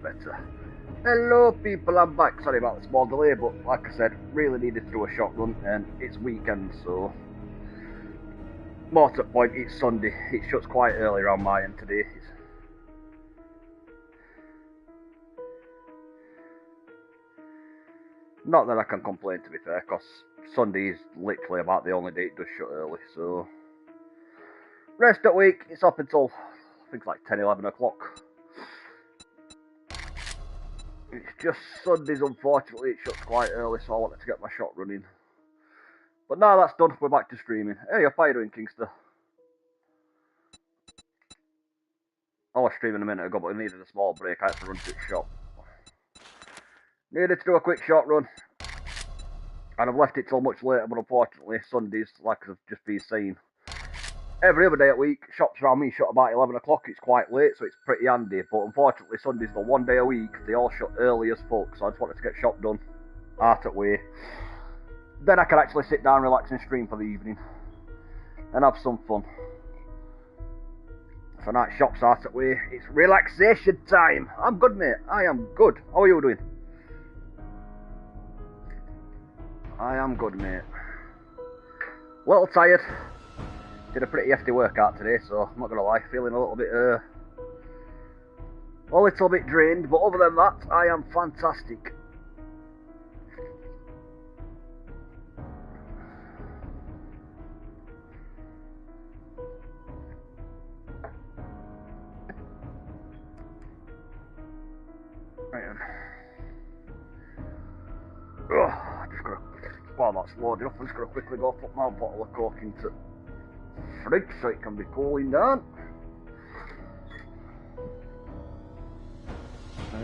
Better. Hello people, I'm back. Sorry about the small delay, but like I said, really needed to do a shotgun and it's weekend, so more to the point, it's Sunday. It shuts quite early around my end today. Not that I can complain, to be fair, because Sunday is literally about the only day it does shut early, so rest of the week, it's up until I think it's like 10, 11 o'clock. It's just Sundays, unfortunately, it shuts quite early, so I wanted to get my shot running. But now that's done, we're back to streaming. Hey, how are you doing, Kingster? I was streaming a minute ago, but I needed a small break. I had to run to the shop. Needed to do a quick shot run. And I've left it till much later, but unfortunately, Sundays, like I've just been saying, every other day at week, shops around me shut about 11 o'clock. It's quite late, so it's pretty handy. But unfortunately, Sundays, the one day a week, they all shut early as fuck. So I just wanted to get shop done, out of the way. Then I can actually sit down, relax, and stream for the evening. And have some fun. So now shop's out of the way. It's relaxation time. I'm good, mate. I am good. How are you doing? I am good, mate. A little tired. Did a pretty hefty workout today, so I'm not gonna lie, feeling a little bit drained, but other than that, I am fantastic. Right. Just gonna, while that's loading up, I'm just gonna quickly go put my bottle of Coke into the fridge so it can be cooling down.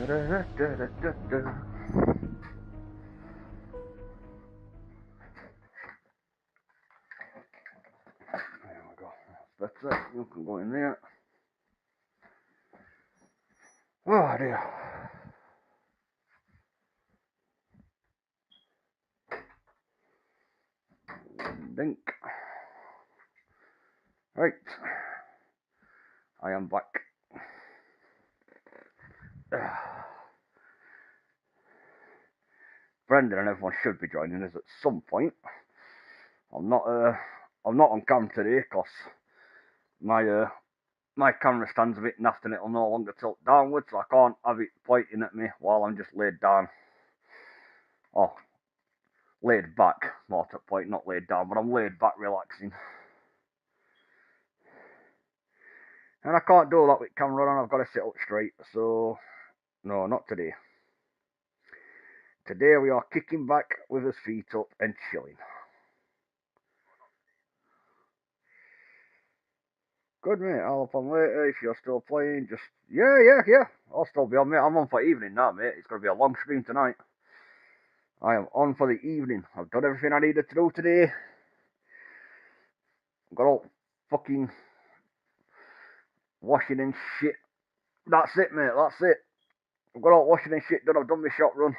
There we go. That's better. You can go in there. Oh dear. Dink. Right. I am back. Brendan and everyone should be joining us at some point. I'm not on cam today because my camera stand's a bit naffed and it'll no longer tilt downwards, so I can't have it pointing at me while I'm just laid down. Oh, laid back, more to the point, not laid down, but I'm laid back relaxing. And I can't do that with camera on, I've got to sit up straight, so no, not today. Today we are kicking back with his feet up and chilling. Good, mate. I'll hop on later if you're still playing. Just, yeah. I'll still be on, mate. I'm on for evening now, mate. It's going to be a long stream tonight. I am on for the evening. I've done everything I needed to do today. I've got all fucking washing and shit. That's it, mate. That's it. I've got all washing and shit done. I've done my shop run.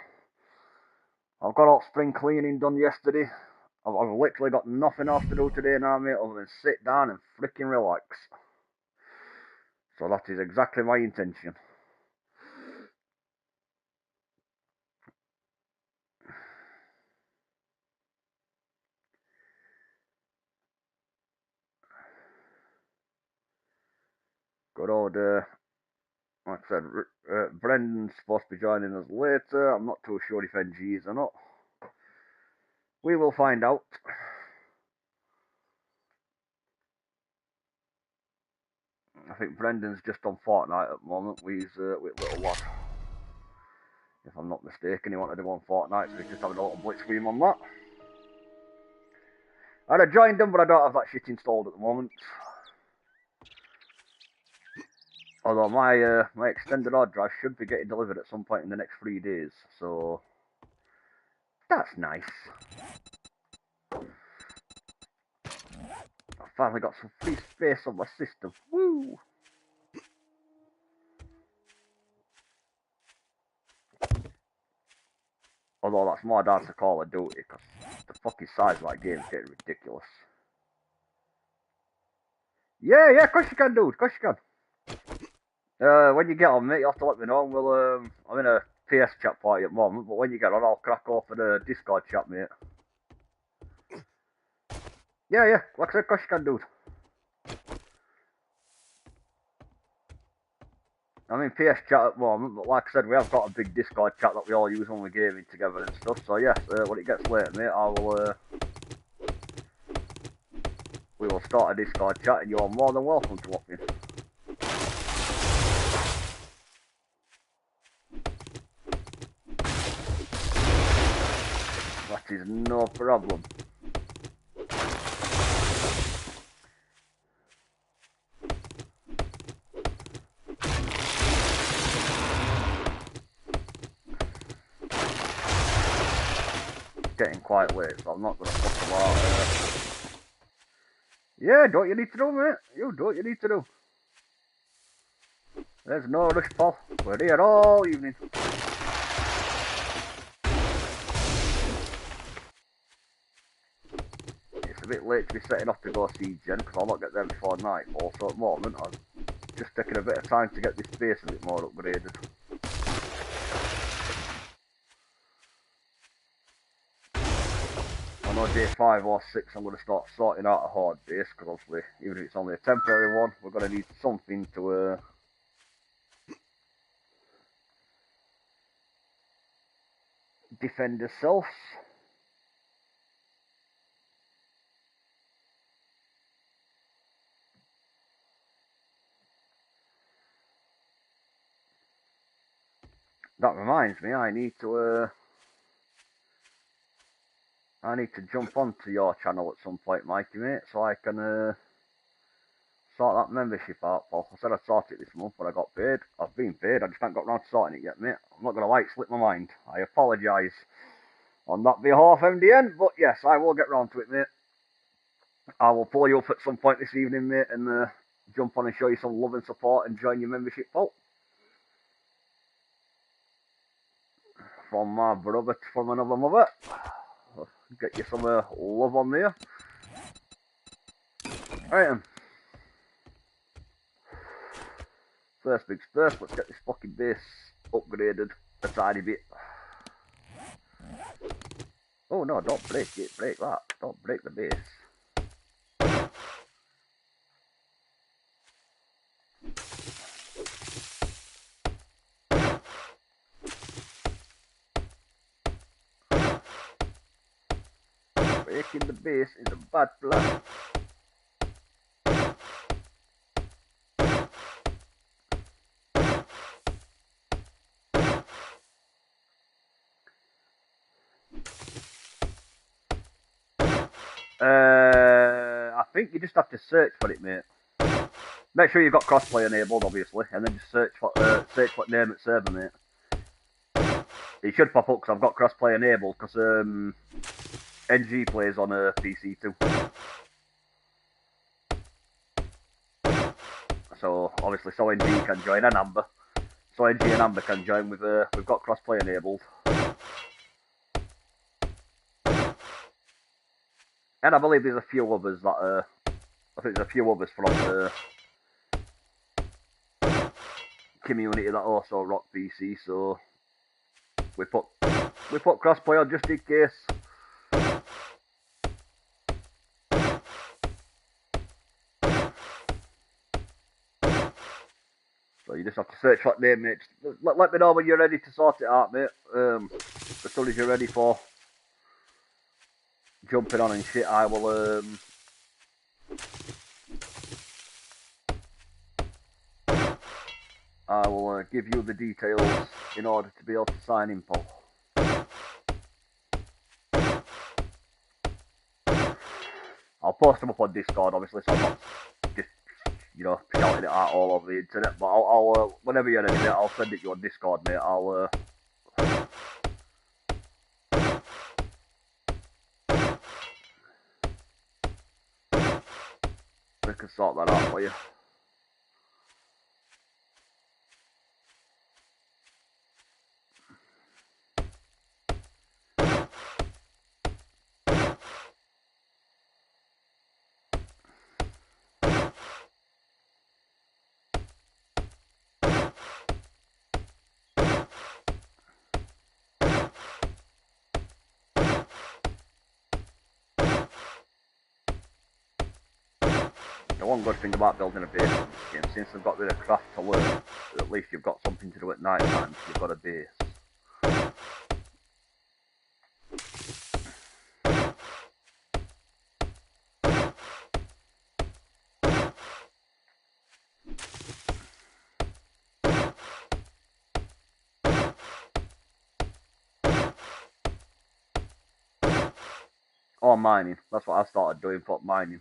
I've got all spring cleaning done yesterday. I've literally got nothing else to do today now, mate, other than sit down and freaking relax. So that is exactly my intention. Good old, like I said, Brendan's supposed to be joining us later. I'm not too sure if NG is or not. We will find out. I think Brendan's just on Fortnite at the moment with Little Lad. If I'm not mistaken, he wanted to go on Fortnite, so he's just having a little blitz stream on that. I'd have joined him, but I don't have that shit installed at the moment. Although my extended hard drive should be getting delivered at some point in the next 3 days, so that's nice. I finally got some free space on my system. Woo! Although that's more down to Call of Duty, because the fucking size of that game is getting ridiculous. Yeah, of course you can, dude. Of course you can. When you get on, mate, you have to let me know. I'm in a PS chat party at the moment, but when you get on, I'll crack off at a Discord chat, mate. Yeah, like I said, of course you can, dude. I'm in PS chat at the moment, but like I said, we have got a big Discord chat that we all use when we're gaming together and stuff. So yes, when it gets later, mate, we will start a Discord chat, and you're more than welcome to walk in. That is no problem. Getting quite late, so I'm not going to fuck about. Yeah, do what you need to do, mate. You do what you need to do. There's no rush, pal. We're here all evening. It's a bit late to be setting off to go see Jen, because I'll not get there before nightfall, so at the moment I'm just taking a bit of time to get this base a bit more upgraded. I know day 5 or 6 I'm going to start sorting out a hard base, because obviously, even if it's only a temporary one, we're going to need something to defend ourselves. That reminds me, I need to jump onto your channel at some point, Mikey, mate, so I can sort that membership out, pal. I said I'd sort it this month, but I got paid. I've been paid, I just haven't got round to sorting it yet, mate. I'm not going to slip my mind. I apologise on that behalf, MDN, but yes, I will get round to it, mate. I will pull you up at some point this evening, mate, and jump on and show you some love and support and join your membership, pal. From my brother from another mother. Get you some love on there. Right then. First things first, let's get this fucking base upgraded a tiny bit. Oh no, don't break it, break that. Don't break the base. Breaking the base is a bad plan. I think you just have to search for it, mate. Make sure you've got crossplay enabled, obviously, and then just search for name at server, mate. It should pop up because I've got crossplay enabled because NG plays on a PC too. So obviously, so NG can join and Amber. So NG and Amber can join with we've got crossplay enabled. And I believe there's a few others that I think there's a few others from the community that also rock PC, so we put crossplay on just in case. So you just have to search for that name, mate. Let me know when you're ready to sort it out, mate. As soon as you're ready for jumping on and shit, I will give you the details in order to be able to sign in, Paul. I'll post them up on Discord, obviously, so I'm not just, shouting it out all over the internet. But I'll whenever you're ready, mate, I'll send it to you on Discord, mate. We can sort that out for you. one good thing about building a base in this game, since they've got rid of craft to learn, at least you've got something to do at night time, you've got a base. Or mining, that's what I started doing for mining.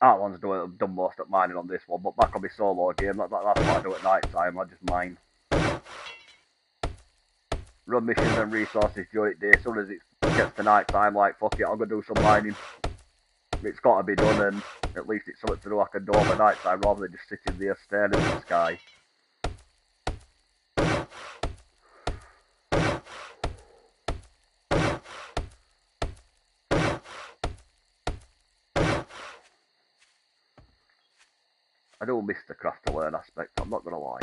Outland's done most at mining on this one, but back on my solo game, that's what I do at night time, I just mine. Run missions and resources during the day, as soon as it gets to night time, like, fuck it, I'm gonna do some mining. It's gotta be done, and at least it's something to do I can do over night time, rather than just sitting there staring at the sky. I do miss the craft to learn aspect, I'm not gonna lie.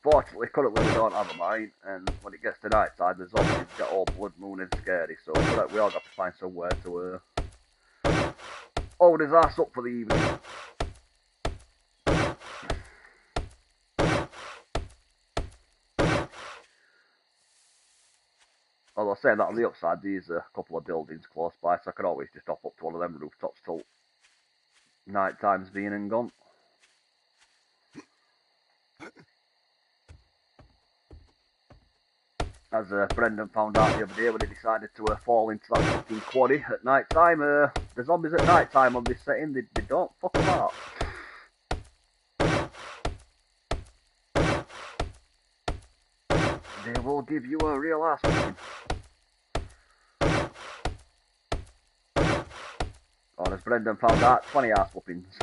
Fortunately, currently we don't have a mine, and when it gets to night time, the zombies get all blood moon and scary, so we all got to find somewhere to hold his ass up for the evening. Although saying that, on the upside, there's a couple of buildings close by, so I could always just hop up to one of them rooftops till night time's been and gone. As Brendan found out the other day when he decided to fall into that fucking quarry at night time, the zombies at night time on this setting, they don't fuck about. They will give you a real ass whooping. Or as Brendan found out, 20 ass whoopings.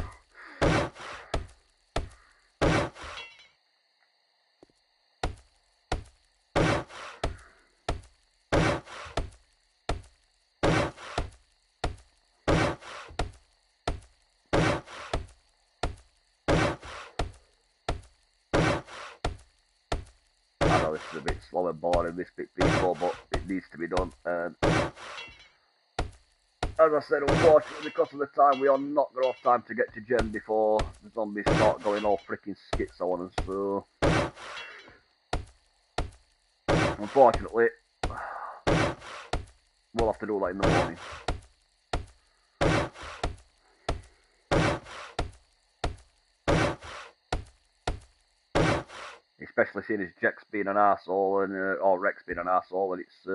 I know this is a bit slow and boring, this bit people, but it needs to be done. As I said, unfortunately, because of the time, we are not going to have time to get to Gen before the zombies start going all freaking schizo on us, so... Unfortunately, we'll have to do that in the morning. Especially seeing as Jex being an arsehole, and, or Rex being an arsehole, and it's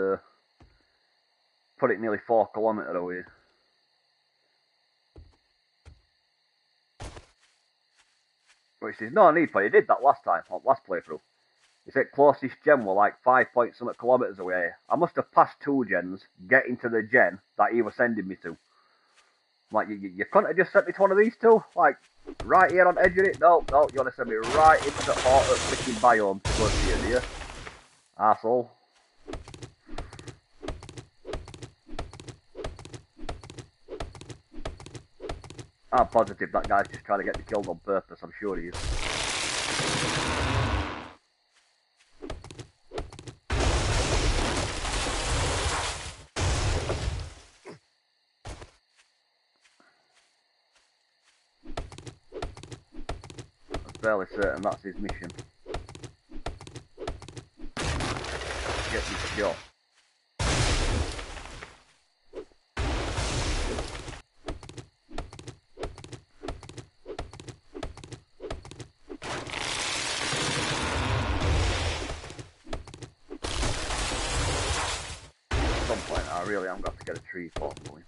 put it nearly 4 kilometres away. Which is no need for it. He did that last time, last playthrough. He said closest gen were like 5 something kilometres away. I must have passed 2 gens getting to the gen that he was sending me to. I'm like, you couldn't have just sent me to one of these two? Like, right here on edge of it? No, you want to send me right into the heart of freaking biome to go see it, do you? Arsehole. I'm positive that guy's just trying to get me killed on purpose, I'm sure he is. I'm fairly certain that's his mission. Get me shot. At some point I really am going to get a tree farm going.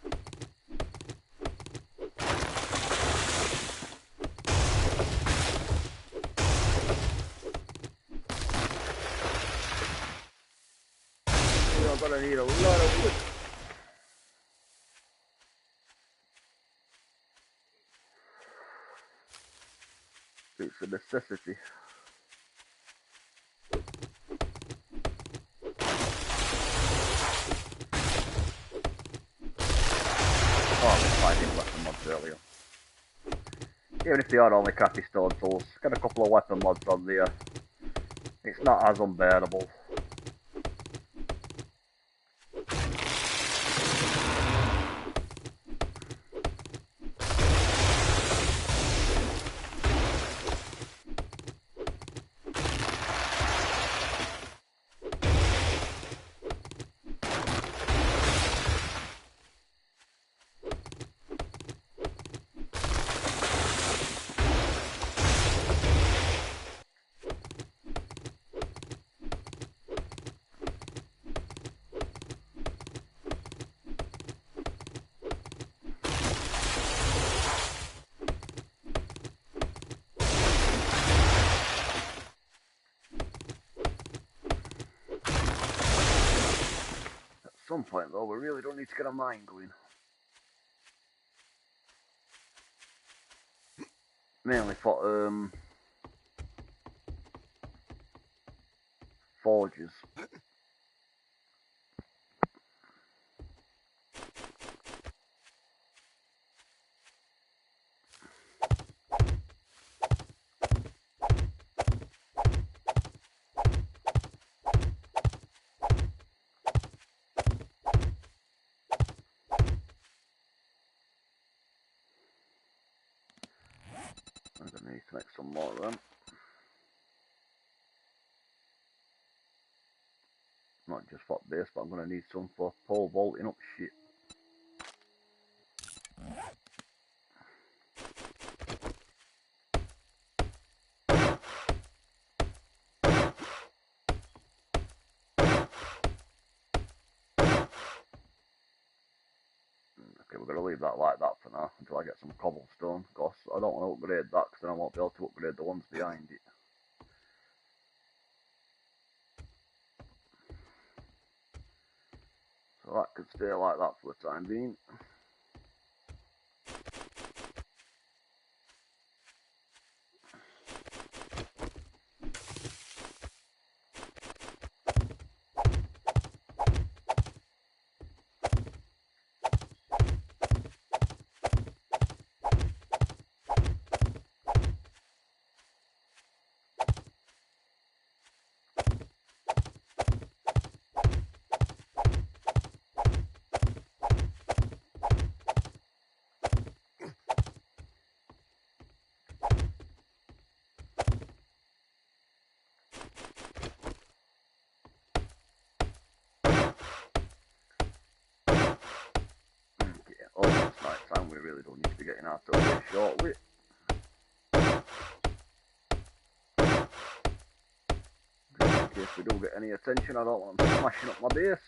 We're gonna need a lot of wood. It's a necessity. Even if they are only crappy stone tools, get a couple of weapon mods on there. It's not as unbearable. At some point though, we really don't need to get a mine going. Mainly for forges. I'm gonna need to make some more of them. Not just for base, but I'm gonna need some for pole vaulting up shit. Okay, we're gonna leave that like that for now until I get some cobblestone, because I don't want to upgrade that, because then I won't be able to upgrade the ones behind it. So that could stay like that for the time being. Almost night time, we really don't need to be getting out of this shortly. Just in case we do get any attention, I don't want them smashing up my base.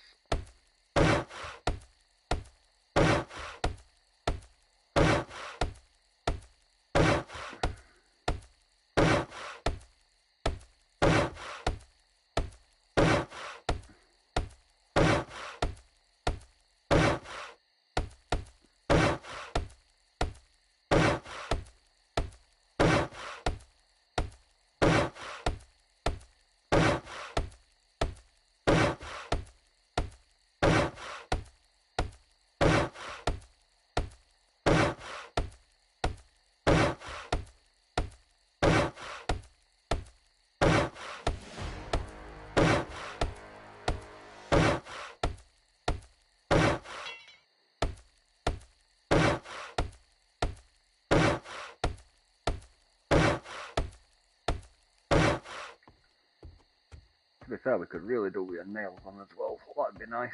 To be fair, we could really do with a nail gun as well. That'd be nice.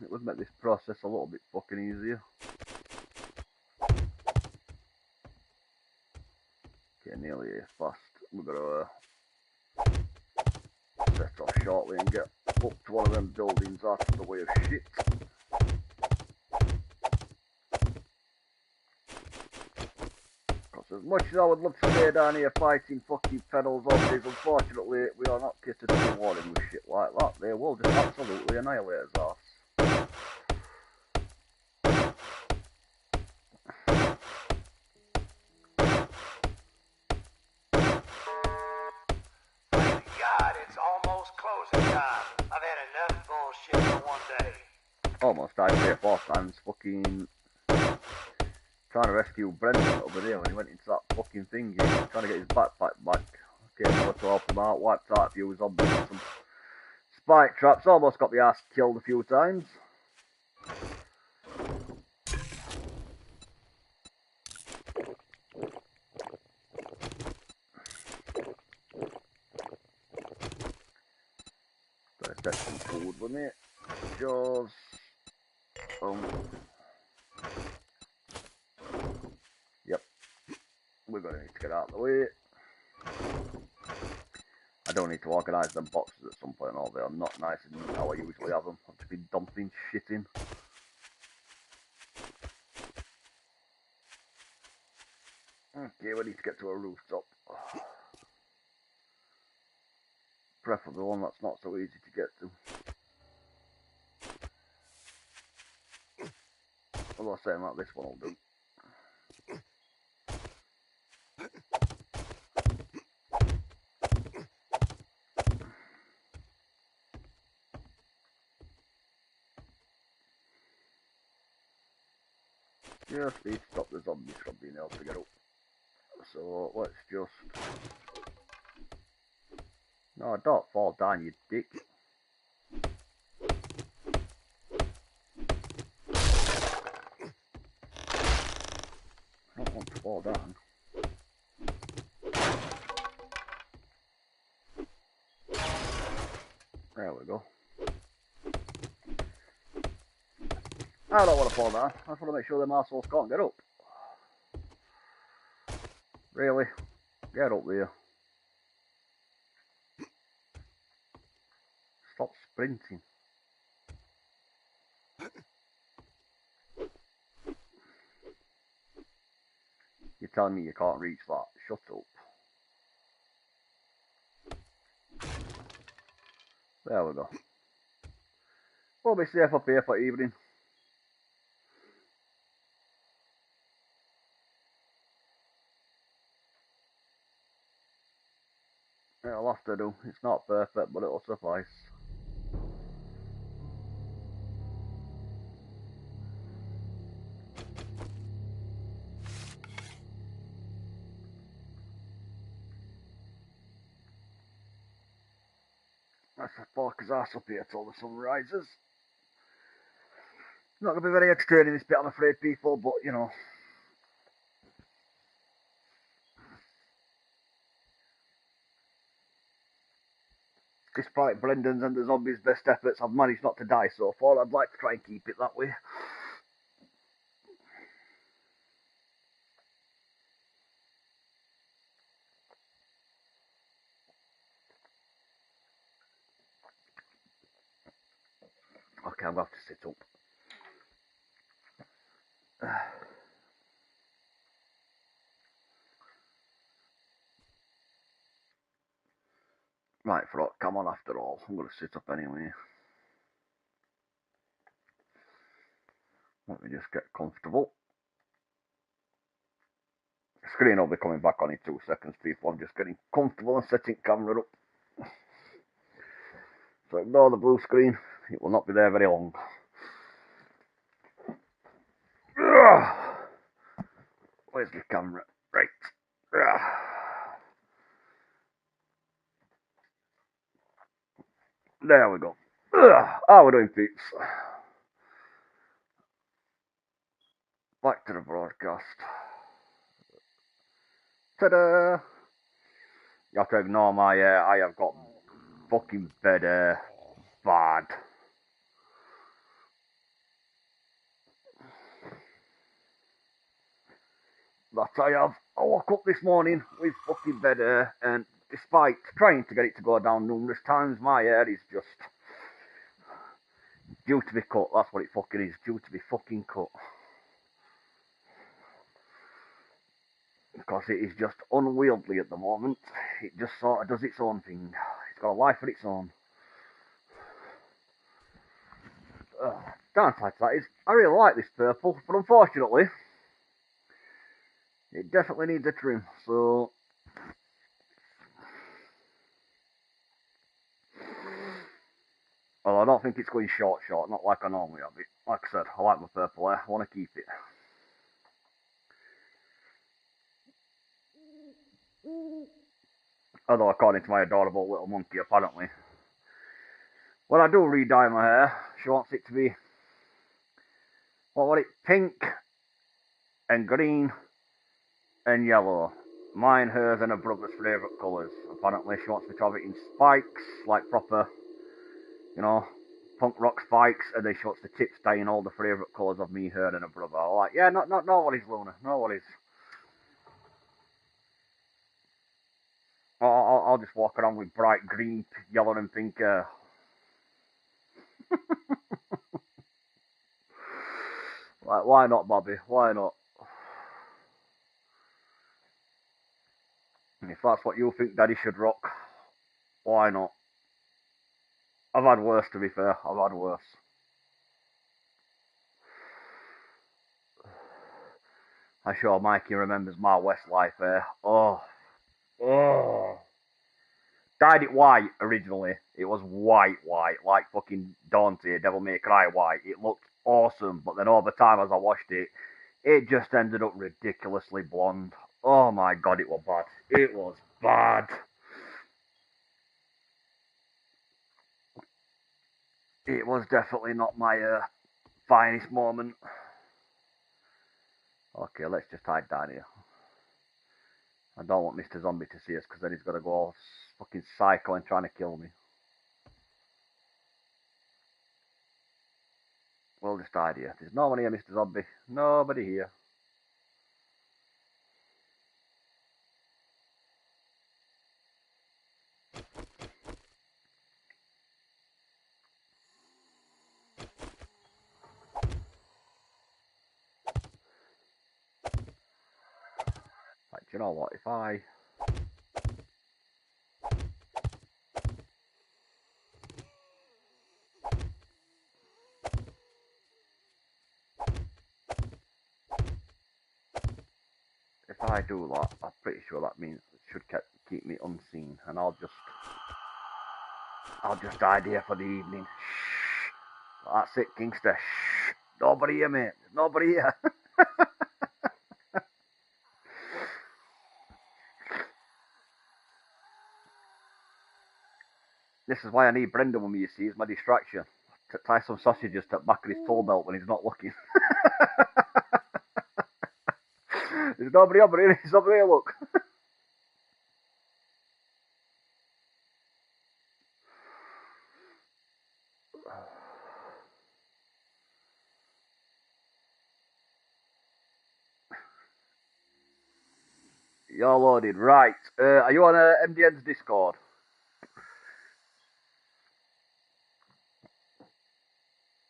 It would make this process a little bit fucking easier. Okay, nearly here fast. We've got to set off shortly and get up to one of them buildings out of the way of shit. Because as much as I would love to stay down here fighting fucking pedal zombies, unfortunately we are not kitted to be warring with shit like that. They will just absolutely annihilate us arse. Almost died 3 or 4 times fucking trying to rescue Brendan over there when he went into that fucking thing. He's trying to get his backpack back. Came over to help him out, wiped out a few zombies with some spike traps, almost got the ass killed a few times. Let's get some food with me. Jaws. Yep. We're going to need to get out of the way. I don't need to organise them boxes at some point, or they're not nice and neat how I usually have them. I've just been dumping shit in. Okay, we need to get to a rooftop. Preferably one that's not so easy to get to. Although saying that, this one will do. Just need to stop the zombies from being able to get up. So let's just... No, don't fall down, you dick. I don't want to fall down. There we go. I don't want to fall down. I just want to make sure them assholes can't get up. Really? Get up there. Stop sprinting. You're telling me you can't reach that? Shut up. There we go. We'll be safe up here for evening. It'll have to do. It's not perfect, but it'll suffice. Let's just park his ass up here till the sun rises. Not going to be very entertaining this bit, I'm afraid, people, but, you know. Despite Brendan's and the zombies' best efforts, I've managed not to die so far. I'd like to try and keep it that way. Okay, I'm going to have to sit up. Right, Frog, come on after all. I'm going to sit up anyway. Let me just get comfortable. The screen will be coming back on in 2 seconds, people. I'm just getting comfortable and setting camera up. So ignore the blue screen. It will not be there very long. Where's the camera? Right. There we go. How are we doing, peeps? Back to the broadcast. Ta-da! You have to ignore my hair. I have got fucking bed hair. Bad. That I have. I woke up this morning with fucking bed hair, and despite trying to get it to go down numerous times, my hair is just due to be cut. That's what it fucking is. Due to be fucking cut. Because it is just unwieldy at the moment. It just sort of does its own thing. It's got a life of its own. Downside to that is, I really like this purple, but unfortunately, it definitely needs a trim, so... Well, I don't think it's going short, not like I normally have it. Like I said, I like my purple hair, I want to keep it. Although, according to my adorable little monkey, apparently, when I do re-dye my hair, she wants it to be, what was it, pink and green and yellow. Mine, hers, and her brother's favourite colours. Apparently, she wants me to have it in spikes, like proper, you know, punk rock spikes, and then she wants the tips dye in all the favourite colours of me, her, and her brother. I'm like, yeah, no worries, Luna, no worries. I'll just walk around with bright green, yellow, and pink hair. Like, why not, Bobby? Why not? And if that's what you think Daddy should rock, why not? I've had worse, to be fair. I've had worse. I'm sure Mikey remembers my Westlife hair. Oh. Dyed it white originally. It was white, like fucking Dante, Devil May Cry white. It looked awesome, but then over time as I washed it, it just ended up ridiculously blonde. Oh my god, it was bad. It was bad. It was definitely not my finest moment. Okay, let's just hide down here. I don't want Mr. Zombie to see us, because then he's going to go all fucking psycho and trying to kill me. We'll just hide here. There's no one here, Mr. Zombie. Nobody here. Right, do you know what? If I do that, I'm pretty sure that means it should keep me unseen, and I'll just hide here for the evening. Shh. That's it, Kingster. Shh. Nobody here, mate. Nobody here. This is why I need Brendan with me, you see, is my distraction. To tie some sausages to the back of his tool belt when he's not looking. There's nobody over here. He's over here, look. You're loaded. Right. Are you on MDN's Discord?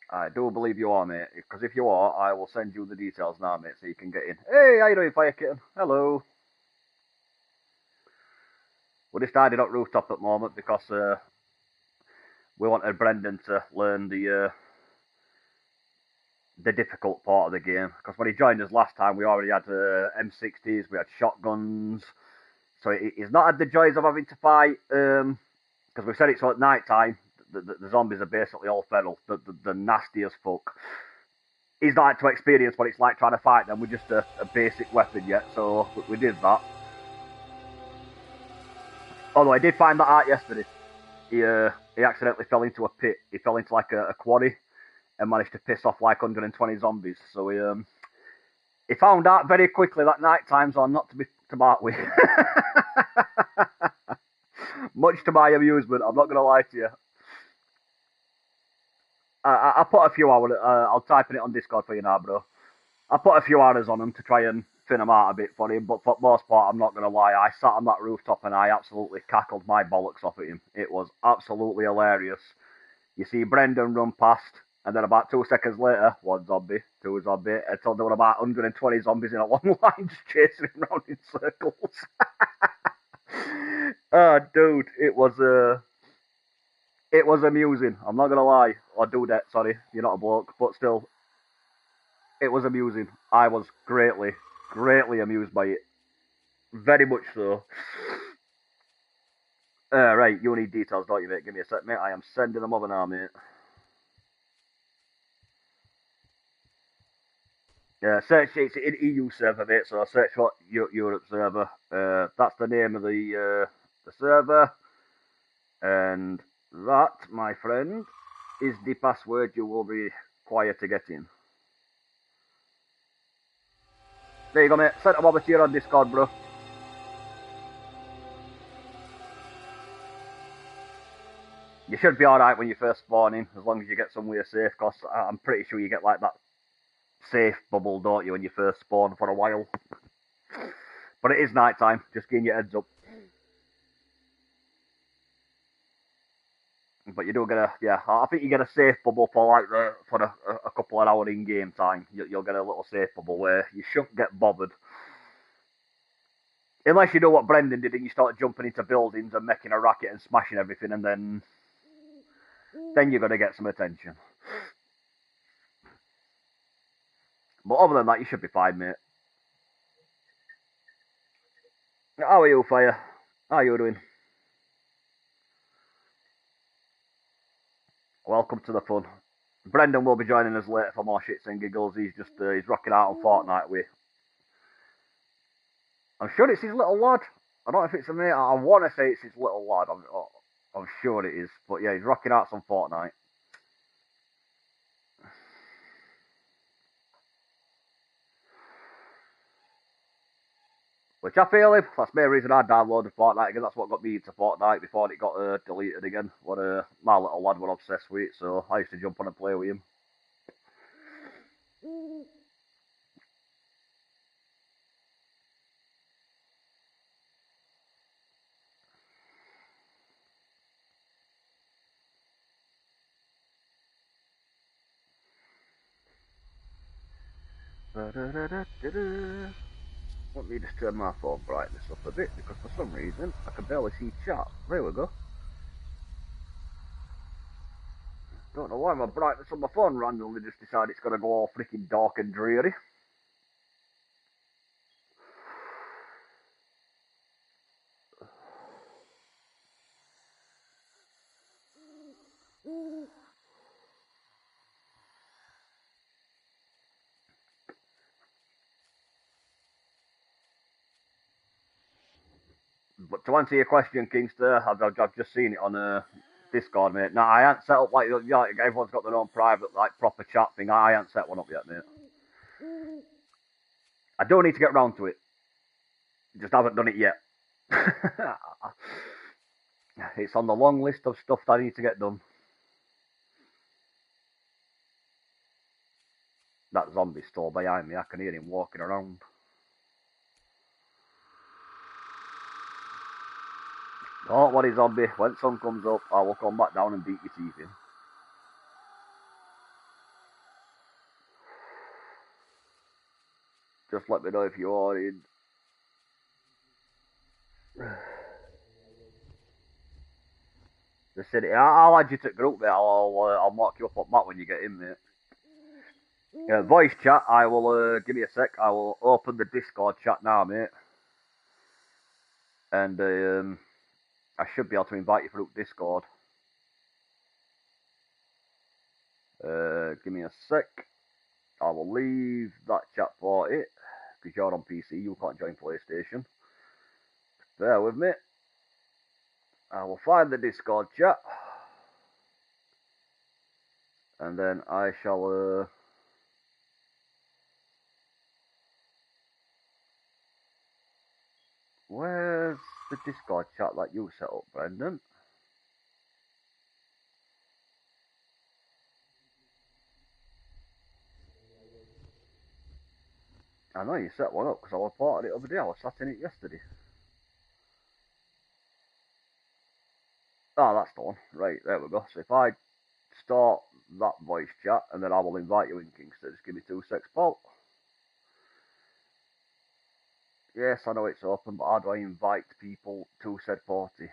I do believe you are, mate. Because if you are, I will send you the details now, mate, so you can get in. Hey, how you doing, Fire Kitten? Hello. We're just hiding up rooftop at the moment because we wanted Brendan to learn the difficult part of the game. Because when he joined us last time, we already had M60s, we had shotguns. So he's not had the joys of having to fight, because we said it's at night time. The zombies are basically all feral. They're nasty as fuck. He's not had to experience what it's like trying to fight them with just a basic weapon yet, so we did that. Although I did find that out yesterday. He accidentally fell into a pit. He fell into like a quarry and managed to piss off like 120 zombies. So he found out very quickly that night times are not to be smart with. Much to my amusement, I'm not going to lie to you. I put a few hours, I'll type it on Discord for you now, bro. I put a few hours on him to try and thin him out a bit for him, but for the most part, I'm not going to lie, I sat on that rooftop and I absolutely cackled my bollocks off at him. It was absolutely hilarious. You see Brendan run past, and then about 2 seconds later, one zombie, two zombie, until there were about 120 zombies in a long line just chasing him around in circles. Oh, dude, it was amusing. I'm not gonna lie, or do that. Sorry, you're not a bloke, but still, it was amusing. I was greatly amused by it. Very much so. Right, you need details, don't you, mate? Give me a sec, mate. I am sending them over now, mate. Search it's an EU server, mate. So search for Europe server. That's the name of the server, and that, my friend, is the password you will be required to get in. There you go, mate. Sent them over to you on Discord, bro. You should be alright when you first spawn in, as long as you get somewhere safe, because I'm pretty sure you get like that safe bubble, don't you, when you first spawn for a while. But it is night time, just giving you a heads up. But you do get I think you get a safe bubble for like a couple of hours in game time. You'll get a little safe bubble where you shouldn't get bothered. Unless you do what Brendan did and you start jumping into buildings and making a racket and smashing everything, and then you're going to get some attention. But other than that, you should be fine, mate. How are you, Fire? How are you doing? Welcome to the fun. Brendan will be joining us later for more shits and giggles. He's just he's rocking out on Fortnite with. I'm sure it's his little lad. I don't know if it's a mate. I want to say it's his little lad. I'm sure it is. But yeah, he's rocking out some Fortnite. Which I feel if that's the main reason I downloaded Fortnite again. That's what got me into Fortnite before it got deleted again. What my little lad was obsessed with it, so I used to jump on and play with him. Let me just turn my phone brightness up a bit, because for some reason I can barely see chat. There we go. Don't know why my brightness on my phone randomly just decided it's going to go all freaking dark and dreary. But to answer your question, Kingster, I've just seen it on Discord, mate. Now, I ain't set up like everyone's got their own private, like proper chat thing. I ain't set one up yet, mate. I do need to get round to it. Just haven't done it yet. It's on the long list of stuff that I need to get done. That zombie's still behind me. I can hear him walking around. Don't worry, zombie. When the sun comes up, I will come back down and beat your teeth in. Just let me know if you are in. Just city. I'll add you to the group, mate. I'll mark you up on that when you get in, mate. Voice chat. I will give me a sec. I will open the Discord chat now, mate. And I should be able to invite you through Discord. Give me a sec. I will leave that chat for it, because you're on PC, you can't join PlayStation. Bear with me. I will find the Discord chat, and then I shall where's the Discord chat that you set up, Brendan? I know you set one up, because I was part of it the other day. I was sat in it yesterday. Oh, that's the one. Right, there we go. So if I start that voice chat, and then I will invite you in, Kingston. Just give me 2 secs, Paul. Yes, I know it's open, but how do I invite people to said party?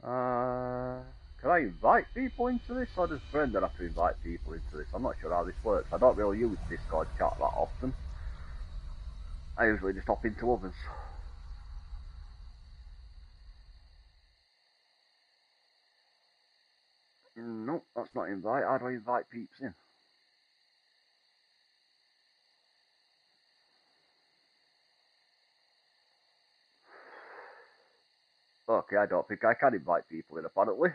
Can I invite people into this, or does Brendan have to invite people into this? I'm not sure how this works. I don't really use Discord chat that often. I usually just hop into others. No, that's not invite. How do I invite peeps in? Okay, I don't think I can invite people in, apparently.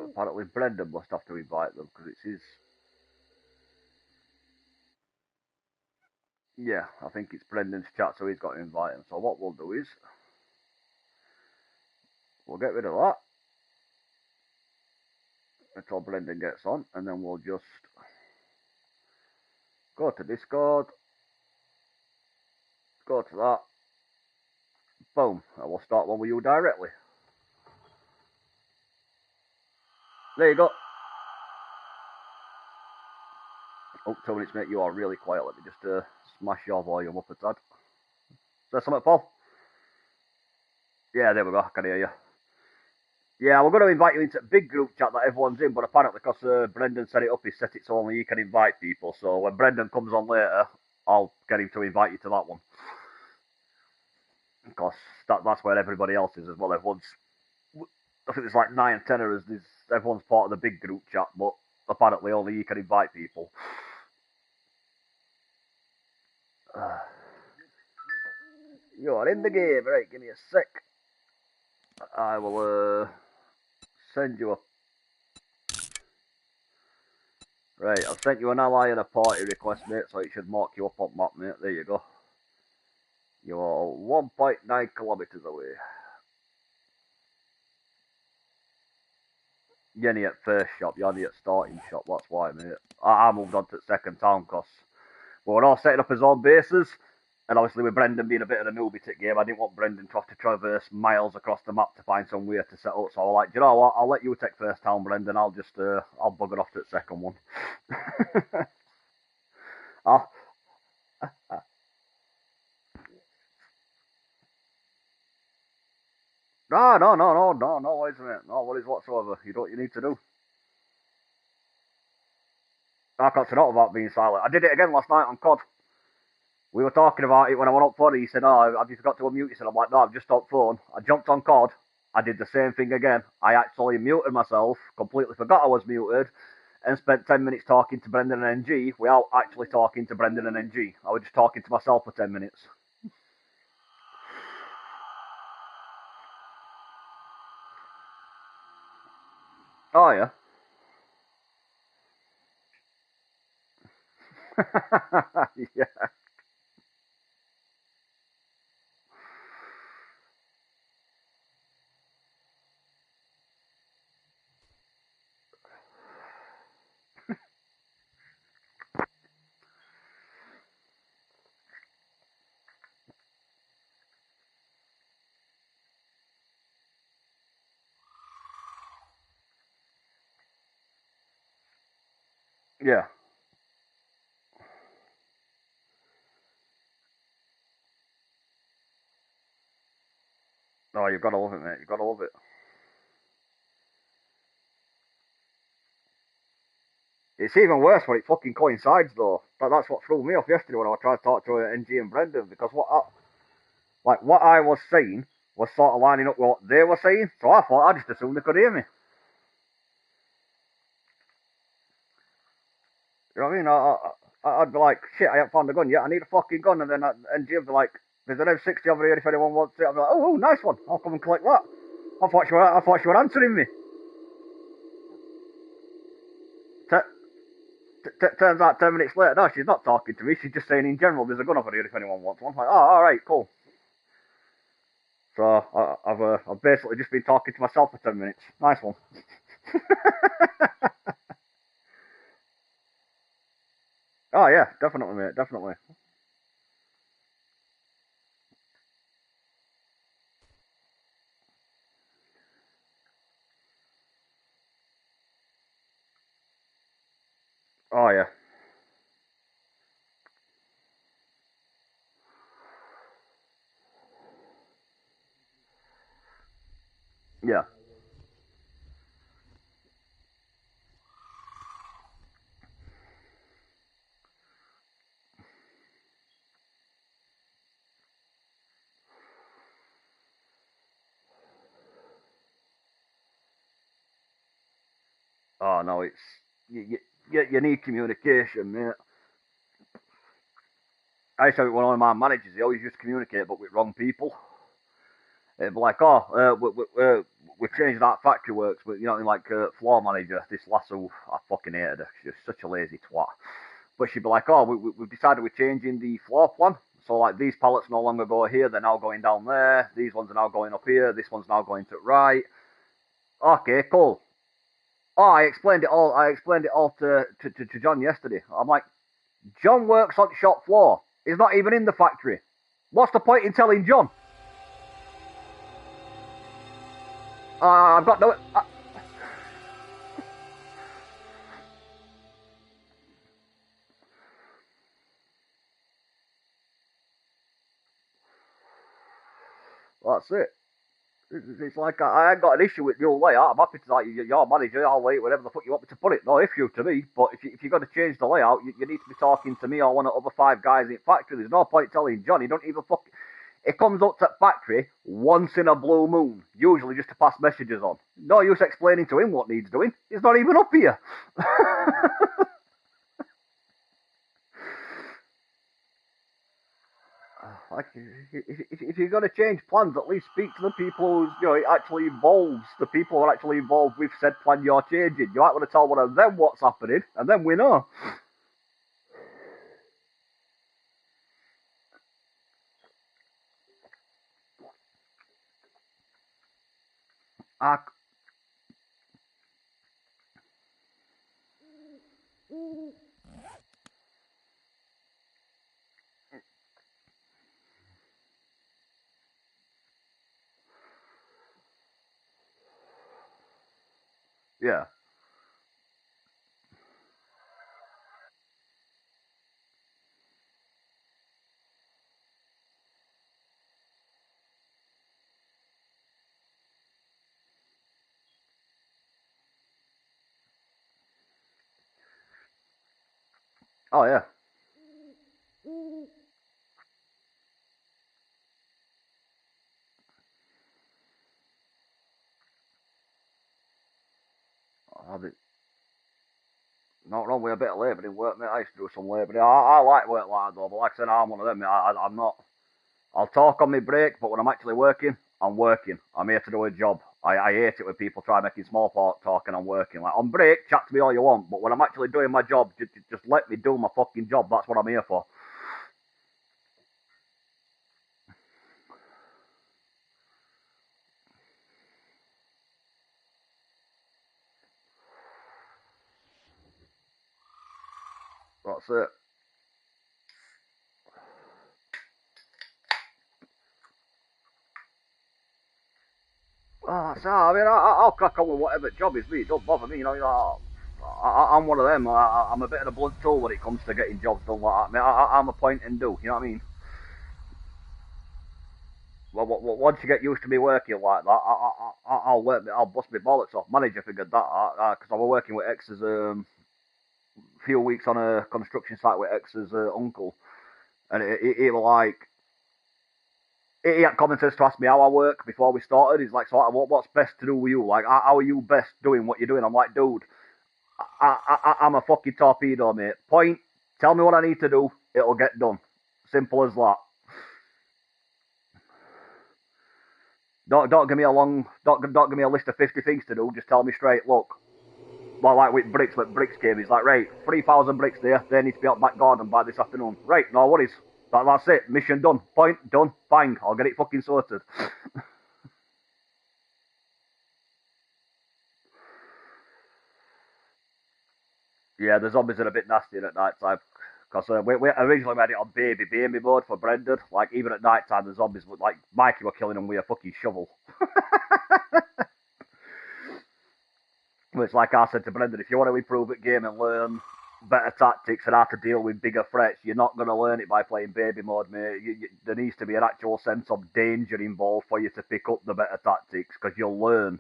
Apparently Brendan must have to invite them, because it's his... Yeah, I think it's Brendan's chat, so he's got to invite them. So what we'll do is, we'll get rid of that until Brendan gets on, and then we'll just go to Discord, go to that, boom, and we'll start one with you directly. There you go. Oh, 2 minutes, mate, you are really quiet. Let me just smash your volume up a tad. Is there something, Paul? Yeah, there we go, I can hear you. Yeah, we're going to invite you into a big group chat that everyone's in, but apparently because Brendan set it up, he set it so only he can invite people. So when Brendan comes on later, I'll get him to invite you to that one. Because that's where everybody else is as well. Everyone's, I think there's like 9 or 10 of us. Everyone's part of the big group chat, but apparently only he can invite people. You're in the game, right? Give me a sec. I will send you a... Right, I've sent you an ally and a party request, mate, so it should mark you up on map, mate. There you go. You're 1.9 kilometers away. You're only at first shop, you're only at starting shop, that's why, mate. I moved on to the second town, because we're all setting up his own bases. And obviously with Brendan being a bit of a newbie to the game, I didn't want Brendan to have to traverse miles across the map to find somewhere to set up. So I was like, do you know what, I'll let you take first town, Brendan. I'll just, I'll bugger off to the second one. Oh. No worries, mate. No worries whatsoever. You do what you need to do. I can't say not about being silent. I did it again last night on COD. We were talking about it when I went up for it. He said, oh, have you forgot to unmute? He said, I'm like, no, I've just stopped phone. I jumped on COD. I did the same thing again. I actually muted myself, completely forgot I was muted, and spent 10 minutes talking to Brendan and NG without actually talking to Brendan and NG. I was just talking to myself for 10 minutes. Oh, yeah. Yeah. Yeah. Oh, you've got to love it, mate. You've got to love it. It's even worse when it fucking coincides, though. That's what threw me off yesterday when I tried to talk to NG and Brendan, because what I was saying was sort of lining up with what they were saying, so I thought I just assumed they could hear me. You know what I mean? I'd be like, shit, I haven't found a gun yet. I need a fucking gun, and then NG would be like, there's an M60 over here if anyone wants it. I'd be like, oh, nice one. I'll come and collect that. I thought you were answering me. Turns out 10 minutes later, no, she's not talking to me. She's just saying in general, there's a gun over here if anyone wants one. I'm like, oh, all right, cool. So I've basically just been talking to myself for 10 minutes. Nice one. Oh yeah, definitely, mate, definitely. Oh yeah, yeah, Oh no, it's you need communication, mate. I used to have one of my managers. He always used to communicate, but with wrong people. It'd be like, oh, we've changed that factory works, but you know, like floor manager, this lass who I fucking hated her. She's such a lazy twat. But she'd be like, oh, we've decided we're changing the floor plan. So like these pallets no longer go here, they're now going down there. These ones are now going up here. This one's now going to the right. Okay, cool. Oh, I explained it all. I explained it all to John yesterday. I'm like, John works on shop floor. He's not even in the factory. What's the point in telling John? I've got no. That's it. It's like I ain't got an issue with your layout. I'm happy to like your manager. I'll lay it whatever the fuck you want me to put it. No issue to me. But if you're going to change the layout, you need to be talking to me or one of the other 5 guys in the factory. There's no point telling John. He don't even fuck. It comes up to factory once in a blue moon, usually just to pass messages on. No use explaining to him what needs doing. He's not even up here. Like, if you're going to change plans, at least speak to the people who it actually involves. The people who are actually involved with said plan you're changing. You might want to tell one of them what's happening, and then we know. I, yeah. Oh, yeah. I think, not wrong with a bit of labouring work, mate. I used to do some labouring. I like work like that, though, but like I said, I'm one of them, mate. I'm not. I'll talk on my break, but when I'm actually working, I'm working. I'm here to do a job. I hate it when people try making small talk and I'm working. Like, on break, chat to me all you want, but when I'm actually doing my job, just let me do my fucking job. That's what I'm here for. That's it. Oh, so, I mean, I'll crack on with whatever job is me. It don't bother me, I'm one of them. I'm a bit of a blunt tool when it comes to getting jobs done like that. I'm a point and do. You know what I mean? Well, once you get used to me working like that, I'll work. I'll bust my bollocks off. Manager figured that out because I was working with X's few weeks on a construction site with X's uncle, and it was like he had commentators to ask me how I work before we started. He's like, so what's best to do with you? Like, how are you best doing what you're doing? I'm like, dude, I'm a fucking torpedo, mate. Point, tell me what I need to do, it'll get done. Simple as that. Don't give me a long, don't give me a list of 50 things to do. Just tell me straight. Look, well, like with bricks, when bricks came, he's like, right, 3,000 bricks there. They need to be out back garden by this afternoon. Right, no worries. That's it. Mission done. Point done. Bang. I'll get it fucking sorted. Yeah, the zombies are a bit nasty at night time. Because we originally made it on baby mode for Brendan. Like, even at night time, the zombies would, like, Mikey were killing them with a fucking shovel. Which, like I said to Brendan, if you want to improve at game and learn better tactics and how to deal with bigger threats, you're not going to learn it by playing baby mode, mate. There needs to be an actual sense of danger involved for you to pick up the better tactics, because you'll learn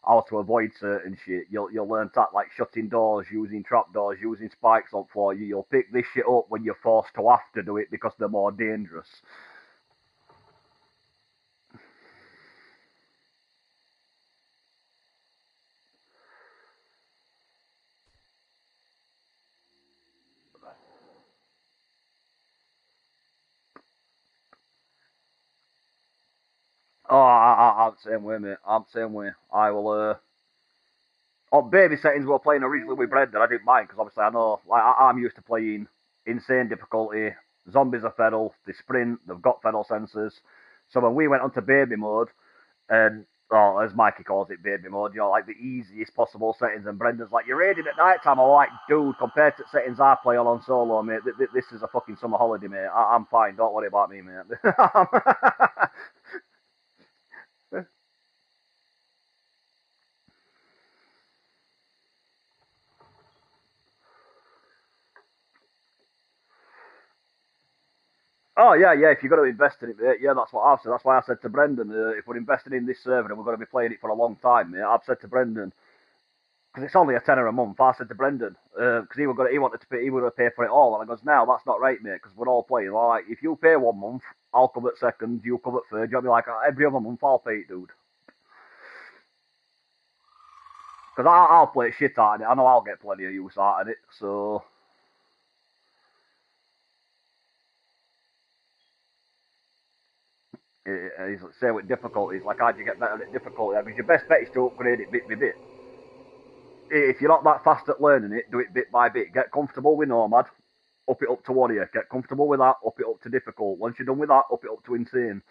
how to avoid certain shit. You'll learn that like shutting doors, using trapdoors, using spikes on floor. You'll pick this shit up when you're forced to have to do it because they're more dangerous. Oh, I'm the same way, mate. I'm the same way. I will. On baby settings, we were playing originally with Brendan. I didn't mind because obviously I know, like, I'm used to playing insane difficulty. Zombies are feral. They sprint. They've got feral sensors. So when we went onto baby mode, and oh, as Mikey calls it, baby mode, you know, like the easiest possible settings, and Brendan's like, "You're raiding at night time." I'm like, "Dude, compared to settings I play on solo, mate, this is a fucking summer holiday, mate. I'm fine. Don't worry about me, mate." Oh yeah, yeah. If you're going to invest in it, mate, yeah, that's what I've said. That's why I said to Brendan, if we're investing in this server and we're going to be playing it for a long time, mate, I've said to Brendan, because it's only a tenner a month. I said to Brendan, because he wanted to pay, he would have paid for it all, and I goes, "No, that's not right, mate, because we're all playing. Well, like, if you pay 1 month, I'll come at second, you come at third. You'll be like, every other month I'll pay it, dude, because I'll play shit out of it. I know I'll get plenty of use out of it. So he's like, say with difficulties, like how'd you get better at difficulty? Because your best bet is to upgrade it bit by bit. If you're not that fast at learning it, do it bit by bit. Get comfortable with Nomad, up it up to warrior. Get comfortable with that, up it up to difficult. Once you're done with that, up it up to insane.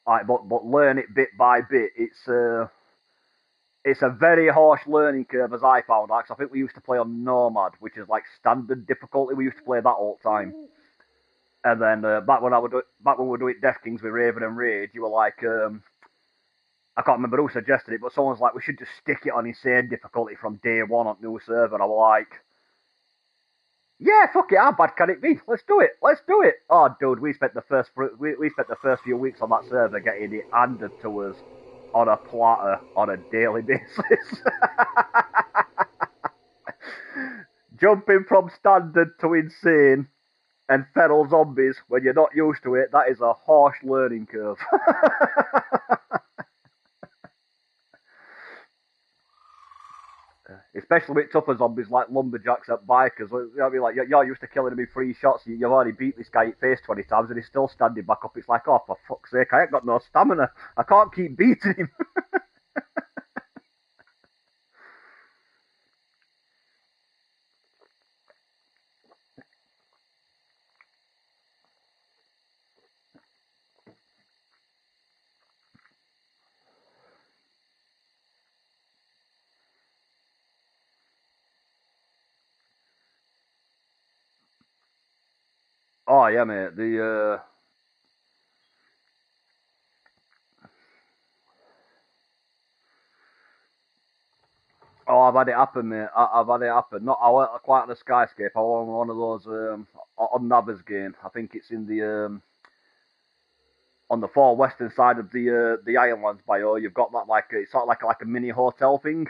Right, but learn it bit by bit. It's a very harsh learning curve, as I found out. 'Cause I think we used to play on Nomad, which is like standard difficulty. We used to play that all the time. And then back when we were doing Death Kings with Raven and Rage, you were like, I can't remember who suggested it, but someone's like, we should just stick it on insane difficulty from day one on new server. And I was like, yeah, fuck it, how bad can it be? Let's do it. Let's do it. Oh, dude, we spent the first few weeks on that server getting it handed to us on a platter on a daily basis. Jumping from standard to insane and feral zombies when you're not used to it, that is a harsh learning curve. Especially with tougher zombies like lumberjacks and bikers. You know what I mean? Like, you're used to killing him in 3 shots. You've already beat this guy at face 20 times and he's still standing back up. It's like, oh, for fuck's sake, I ain't got no stamina. I can't keep beating him. Oh, yeah, mate. Oh, I've had it happen, mate. I've had it happen. Not, I weren't quite on the skyscape. I was on one of those on Naversgain. I think it's in the on the far western side of the Ironlands bio. You've got that like it's sort of like a mini hotel thing.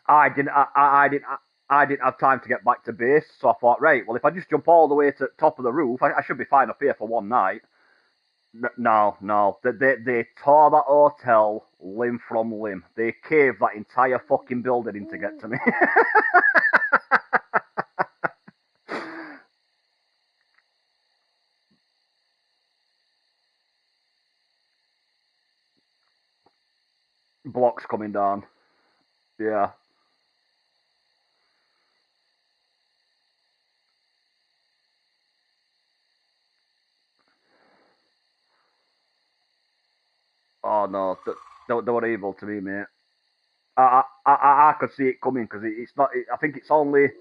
I didn't. I didn't have time to get back to base, so I thought, right, well, if I just jump all the way to the top of the roof, I should be fine up here for one night. No, no, they tore that hotel limb from limb. They caved that entire fucking building in to get to me. Blocks coming down. Yeah. Oh no, they were evil to me, mate. I could see it coming because it's not. I think it's only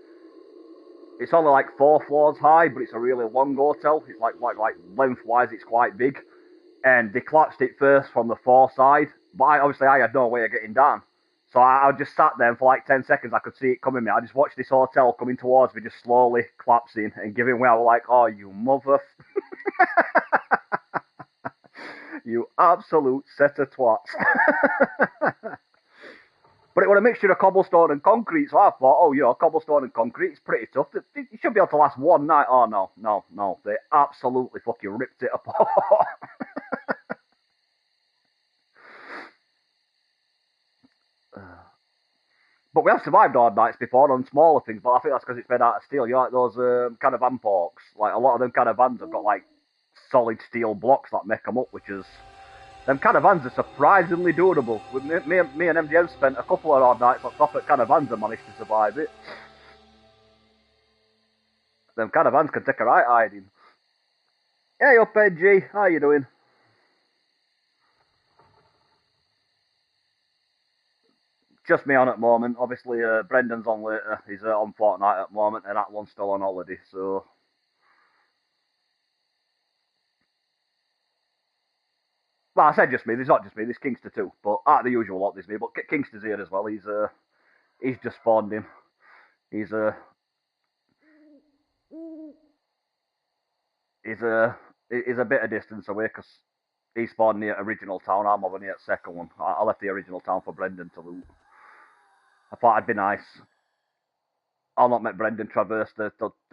like 4 floors high, but it's a really long hotel. It's like lengthwise, it's quite big. And they collapsed it first from the far side, but obviously I had no way of getting down. So I just sat there and for like 10 seconds. I could see it coming. Me, I just watched this hotel coming towards me, just slowly collapsing and giving way. I was like, "Oh, you mother, you absolute set of twats." But it was a mixture of cobblestone and concrete, so I thought, oh, cobblestone and concrete is pretty tough. It should be able to last one night. Oh, no, no, no. They absolutely fucking ripped it apart. But we have survived hard nights before on smaller things, but I think that's because it's made out of steel. You know, like those caravan parks. Like, a lot of them caravans have got, like, solid steel blocks that make them up, which is them caravans are surprisingly durable. With me and MDM spent a couple of hard nights on top at caravans and managed to survive it. Them caravans can take a right hiding. Hey up, G, how you doing? Just me on at the moment. Obviously, Brendan's on later. He's on Fortnite at the moment, and that one's still on holiday, so... Well, I said just me. There's not just me. There's Kingster too. But the usual lot, there's me. But Kingster's here as well. He's just spawned in. He's a bit of distance away because he spawned near original town. I'm over near second one. I left the original town for Brendan to loot. I thought I'd be nice. I'll not make Brendan traverse the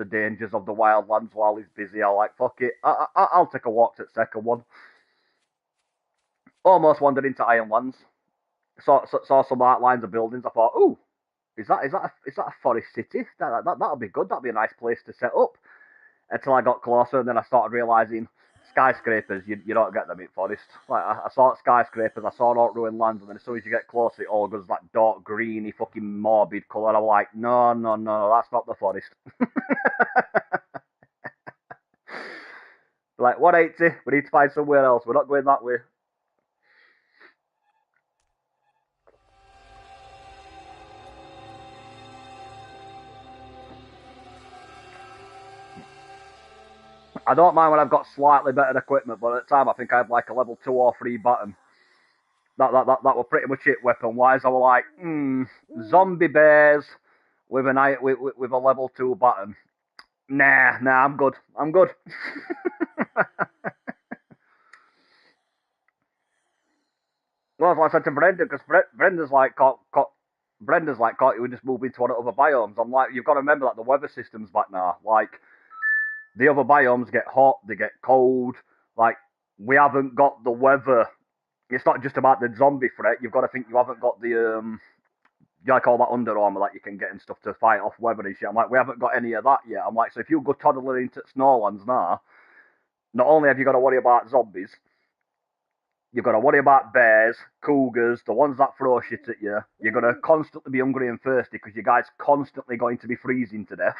dangers of the wildlands while he's busy. I'll like, fuck it. I'll take a walk to the second one. Almost wandered into Ironlands. Saw some outlines of buildings. I thought, ooh, is that a forest city? That'll be good. That'll be a nice place to set up. Until I got closer, and then I started realising skyscrapers, you don't get them in forest. Like I saw skyscrapers, I saw all ruined lands, and then as soon as you get closer, it all goes like dark greeny, fucking morbid colour. I'm like, no, that's not the forest. Like 180, we need to find somewhere else. We're not going that way. I don't mind when I've got slightly better equipment, but at the time I think I had like a level 2 or 3 button. That were pretty much it weapon wise. I was like, zombie bears with a level 2 button. Nah, I'm good. Well, that's what I said to Brendan, because Brendan's like, can't you just move into one of the other biomes? I'm like, you've got to remember that the weather system's back now. Like, the other biomes get hot, they get cold. Like, we haven't got the weather. It's not just about the zombie threat. You've got to think you haven't got the, you like all that Under Armour that you can get and stuff to fight off weather and shit. I'm like, we haven't got any of that yet. I'm like, so if you go toddling into Snowlands now, not only have you got to worry about zombies, you've got to worry about bears, cougars, the ones that throw shit at you. You're going to constantly be hungry and thirsty because you guys constantly going to be freezing to death.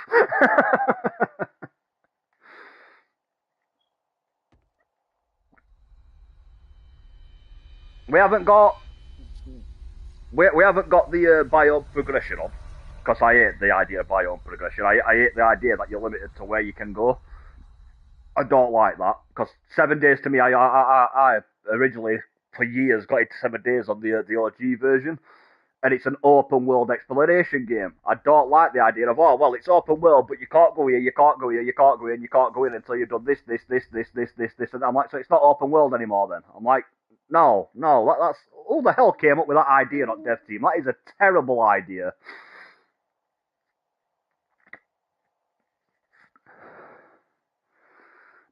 We haven't got the biome progression on, because I hate the idea of biome progression. I hate the idea that you're limited to where you can go. I don't like that, because 7 days to me, I originally for years got into 7 days on the OG version, and it's an open world exploration game. I don't like the idea of, oh well, it's open world, but you can't go here, you can't go here, you can't go in, you can't go in until you've done this, and I'm like, so it's not open world anymore then. I'm like, no, that's who the hell came up with that idea, not Dev Team? That is a terrible idea.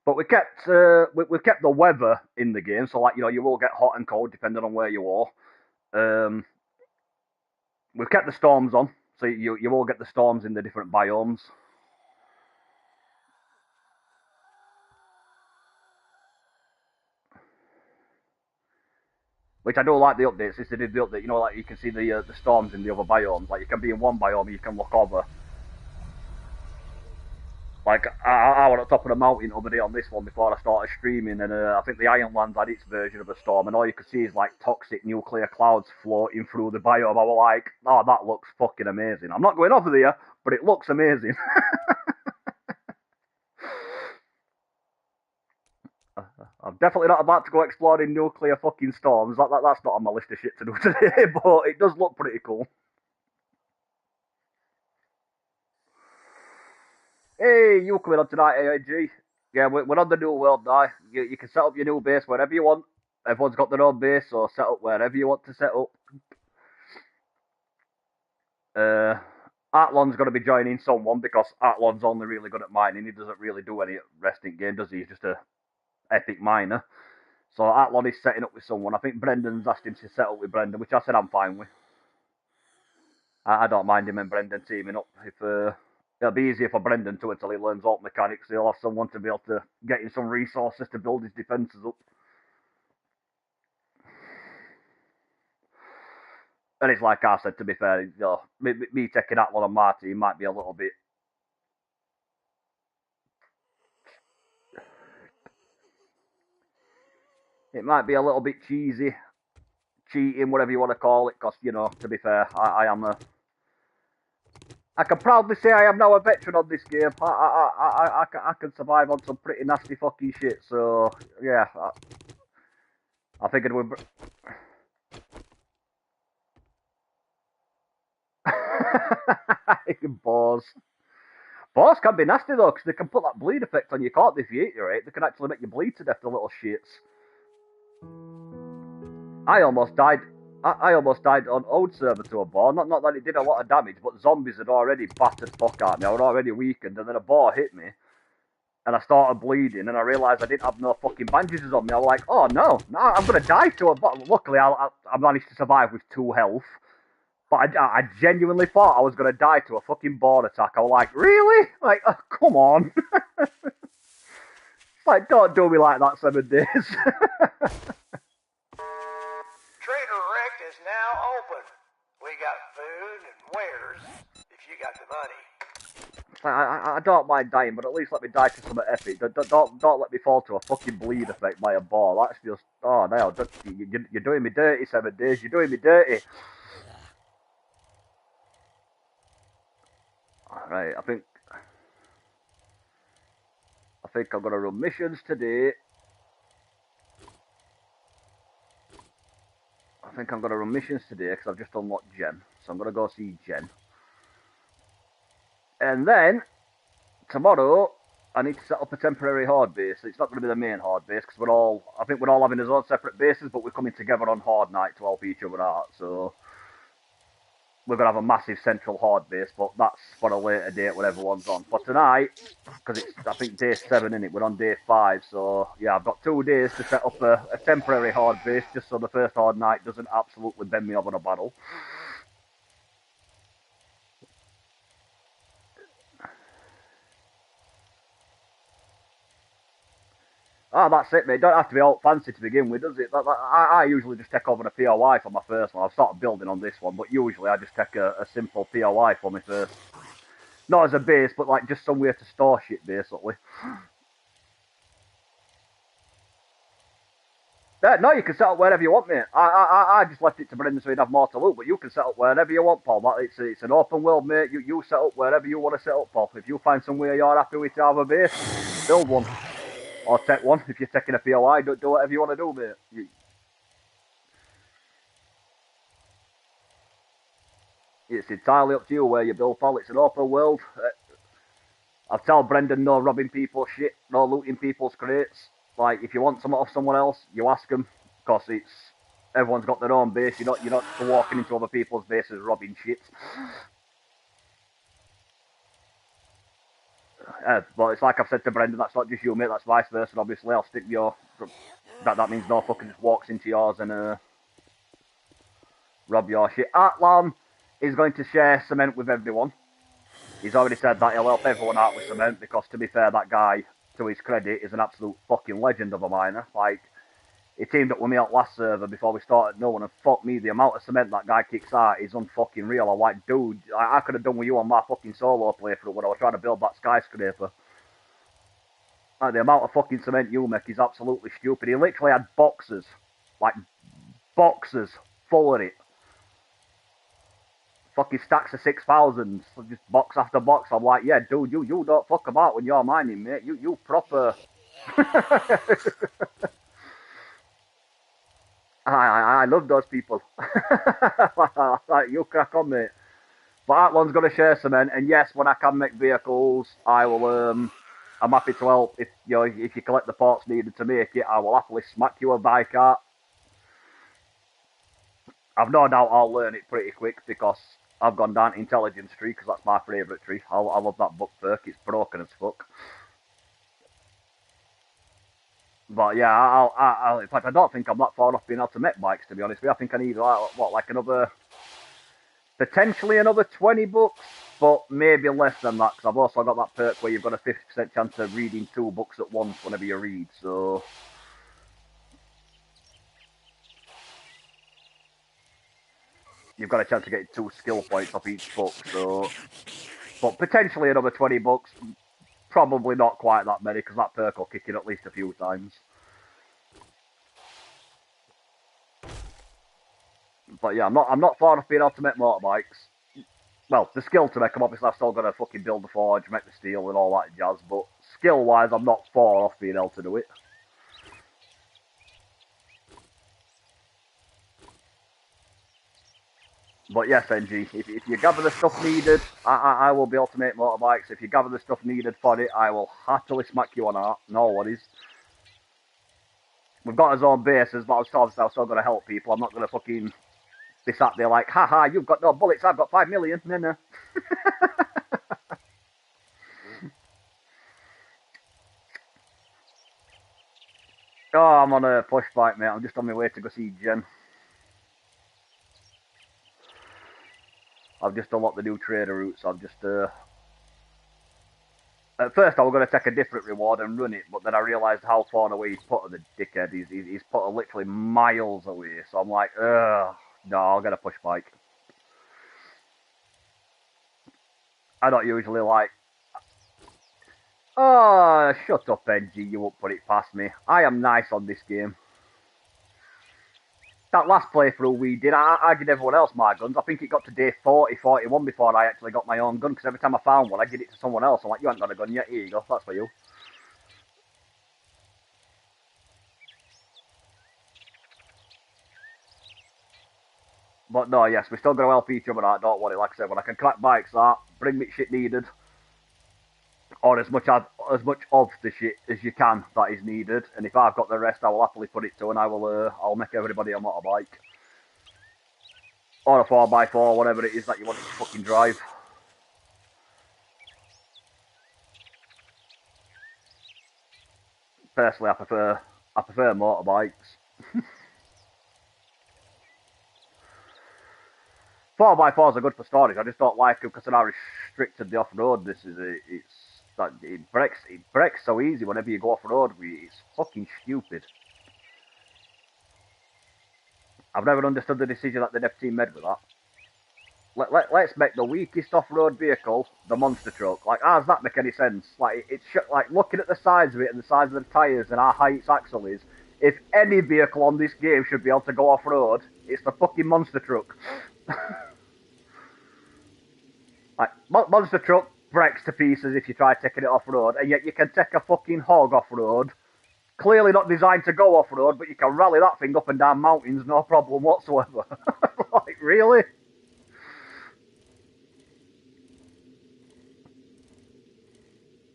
But we've kept the weather in the game, so like you will get hot and cold depending on where you are. We've kept the storms on, so you will get the storms in the different biomes. Which I do like the updates. Since they did the update, like you can see the storms in the other biomes. Like you can be in one biome, you can look over. Like I was at the top of the mountain over there on this one before I started streaming, and I think the Ironlands had its version of a storm, and all you could see is like toxic nuclear clouds floating through the biome. I was like, oh, that looks fucking amazing. I'm not going over there, but it looks amazing. I'm definitely not about to go exploring nuclear fucking storms. That's not on my list of shit to do today, but it does look pretty cool. Hey, you coming on tonight, AIG? Yeah, we're on the new world now. You can set up your new base wherever you want. Everyone's got their own base, so set up wherever you want to set up. Artlon's going to be joining someone because Artlon's only really good at mining. He doesn't really do any resting game, does he? He's just a epic miner. So Artlon is setting up with someone. I think Brendan's asked him to set up with Brendan, which I said I'm fine with. I don't mind him and Brendan teaming up. It'll be easier for Brendan too until he learns alt mechanics. He'll have someone to be able to get him some resources to build his defences up. And it's like I said, to be fair, you know, me taking Athlon on my team might be a little bit. It might be a little bit cheesy, cheating, whatever you want to call it, because, you know, to be fair, I am a. I can proudly say I am now a veteran on this game. I can survive on some pretty nasty fucking shit, so, yeah. I figured we'd. Boars. Boars can be nasty though, because they can put that bleed effect on you, can't they? If you eat your eight, they can actually make you bleed to death, the little shits. I almost died. I almost died on old server to a boar. Not that it did a lot of damage, but zombies had already battered fuck at me. I was already weakened, and then a boar hit me, and I started bleeding, and I realised I didn't have no fucking bandages on me. I was like, oh no, I'm gonna die to a boar. Luckily, I managed to survive with 2 health. But I genuinely thought I was going to die to a fucking boar attack. I was like, really? Like, oh, come on. Like, don't do me like that 7 days. Trader Rect is now open. We got food and wares if you got the money. I don't mind dying, but at least let me die to something epic. Don't let me fall to a fucking bleed effect by a boar. That's just, oh no, you're doing me dirty, 7 days. You're doing me dirty. Right, I think I'm gonna run missions today. Because I've just unlocked Jen. So I'm gonna go see Jen. And then tomorrow I need to set up a temporary horde base. It's not gonna be the main horde base because I think we're all having our own separate bases, but we're coming together on horde night to help each other out. So we're going to have a massive central horde base, but that's for a later date when everyone's on. For tonight, because it's, I think, day 7, innit? We're on day 5, so, yeah, I've got 2 days to set up a temporary horde base, just so the first horde night doesn't absolutely bend me over a battle. Oh, that's it, mate. Don't have to be all fancy to begin with, does it? I usually just take over the POI for my first one. I've started building on this one, but usually I just take a simple POI for my first. Not as a base, but like just somewhere to store shit, basically. No, you can set up wherever you want, mate. I just left it to Brendan so he'd have more to loot, but you can set up wherever you want, Paul. It's an open world, mate. You set up wherever you want to set up, Paul. If you find somewhere you're happy with to have a base, build one. Or take one. If you're taking a POI, do whatever you want to do, mate. It's entirely up to you where you build, Paul. It's an open world. I'll tell Brendan no robbing people's shit, no looting people's crates. Like, if you want something off someone else, you ask them. Because everyone's got their own base. You're not walking into other people's bases robbing shit. But it's like I've said to Brendan, that's not just you, mate, that's vice versa, obviously. I'll stick your... That means no fucking just walks into yours and rob your shit. Athlon is going to share cement with everyone. He's already said that he'll help everyone out with cement, because to be fair, that guy, to his credit, is an absolute fucking legend of a miner. Like, he teamed up with me at last server before we started knowing, and fuck me, the amount of cement that guy kicks out is unfucking real. I'm like, dude, I could have done with you on my fucking solo playthrough when I was trying to build that skyscraper. Like, the amount of fucking cement you make is absolutely stupid. He literally had boxes, like, boxes full of it. Fucking stacks of 6,000, just box after box. I'm like, yeah, dude, you don't fuck about when you're mining, mate. You proper... I love those people. Like, you crack on, mate. But Athlon's going to share cement, and yes, when I can make vehicles, I will. I'm happy to help. If you collect the parts needed to make it, I will happily smack you a bike cart. I've no doubt I'll learn it pretty quick because I've gone down to intelligence tree because that's my favourite tree. I love that book perk. It's broken as fuck. But yeah, in fact, I don't think I'm that far off being able to make bikes, to be honest with you. I think I need, potentially another 20 books but maybe less than that, because I've also got that perk where you've got a 50% chance of reading 2 books at once whenever you read, so... You've got a chance of getting 2 skill points off each book, so... But potentially another 20 books, probably not quite that many, because that perk will kick in at least a few times. But yeah, I'm not far off being able to make motorbikes. Well, the skill to make them, obviously I've still got to fucking build the forge, make the steel and all that jazz, but skill-wise I'm not far off being able to do it. But yes, NG, if you gather the stuff needed, I will be able to make motorbikes. If you gather the stuff needed for it, I will happily smack you on that. No worries. We've got our own bases, but I'm still going to help people. I'm not going to fucking be sat there like, haha, you've got no bullets, I've got 5 million. No. Oh, I'm on a push bike, mate. I'm just on my way to go see Jen. I've just unlocked the new trader routes. I've just, At first I was going to take a different reward and run it, but then I realised how far away he's put her, the dickhead. He's put her literally miles away. So I'm like, ugh, no, I'll get a push bike. I don't usually like... Oh, shut up, NG. You won't put it past me. I am nice on this game. That last playthrough we did, I gave everyone else my guns. I think it got to day 40, 41 before I actually got my own gun, because every time I found one, I give it to someone else. I'm like, you haven't got a gun yet, here you go, that's for you. But no, yes, we're still going to help each other out, don't worry. Like I said, when I can crack bikes out, bring me shit needed, or as much of the shit as you can that is needed, and if I've got the rest, I will happily put it to, and I'll make everybody a motorbike. Or a 4x4, whatever it is that you want to fucking drive. Personally, I prefer motorbikes. 4x4s are good for storage. I just don't like them because of how restricted the off-road this is. It breaks so easy whenever you go off-road. It's fucking stupid. I've never understood the decision that the dev team made with that. Let's make the weakest off-road vehicle the monster truck. Like, how does that make any sense? Like, it's like looking at the size of it and the size of the tyres and how high its axle is. If any vehicle on this game should be able to go off-road, it's the fucking monster truck. Like, monster truck breaks to pieces if you try taking it off-road, and yet you can take a fucking hog off-road. Clearly not designed to go off-road, but you can rally that thing up and down mountains, no problem whatsoever. Like, really?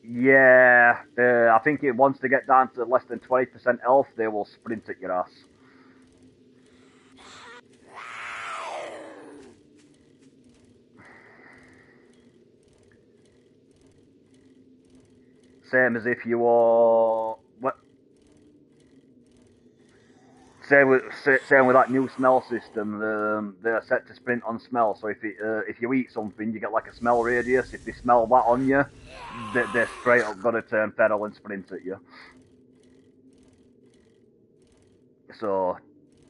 Yeah, I think it wants to get down to less than 20% health, they will sprint at your ass. Same as if you are... What? Same with that new smell system. They're set to sprint on smell. So if you eat something, you get like a smell radius. If they smell that on you, they're straight up gonna turn feral and sprint at you. So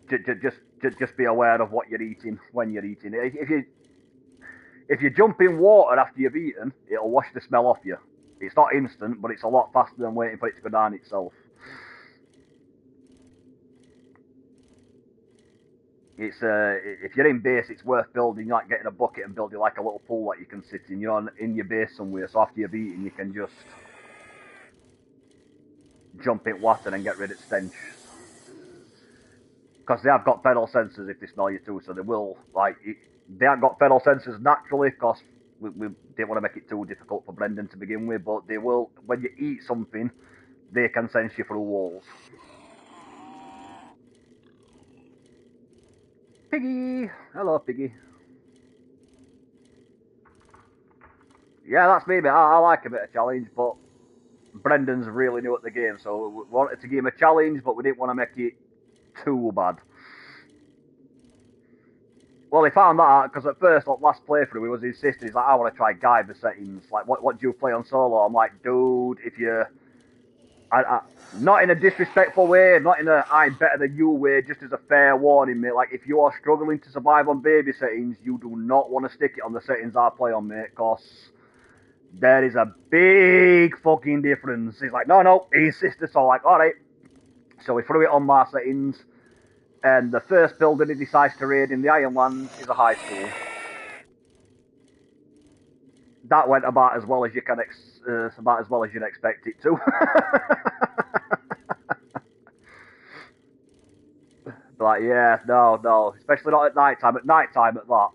just be aware of what you're eating when you're eating it. If you jump in water after you've eaten, it'll wash the smell off you. It's not instant, but it's a lot faster than waiting for it to go down itself. It's if you're in base, it's worth building, like getting a bucket and building like a little pool that you can sit in. You're in your base somewhere, so after you've eaten, you can just jump in water and get rid of stench. Because they have got feral sensors if they smell you too, so they will, like, they haven't got feral sensors naturally, because we didn't want to make it too difficult for Brendan to begin with, but they will, when you eat something, they can sense you through walls. Piggy! Hello, Piggy. Yeah, that's me, mate. I like a bit of challenge, but Brendan's really new at the game, so we wanted to give him a challenge, but we didn't want to make it too bad. Well, he found that out because at first, like, last playthrough, he was insisting. He's like, I want to try Guyver settings. Like, what do you play on solo? I'm like, dude, if you, not in a disrespectful way, not in a I'm better than you way, just as a fair warning, mate. Like, if you are struggling to survive on baby settings, you do not want to stick it on the settings I play on, mate, because there is a big fucking difference. He's like, no, he insisted. So I'm like, all right. So we threw it on my settings. And the first building he decides to raid in the Ironlands is a high school. That went about as well as you can about as well as you'd expect it to. Like, yeah, no, especially not at night time. At night time, at that,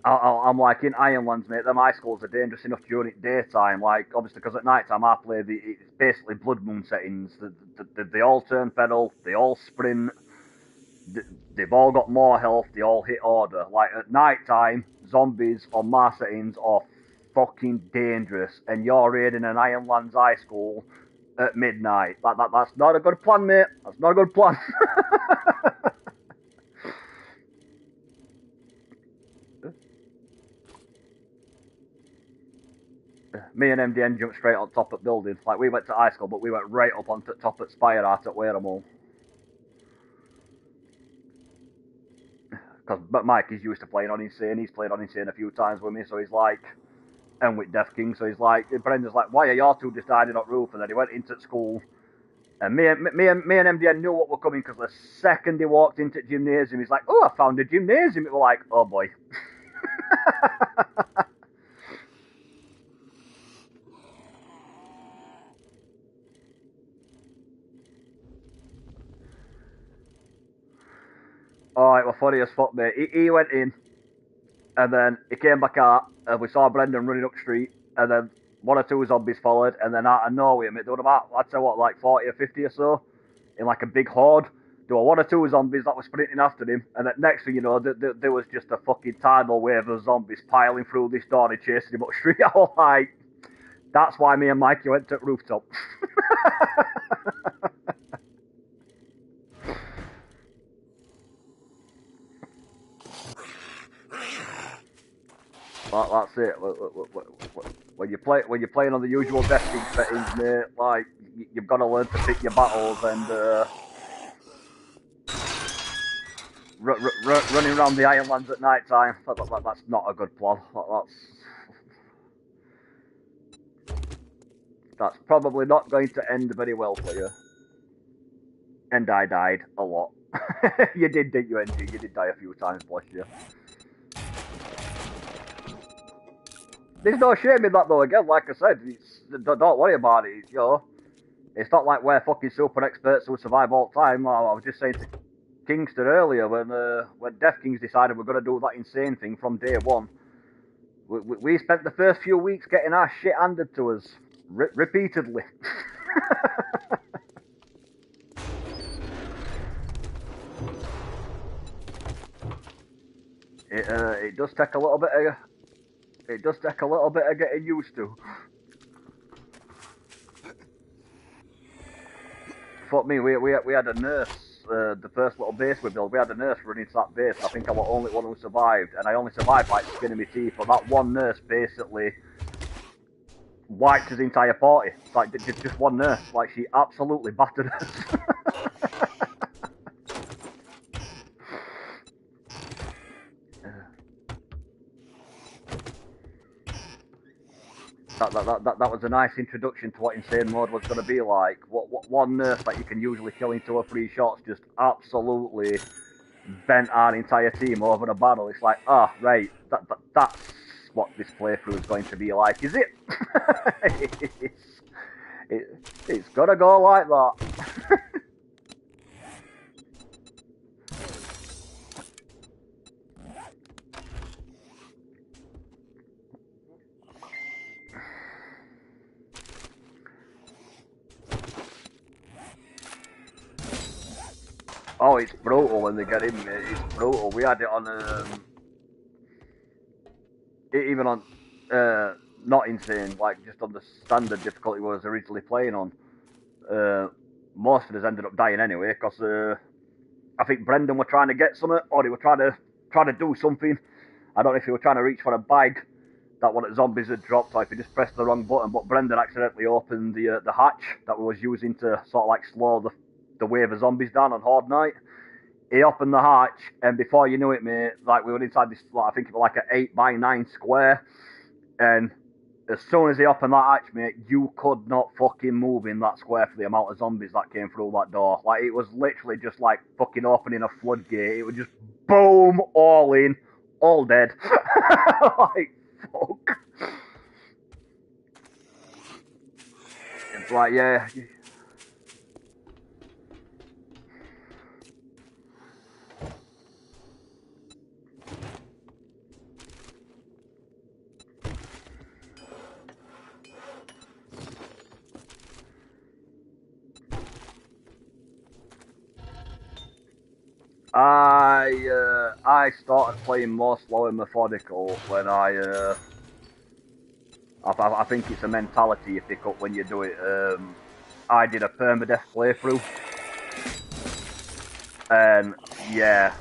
I'm like, in Ironlands, mate. Them high schools are dangerous enough during daytime. Like, obviously, because at night time I play it's basically Blood Moon settings. They all turn pedal, they all sprint. They've all got more health, they all hit order. Like, at night time, zombies on my settings are fucking dangerous, and you're raiding an Ironlands high school at midnight. That's not a good plan, mate. That's not a good plan. Me and MDN jumped straight on top of buildings. Like, we went to high school, but we went right up on top at Spire Art at Wareham. But Mike is used to playing on Insane. He's played on Insane a few times with me, so he's like, and with Death King, so he's like, Brendan's like, why are y'all two just hiding up roof? And then he went into school, and me and MDN knew what were coming, because the second he walked into the gymnasium, he's like, oh, I found a gymnasium. It was like, oh boy. Alright, well, funny as fuck, mate. He went in, and then he came back out, and we saw Brendan running up the street, and then one or two zombies followed, and then out of nowhere, mate, there were about, I'd say, what, like 40 or 50 or so, in like a big horde. There were one or two zombies that were sprinting after him, and then next thing you know, there was just a fucking tidal wave of zombies piling through this door and chasing him up the street. I was like, that's why me and Mikey went to the rooftop. That's it. When you're playing on the usual Death King settings, mate, like, you've got to learn to pick your battles, and running around the Ironlands at night time, that's not a good plan. That's probably not going to end very well for you. And I died a lot. You did, didn't you, NG? You did die a few times, bless you. There's no shame in that, though. Again, like I said, don't worry about it. You know, it's not like we're fucking super experts who survive all the time. I was just saying to Kingston earlier, when Death Kings decided we're going to do that insane thing from day one, we spent the first few weeks getting our shit handed to us repeatedly. It does take a little bit of. It does take a little bit of getting used to. Fuck me, we had a nurse, the first little base we built, we had a nurse running to that base. I think I was the only one who survived, and I only survived by skinning my teeth, but that one nurse basically wiped his entire party. Like, just one nurse. Like, she absolutely battered us. That was a nice introduction to what Insane Mode was going to be like. What one nurse that you can usually kill in 2 or 3 shots just absolutely bent our entire team over a battle. It's like, right, that's what this playthrough is going to be like, is it? It's gotta go like that. Oh, it's brutal when they get in, mate. It's brutal. We had it on, even on, not Insane, like just on the standard difficulty we was originally playing on. Most of us ended up dying anyway, because I think Brendan were trying to get something, or they were trying to do something. I don't know if he were trying to reach for a bag that one of the zombies had dropped, or if he just pressed the wrong button. But Brendan accidentally opened the hatch that we was using to sort of like slow the wave of zombies down on Horde Night. He opened the hatch, and before you knew it, mate, like we were inside this, like, I think it was like an 8x9 square, and as soon as he opened that hatch, mate, you could not fucking move in that square for the amount of zombies that came through that door. Like, it was literally just like fucking opening a floodgate. It was just boom, all in, all dead. Like, fuck. It's like, yeah. I started playing more slow and methodical when I think it's a mentality you pick up when you do it. I did a permadeath playthrough, and yeah,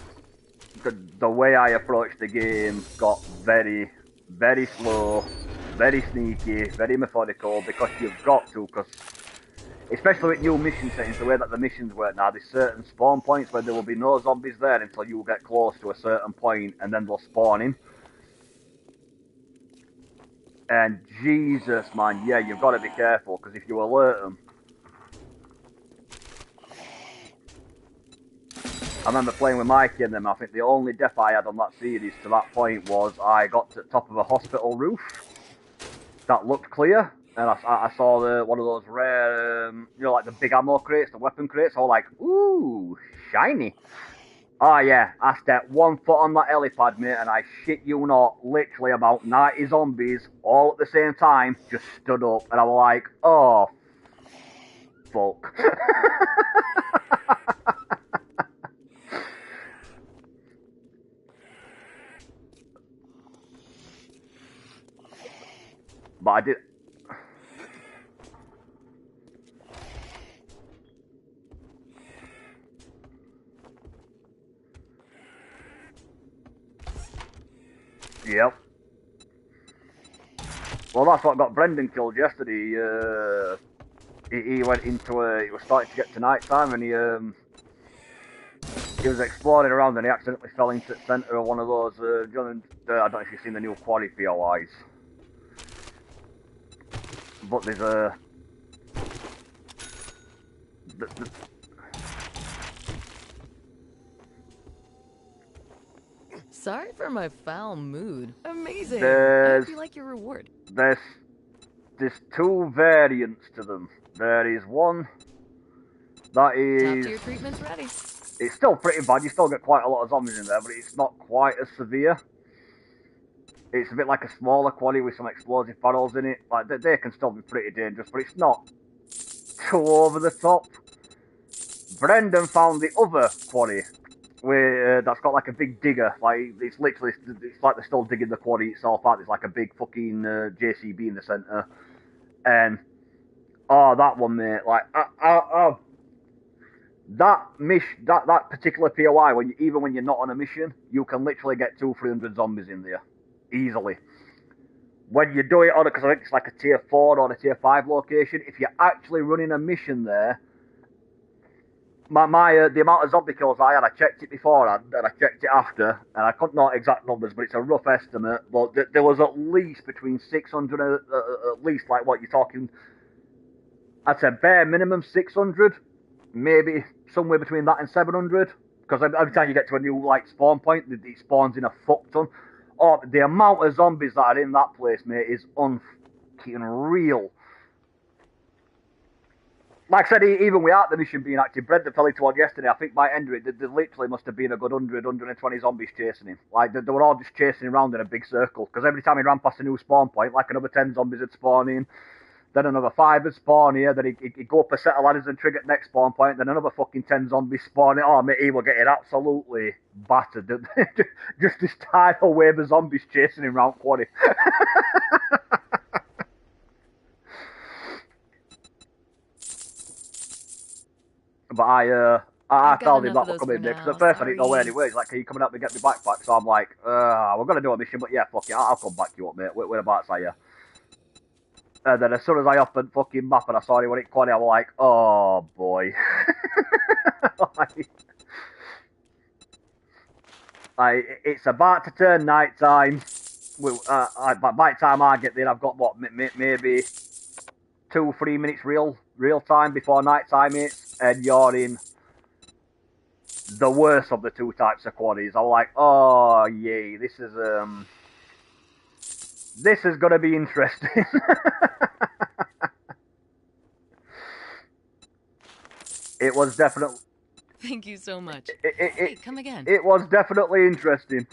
the way I approached the game got very, very slow, very sneaky, very methodical, because you've got to, because especially with new mission settings, the way that the missions work now, there's certain spawn points where there will be no zombies there until you get close to a certain point, and then they'll spawn in. And Jesus, man, yeah, you've got to be careful, because if you alert them... I remember playing with Mikey and them. I think the only death I had on that series to that point was I got to the top of a hospital roof that looked clear, and I saw one of those rare, you know, like the big ammo crates, the weapon crates. I was like, ooh, shiny. Oh yeah, I stepped 1 foot on that helipad, mate, and I shit you not, literally about 90 zombies all at the same time just stood up, and I was like, oh, fuck. But I did... Yep. Well, that's what got Brendan killed yesterday. He went into it was starting to get to night time, and he was exploring around, and he accidentally fell into the centre of one of those, I don't know if you've seen the new Quarry POIs. But there's a... Sorry for my foul mood. Amazing. I There's... hope you like your reward. There's 2 variants to them. There is one that is... Top tier treatment's ready. It's still pretty bad. You still get quite a lot of zombies in there, but it's not quite as severe. It's a bit like a smaller quarry with some explosive barrels in it. Like, they can still be pretty dangerous, but it's not too over the top. Brendan found the other quarry, where that's got like a big digger. Like, it's like they're still digging the quarry itself out. There's like a big fucking JCB in the centre. And, oh, that one, mate, like, that particular POI, even when you're not on a mission, you can literally get 200-300 zombies in there. Easily. When you do it on, because I think it's like a tier 4 or a tier 5 location, if you're actually running a mission there, the amount of zombie kills I had, I checked it beforehand and I checked it after, and I couldn't know exact numbers, but it's a rough estimate. But there was at least between 600, at least like what you're talking, I'd say bare minimum 600, maybe somewhere between that and 700, because every time you get to a new like spawn point, it spawns in a fuck ton. Oh, the amount of zombies that are in that place, mate, is unfucking real. Like I said, even without the mission being active, Brendan fell into one yesterday. I think by the end of it, there literally must have been a good 120 zombies chasing him. Like, they were all just chasing him around in a big circle, because every time he ran past a new spawn point, like another 10 zombies would spawn in, then another 5 would spawn here, then he'd go up a set of ladders and trigger the next spawn point, then another fucking 10 zombies spawn in. Oh, mate, he was getting absolutely battered. Just this tidal wave of zombies chasing him around Quarry. But I I've got told him enough that of we're those coming for there, because at now. first I didn't know where he Sorry. was. He's like, can you come and help me get my backpack? So I'm like, we're going to do a mission, but yeah, fuck it, I'll come back you up, mate. Whereabouts are you? And then as soon as I opened fucking map and I saw him when it quad, I was like, oh boy. It's about to turn night time. By the time I get there, I've got what, maybe 2-3 minutes real time before night time hits, and you're in the worst of the two types of quaddies. I'm like, oh yay, this is gonna be interesting. It was definitely. Thank you so much. Hey, Hey, come again. It was definitely interesting.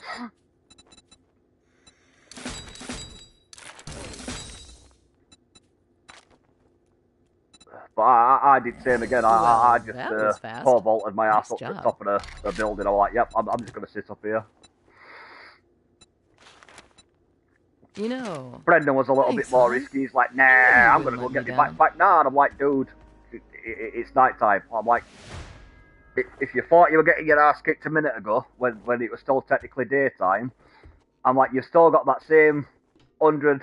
But I did same again. I just that was fast. pole vaulted my ass Nice up to the job. top of the building. I was like, yep, I'm just gonna sit up here. You know, Brendan was a little thanks, bit more hon. risky. He's like, nah, I knew you I'm gonna wouldn't go let get me my down. backpack now. And I'm like, dude, it's night time. I'm like, if you thought you were getting your ass kicked a minute ago when it was still technically daytime, I'm like, you've still got that same 100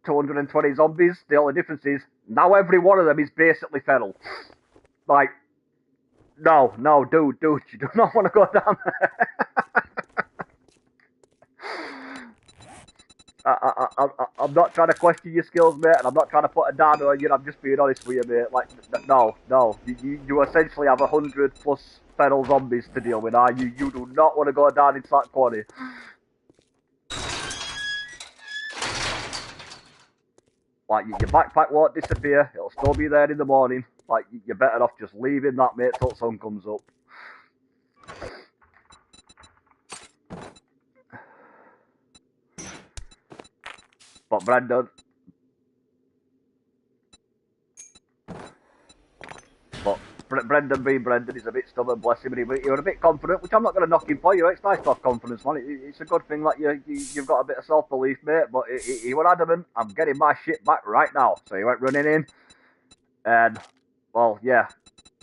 to 120 zombies. The only difference is now every one of them is basically feral. Like, no, dude, you do not want to go down there. I'm not trying to question your skills, mate, and I'm not trying to put a down on you. I'm just being honest with you, mate. Like, no, you essentially have 100 plus feral zombies to deal with. You do not want to go down into that corner. Like, your backpack won't disappear. It'll still be there in the morning. Like, you're better off just leaving that, mate, till the sun comes up. But Brendan being Brendan is a bit stubborn, bless him, and he was a bit confident, which I'm not going to knock him for. It's nice to have confidence, man. It's a good thing that you've got a bit of self-belief, mate, but he was adamant, I'm getting my shit back right now. So he went running in, and, well, yeah,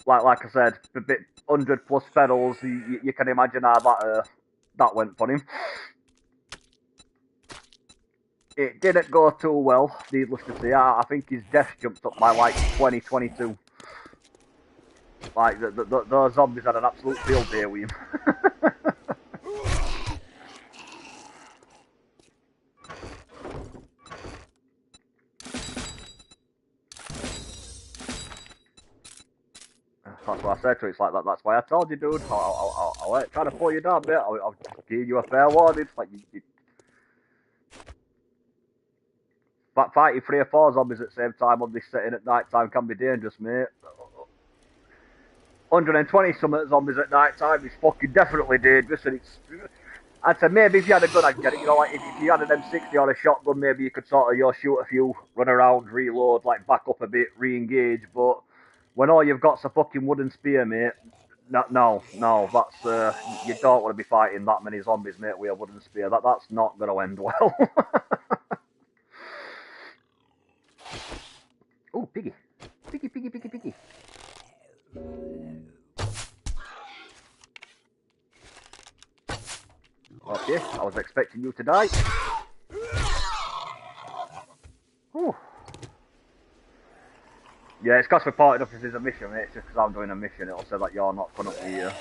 like I said, a bit 100 plus pedals, you can imagine how that went for him. It didn't go too well, needless to say. I think his death jumped up by like 20-22. Like, those zombies had an absolute field day with him. That's what I said to him. It's like, that's why I told you, dude. I ain't trying to pull you down, mate. I'll give you a fair warning. It's like, fighting 3 or 4 zombies at the same time on this setting at night time can be dangerous, mate. 120 some zombies at night time is fucking definitely dangerous, and I'd say maybe if you had a gun, I'd get it. You know, like if you had an M60 or a shotgun, maybe you could sort of shoot a few, run around, reload, like back up a bit, re-engage. But when all you've got's a fucking wooden spear, mate, no, that's you don't want to be fighting that many zombies, mate, with a wooden spear. That's not going to end well. Oh, piggy. Okay, I was expecting you to die. Whew. Yeah, it's because we're parted up if there's a mission, mate. It's just because I'm doing a mission, it'll say that you're not currently here.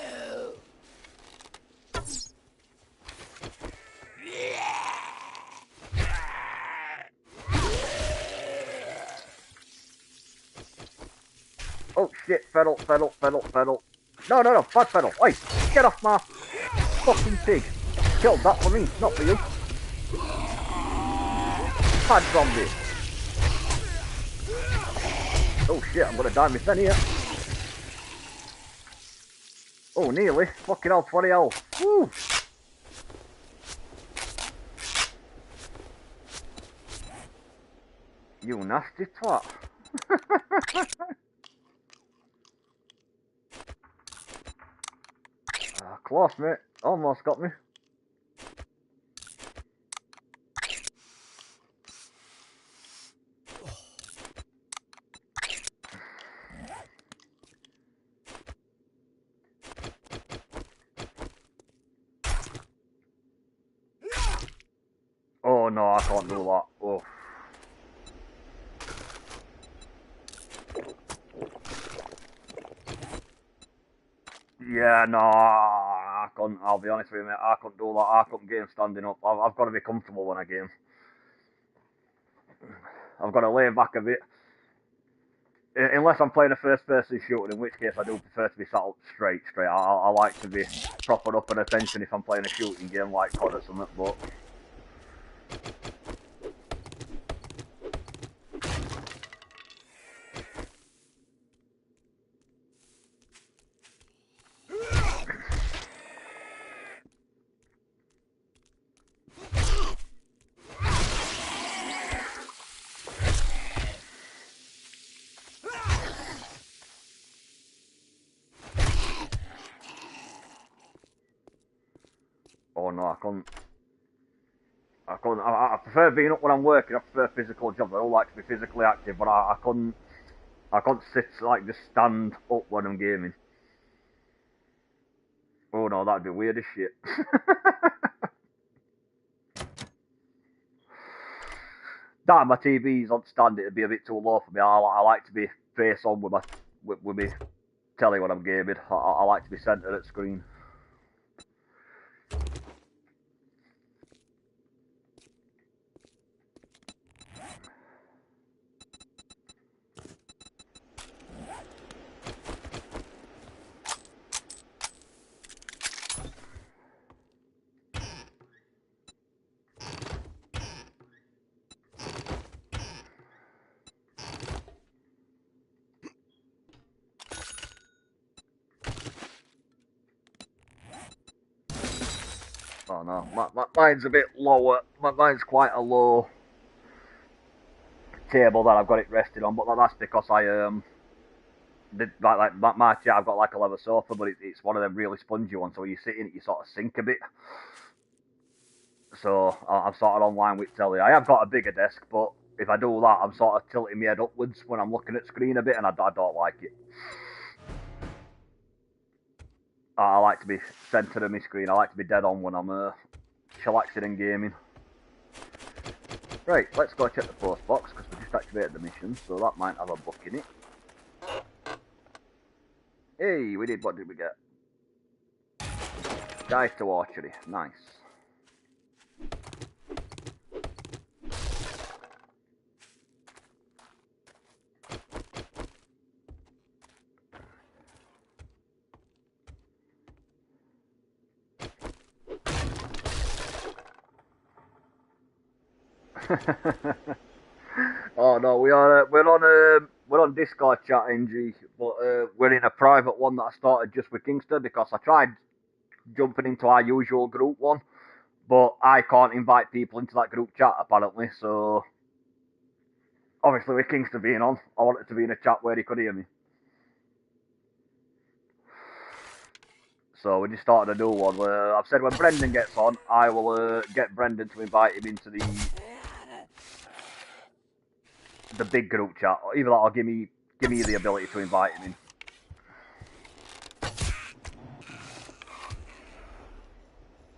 Oh shit, Fennel. No, bad Fennel. Oi, get off my fucking pig. Killed that for me, not for you. Bad zombie. Oh shit, I'm gonna die myself here. Oh, nearly. Fucking hell, 20 health. Woo! You nasty twat. Close, mate. Almost got me. no, I can't do that. Oh. Yeah, no, I couldn't. I'll be honest with you, mate. I couldn't do that. I couldn't game standing up. I've got to be comfortable when I game. I've got to lay back a bit. Unless I'm playing a first-person shooter, in which case I do prefer to be sat up straight. I like to be proper up and attention if I'm playing a shooting game like COD or something, but... Oh no, I couldn't. I prefer being up when I'm working. I prefer physical jobs. I don't like to be physically active, but I couldn't sit, like, just stand up when I'm gaming. Oh no, that'd be weird as shit. That my TV's on stand, it'd be a bit too low for me. I like to be face on with me telly when I'm gaming. I like to be centred at screen. Oh no, mine's a bit lower. Mine's quite a low table that I've got it rested on, but that's because I did like my chair. I've got like a leather sofa, but it's one of them really spongy ones. So when you sit in it, you sort of sink a bit. So I'm sort of online with telly. I have got a bigger desk, but if I do that, I'm sort of tilting my head upwards when I'm looking at screen a bit, and I don't like it. I like to be centred of my screen. I like to be dead on when I'm chillaxing and gaming. Right, let's go check the post box, because we just activated the mission, so that might have a book in it. Hey, we did, what did we get? Guys to Archery, nice. Oh no, we're on Discord chat, NG, but we're in a private one that I started just with Kingston because I tried jumping into our usual group one, but I can't invite people into that group chat apparently. So obviously with Kingston being on, I wanted to be in a chat where he could hear me. So we just started a new one where I've said when Brendan gets on, I will get Brendan to invite him into the big group chat. Either that or give me the ability to invite him in.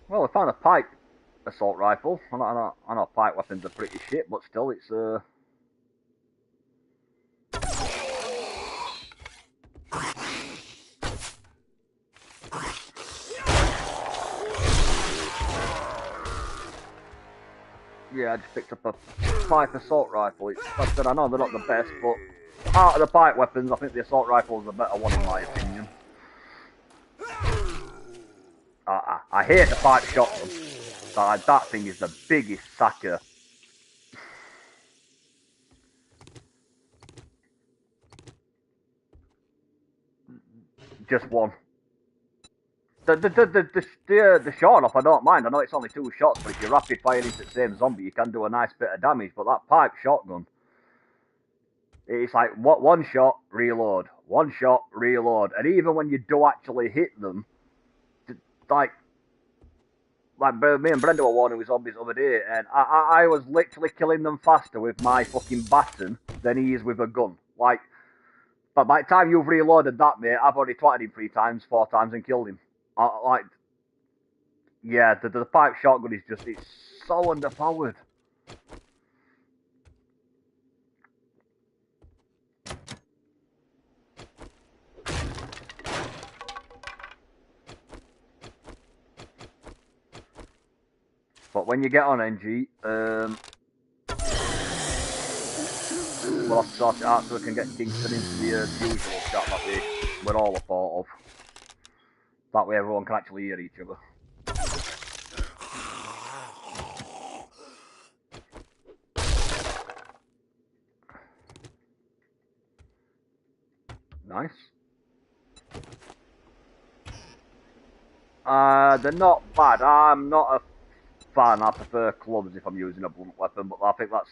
Well, I found a pipe assault rifle. I know pipe weapons are pretty shit, but still, it's yeah, I just picked up a pipe assault rifle. Like I said, I know they're not the best, but out of the pipe weapons, I think the assault rifle is the better one in my opinion. I hate the pipe shotgun. That thing is the biggest sacker. Just one. The shot off, I don't mind. I know it's only 2 shots, but if you rapid fire into the same zombie, you can do a nice bit of damage. But that pipe shotgun, it's like one shot, reload, one shot, reload, and even when you do actually hit them, like me and Brenda were warning with zombies the other day, and I was literally killing them faster with my fucking baton than he is with a gun. Like, but by the time you've reloaded that, mate, I've already twatted him 3 times, 4 times, and killed him. Like, yeah, the pipe shotgun is just, it's so underpowered. But when you get on NG, we'll have to sort it out so we can get Kingston into the usual chat that we're all a part of. That way everyone can actually hear each other. Nice. They're not bad. I'm not a fan. I prefer clubs if I'm using a blunt weapon, but I think that's...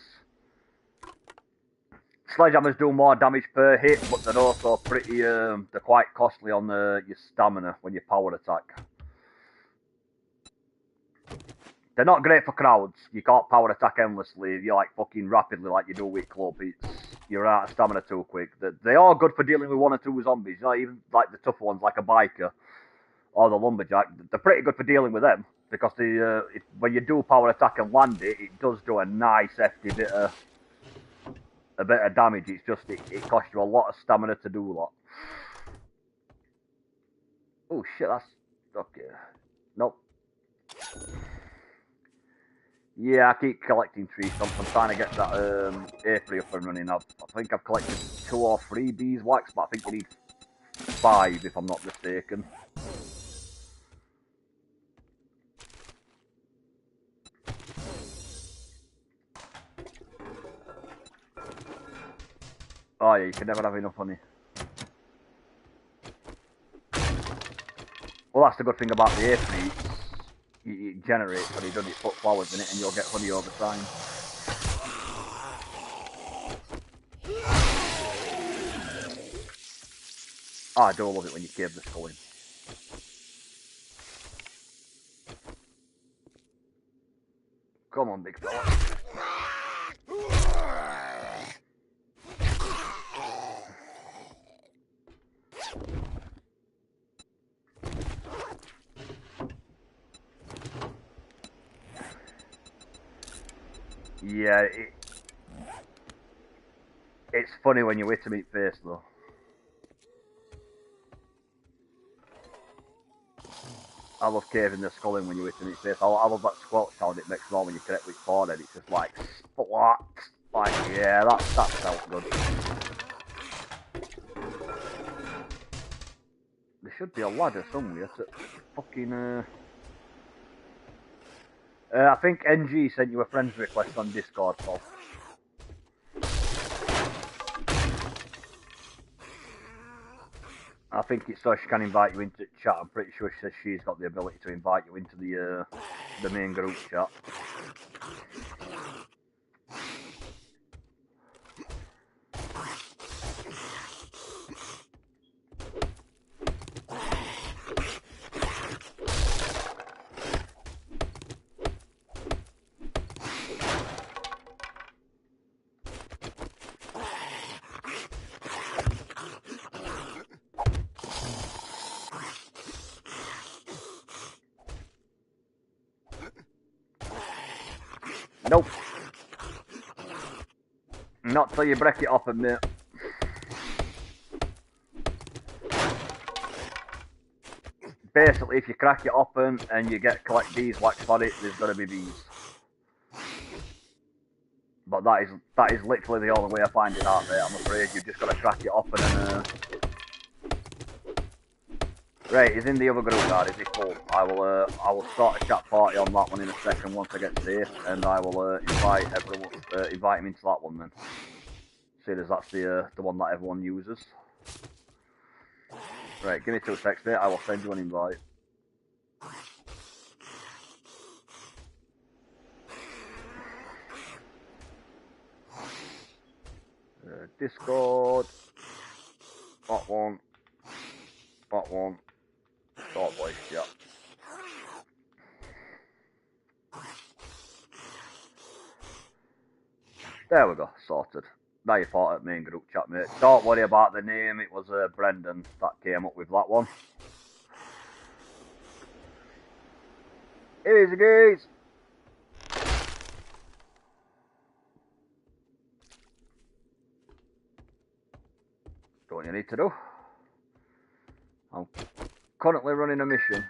Sledgehammers do more damage per hit, but they're also pretty... they're quite costly on your stamina when you power attack. They're not great for crowds. You can't power attack endlessly. You're like fucking rapidly like you do with club. You're out of stamina too quick. They are good for dealing with one or two zombies. You know, even like the tougher ones like a biker or the lumberjack. They're pretty good for dealing with them because when you do power attack and land it, it does do a nice hefty bit of damage. It's just it costs you a lot of stamina to do that. Oh shit, that's okay. Nope. Yeah, I keep collecting tree stumps. I'm trying to get that apiary up and running. I think I've collected 2 or 3 beeswax, but I think you need 5 if I'm not mistaken. Oh yeah, you can never have enough honey. Well, that's the good thing about the apiary. It generates honey, doesn't it? Put flowers in it and you'll get honey over time. Oh, I do love it when you cave the skull in. Come on, big fella. Yeah, it's funny when you hit him in the face though. I love caving the skull in when you hit him in the face. I love that squelch sound it makes more when you connect with forehead. It's just like splat. Like yeah, that felt good. There should be a ladder somewhere to fucking I think NG sent you a friend's request on Discord, Paul. I think it's so she can invite you into chat. I'm pretty sure she says she's got the ability to invite you into the main group chat. Nope. Not till you break it open, mate. Basically, if you crack it open and you collect beeswax for it, there's gonna be bees. But that is literally the only way I find it out, mate. I'm afraid you've just got to crack it open and Right, he's in the other group guard, is he full? I will start a chat party on that one in a second once I get safe, and I will invite everyone, invite him into that one then. Seeing as that's the one that everyone uses. Right, give me 2 seconds, mate. I will send you an invite. Discord. That one. That one. Start voice chat. There we go, sorted. Now you're part of the main group chat, mate. Don't worry about the name, it was Brendan that came up with that one. Easy guys. what you need to do. I'm currently running a mission.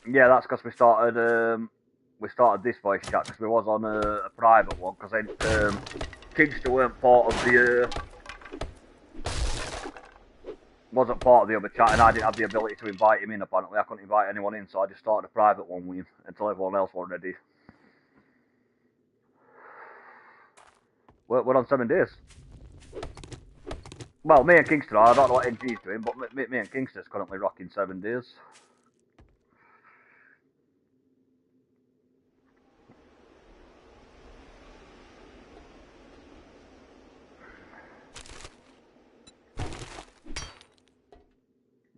Yeah, that's because we started this voice chat because we was on a private one because then Kingster weren't part of the wasn't part of the other chat and I didn't have the ability to invite him in. Apparently, I couldn't invite anyone in, so I just started a private one with him until everyone else was ready. We're on 7 days. Well, me and Kingster are. I don't know what NG's doing, but me and Kingster's currently rocking 7 days.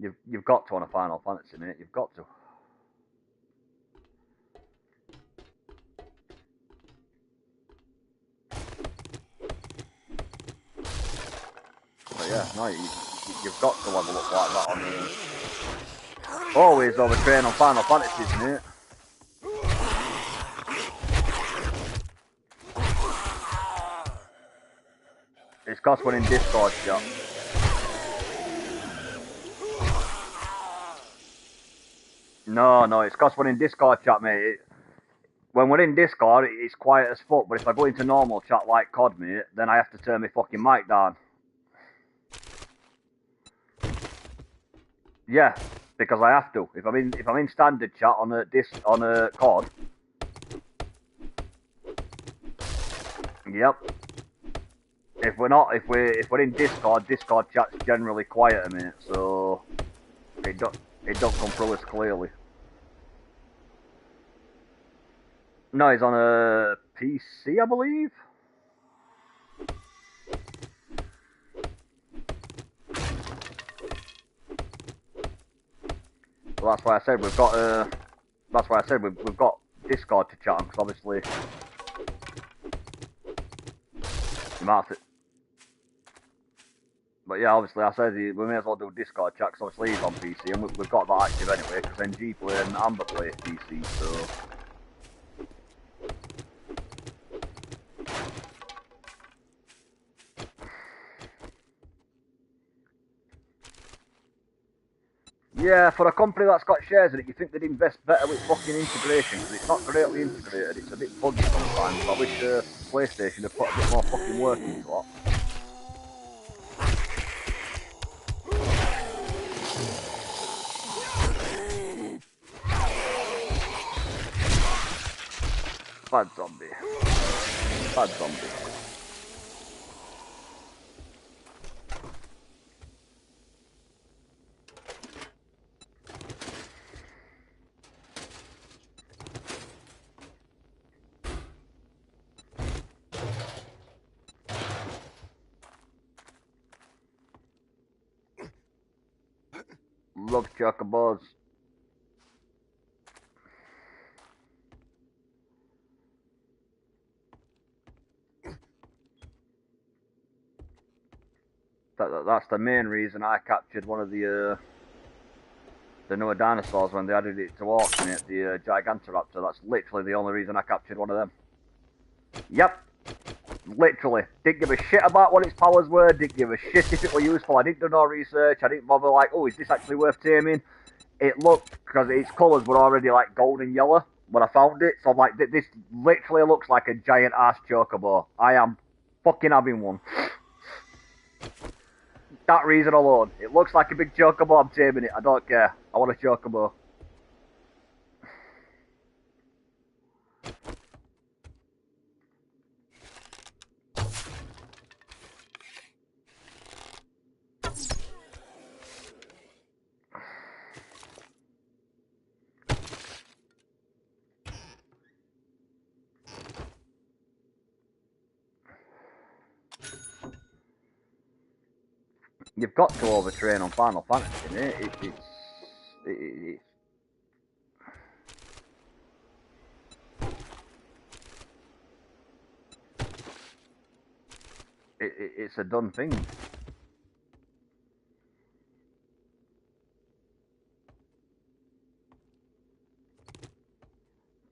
You've got to on a Final Fantasy, mate. You've got to. But yeah, no, you've got to level up like that on always overtrain on Final Fantasies, mate. It's cost one in Discord chat. No, it's cost one in Discord chat, mate. When we're in Discord, it's quiet as fuck, but if I go into normal chat like COD, mate, then I have to turn my fucking mic down. Yeah, because I have to. If I'm in standard chat on a COD. Yep. If we're in Discord chat's generally quieter, mate, so it don't come through as clearly. No, he's on a PC, I believe. Well, that's why I said we've got we've got Discord to chat on, because obviously you might have to. But yeah, obviously I said we may as well do Discord chat, because obviously he's on PC, and we've got that active anyway, because NG play and Amber plays PC, so. Yeah, for a company that's got shares in it, you think they'd invest better with fucking integration, because it's not greatly integrated, it's a bit buggy sometimes. I wish PlayStation had put a bit more fucking work into it. Bad zombie. Bad zombie. Love chocobos. That's the main reason I captured one of the newer dinosaurs when they added it to auction at the Gigantoraptor. That's literally the only reason I captured one of them. Yep. Literally. Didn't give a shit about what its powers were, didn't give a shit if it were useful. I didn't do no research, I didn't bother like, oh, is this actually worth taming? It looked, because its colours were already like gold and yellow when I found it, so I'm like, this literally looks like a giant ass chocobo. I am fucking having one. That reason alone. It looks like a big chocobo, I'm taming it, I don't care. I want a chocobo. You've got to overtrain on Final Fantasy, mate. It's a done thing.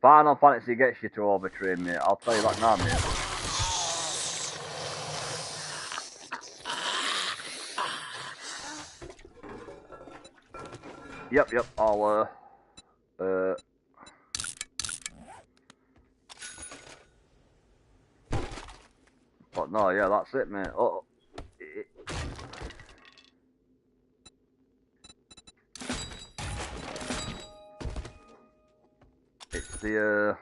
Final Fantasy gets you to overtrain, mate. I'll tell you that now, mate. Yep, I'll, but no, yeah, that's it, mate. Oh, it's the,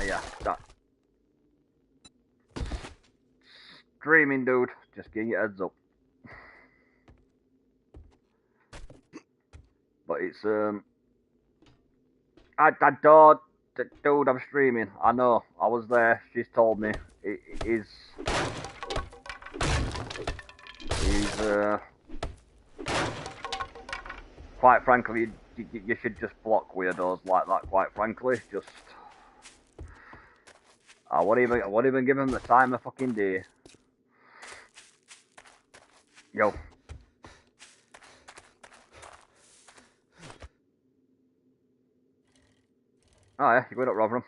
yeah, that. Streaming, dude. Just give you a heads up. But it's, I don't, dude, I'm streaming. I know, I was there. She's told me. It is, quite frankly, you should just block weirdos like that, quite frankly. Just, I won't even give him the time of fucking day. Yo. Oh yeah, you're going up Rotherham.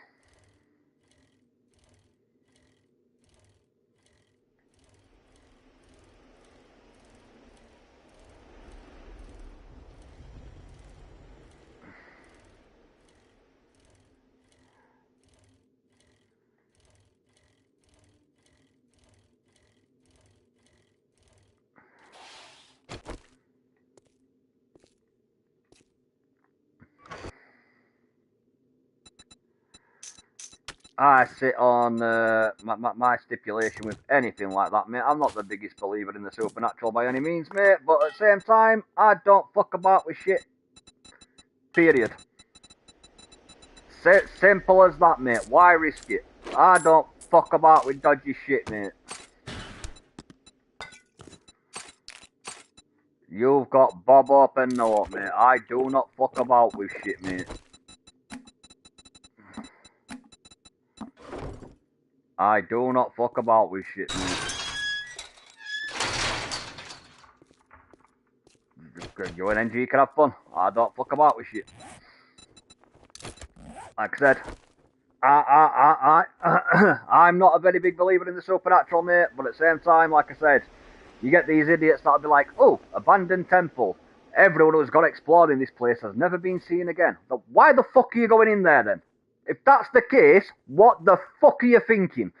I sit on my stipulation with anything like that, mate. I'm not the biggest believer in the supernatural by any means, mate, but at the same time, I don't fuck about with shit. Period. Simple as that, mate. Why risk it? I don't fuck about with dodgy shit, mate. You've got Bob up and no up, mate. I do not fuck about with shit, mate. I do not fuck about with shit, mate. You and NG can have fun. I don't fuck about with shit. Like I said, I'm not a very big believer in the supernatural, mate, but at the same time, like I said, you get these idiots that'll be like, oh, abandoned temple. Everyone who's gone exploring this place has never been seen again. But why the fuck are you going in there then? If that's the case, what the fuck are you thinking?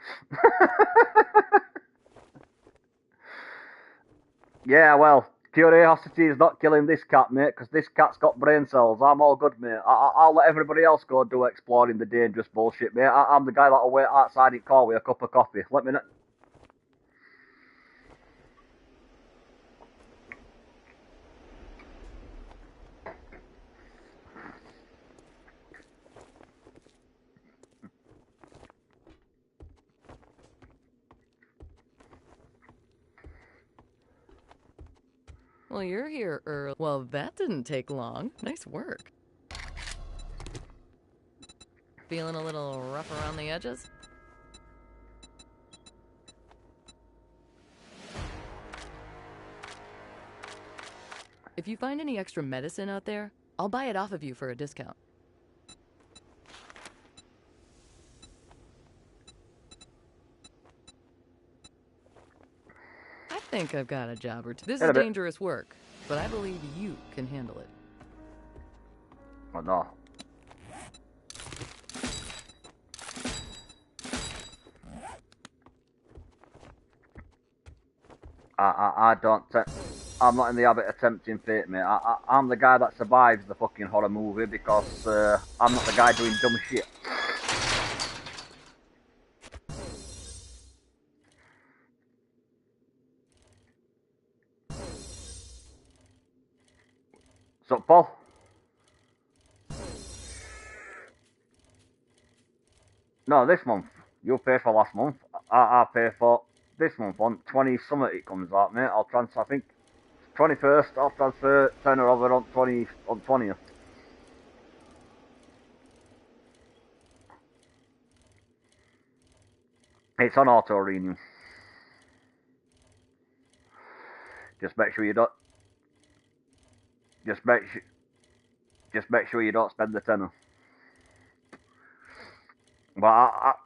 Yeah, well, curiosity is not killing this cat, mate, because this cat's got brain cells. I'm all good, mate. I'll let everybody else go do exploring the dangerous bullshit, mate. I'm the guy that'll wait outside in call with a cup of coffee. Let me know. Well, you're here early. Well, that didn't take long. Nice work. Feeling a little rough around the edges? If you find any extra medicine out there, I'll buy it off of you for a discount. I think I've got a job or two. This is dangerous work, but I believe you can handle it. Oh, no. I don't. I'm not in the habit of tempting fate, mate. I'm the guy that survives the fucking horror movie because I'm not the guy doing dumb shit. So, Paul? No, this month. You paid for last month. I pay for this month on 20 something it comes out, mate. I'll transfer, I think, 21st, I'll transfer tenner over on 20th. It's on auto renew. Just make sure you don't. Just make sure you don't spend the tenner. But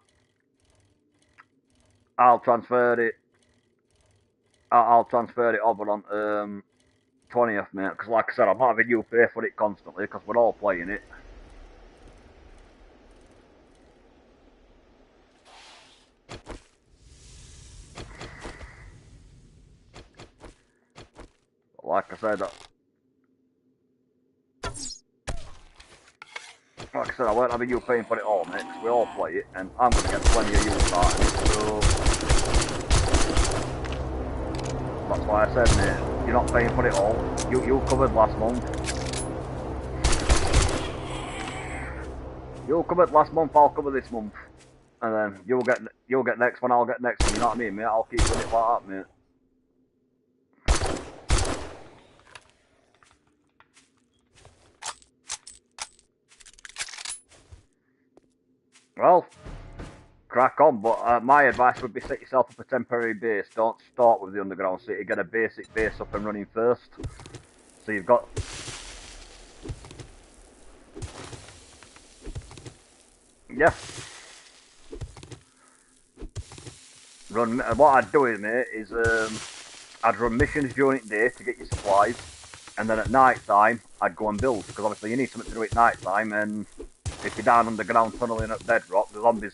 I'll transfer it. I'll transfer it over on 20th, mate. Because like I said, I'm having you pay for it constantly because we're all playing it. But like I said, I won't have you paying for it all, mate. Because we all play it, and I'm gonna get plenty of you starting it. So that's why I said, mate, you're not paying for it all. You covered last month. You covered last month, I'll cover this month. And then you'll get next one, I'll get next one, you know what I mean, mate? I'll keep doing it like that, mate. Well, crack on, but my advice would be set yourself up a temporary base. Don't start with the underground city, get a basic base up and running first. So you've got... Yeah. What I'd do, mate, is I'd run missions during the day to get your supplies, and then at night time I'd go and build, because obviously you need something to do at night time, and if you're down underground tunneling at bedrock, the zombies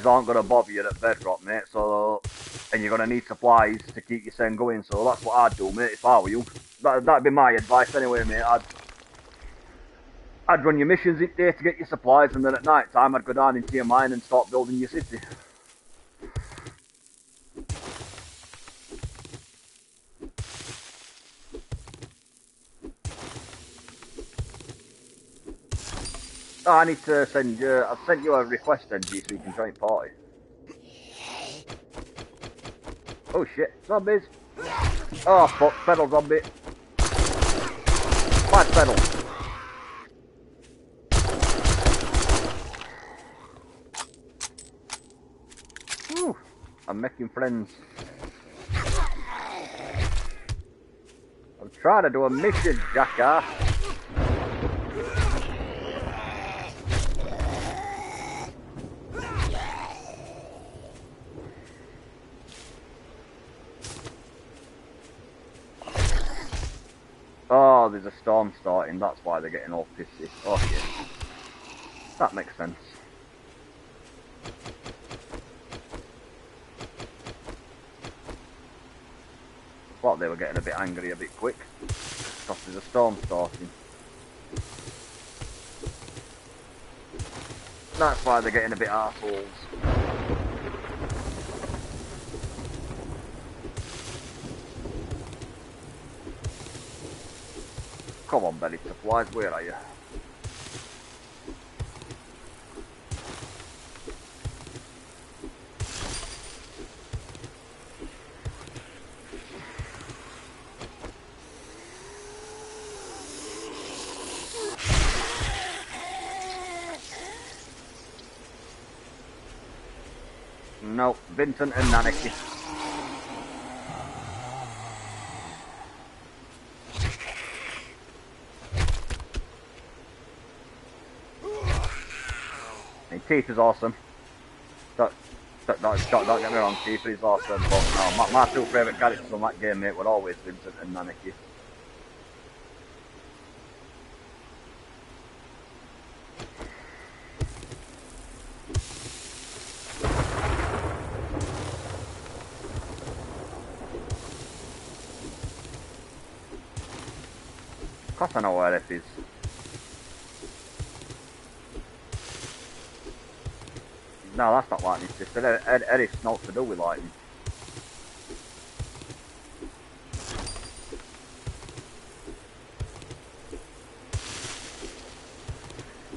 aren't going to bother you at bedrock, mate. So, and you're going to need supplies to keep your sen going. So that's what I'd do, mate, if I were you. That'd be my advice anyway, mate. I'd run your missions each day to get your supplies, and then at night time I'd go down into your mine and start building your city. Oh, I need to send you... I've sent you a request, NG, so you can join party. Oh shit, zombies! Oh fuck, pedal zombie. Fight pedal. Whew, I'm making friends. I'm trying to do a mission, jackass. Oh, there's a storm starting, that's why they're getting all pissy. Oh shit. That makes sense. Thought they were getting a bit angry a bit quick. Because there's a storm starting. That's why they're getting a bit arseholes. Come on, Belly Supplies, where are you? No, Vincent and Nanaki. Keith is awesome. Don't get me wrong, Keith is awesome, but no, my two favourite characters on that game, mate, were always Vincent and Nanaki. Of course I know where it is. No, that's not lightning sister. Eric's not to do with lightning.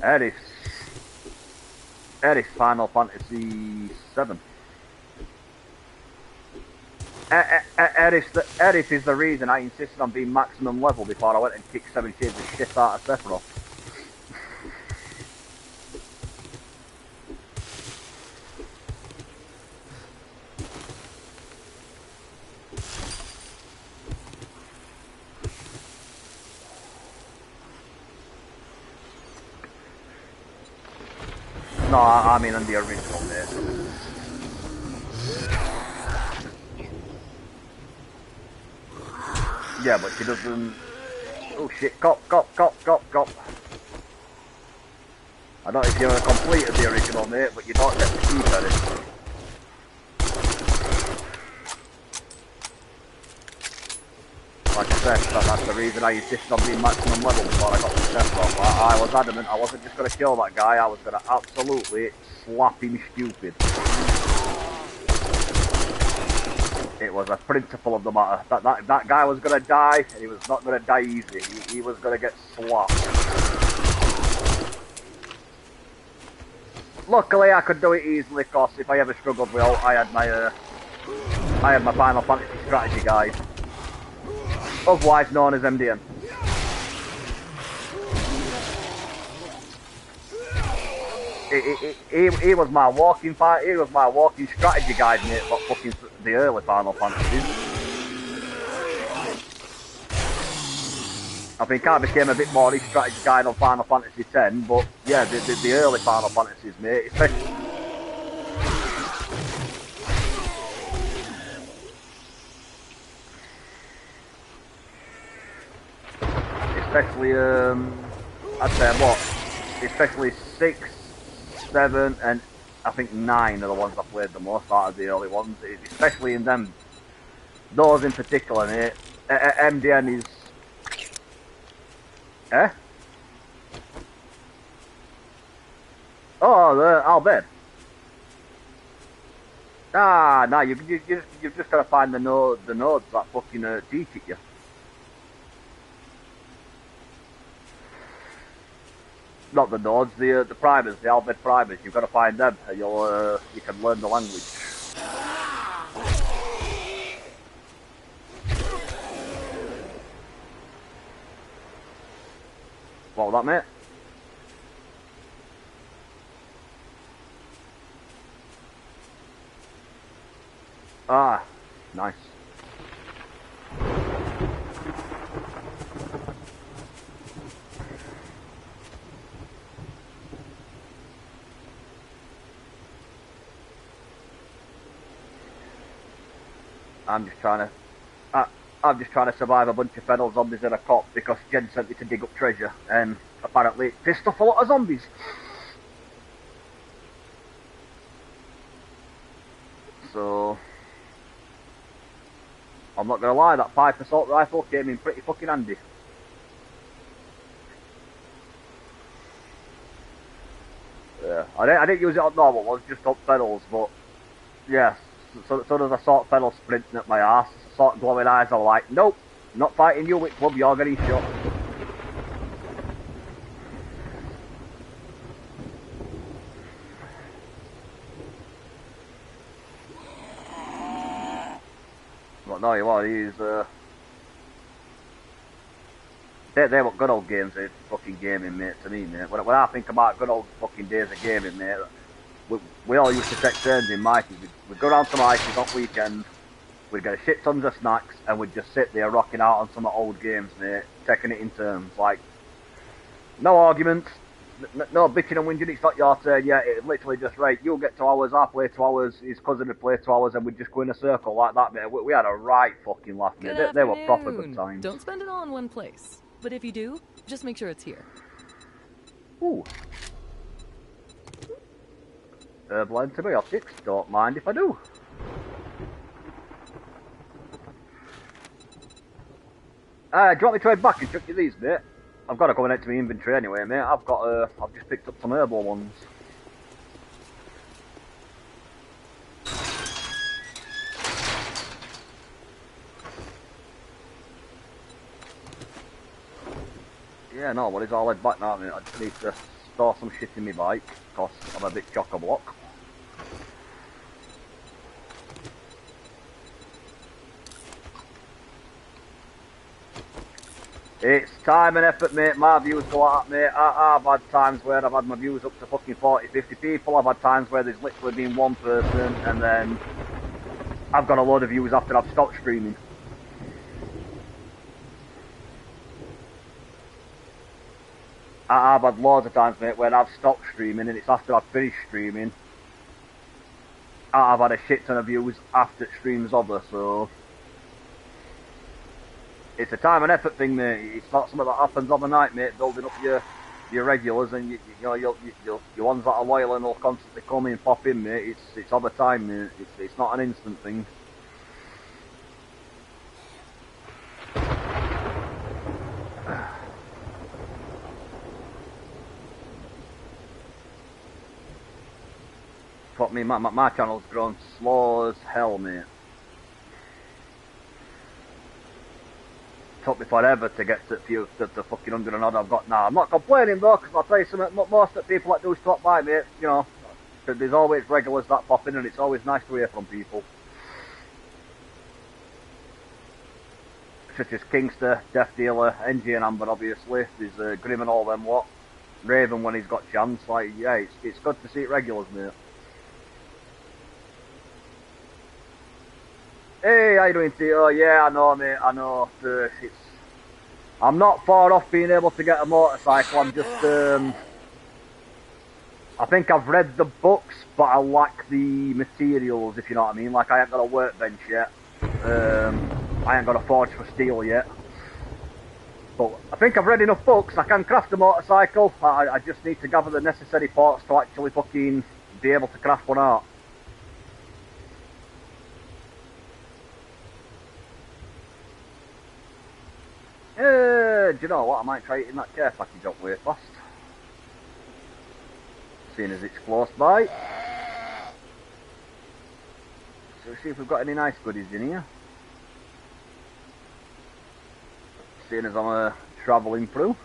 Eric's Final Fantasy 7. Aerith is the reason I insisted on being maximum level before I went and kicked 7 shades of shit out of Sephiroth. No, I mean on the original mate. Yeah, but she doesn't... Oh shit, cop. I don't know if you ever completed the original mate, but you don't get to keep it. Like I said, that's the reason I insisted on being maximum level before I got the step off. I was adamant I wasn't just going to kill that guy, I was going to absolutely slap him stupid. It was a principle of the matter. That guy was going to die, and he was not going to die easy. He was going to get slapped. Luckily, I could do it easily, because if I ever struggled with ult, I had my Final Fantasy strategy guide. Otherwise known as MDN. He was my walking fight. He was my walking strategy guide, mate. For fucking the early Final Fantasies. I think I became a bit more his strategy guide on Final Fantasy X, but yeah, the early Final Fantasies, mate. Especially, I'd say what? Especially 6, 7, and I think 9 are the ones I played the most out of the early ones. Especially in them, those in particular, mate. MDN is... Eh? Oh, Al Bhed. Nah, you've just got to find the nodes that fucking teach it you. Not the nodes, the primers, the Al Bhed primers. You've got to find them, and you can learn the language. What was that, mate? Ah, nice. I'm just trying to survive a bunch of fennel zombies in a cop because Jen sent me to dig up treasure, and apparently it pissed off a lot of zombies. So I'm not gonna lie, that 5 assault rifle came in pretty fucking handy. Yeah, I didn't use it on normal ones, just on fennels, but yeah. So does assault fennel sprinting at my ass, assault glowing eyes are like, nope, not fighting you with club, you're getting shot. But no, you what, these, they were good old games of fucking gaming, mate, to me, mate. When I think about good old fucking days of gaming, mate, we all used to take turns in Mikey's. We'd go down to Mikey's on weekends, we'd get a shit tons of snacks, and we'd just sit there rocking out on some old games, mate, taking it in turns. Like, no arguments, no bitching and whinging, it's not your turn yet, it's literally just, right, you'll get 2 hours, I'll play 2 hours, his cousin would play 2 hours, and we'd just go in a circle like that, mate. We had a right fucking laugh, mate. They were proper good times. Don't spend it all in one place, but if you do, just make sure it's here. Ooh. Herbal antibiotics, don't mind if I do. Do you want me to head back and chuck you these, mate? I've got to go into my inventory anyway, mate. I've just picked up some herbal ones. Yeah, no, what is all head back now, mate? I just need to store some shit in my bike, because I'm a bit chock-a-block. It's time and effort, mate. My views go out, mate. I've had times where I've had my views up to fucking 40, 50 people. I've had times where there's literally been one person, and then I've got a load of views after I've stopped streaming. I've had loads of times, mate, where I've stopped streaming, and it's after I've finished streaming. I've had a shit ton of views after stream's over, so... It's a time and effort thing, mate. It's not something that happens overnight, mate. Building up your regulars and you know your ones that are loyal and will constantly come in, pop in, mate. It's over time, mate. It's not an instant thing. Fuck me, my channel's grown slow as hell, mate. Took me forever to get to the fucking 100 and odd I've got now. I'm not complaining though, because I'll tell you something, most of the people that do stop by, mate, you know, there's always regulars that pop in and it's always nice to hear from people. Such as Kingster, Death Dealer, NG and Amber obviously, there's Grim and all them what. Raven when he's got chance, like, yeah, it's good to see it regulars, mate. Hey, how you doing, Tito? Yeah, I know, mate, I know. I'm not far off being able to get a motorcycle, I'm just, I think I've read the books, but I lack the materials, if you know what I mean. Like, I ain't got a workbench yet. I ain't got a forge for steel yet. But I think I've read enough books, I can craft a motorcycle. I just need to gather the necessary parts to actually fucking be able to craft one out. Do you know what? I might try it in that care package up way fast. Seeing as it's close by. So see if we've got any nice goodies in here. Seeing as I'm travelling through.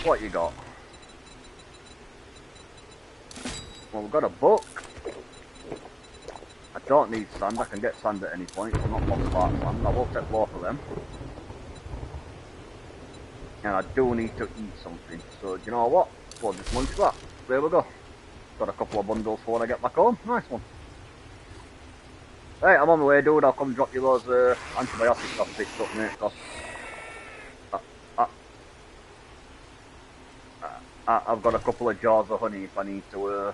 What you got? Well, we've got a book. I don't need sand, I can get sand at any point, so I'm not lost about sand. I will take both of them. And I do need to eat something, so do you know what? We'll just munch that. There we go. Got a couple of bundles for when I get back home. Nice one. Hey, I'm on my way, dude. I'll come drop you those antibiotics I've picked up, mate, because I've got a couple of jars of honey if I need to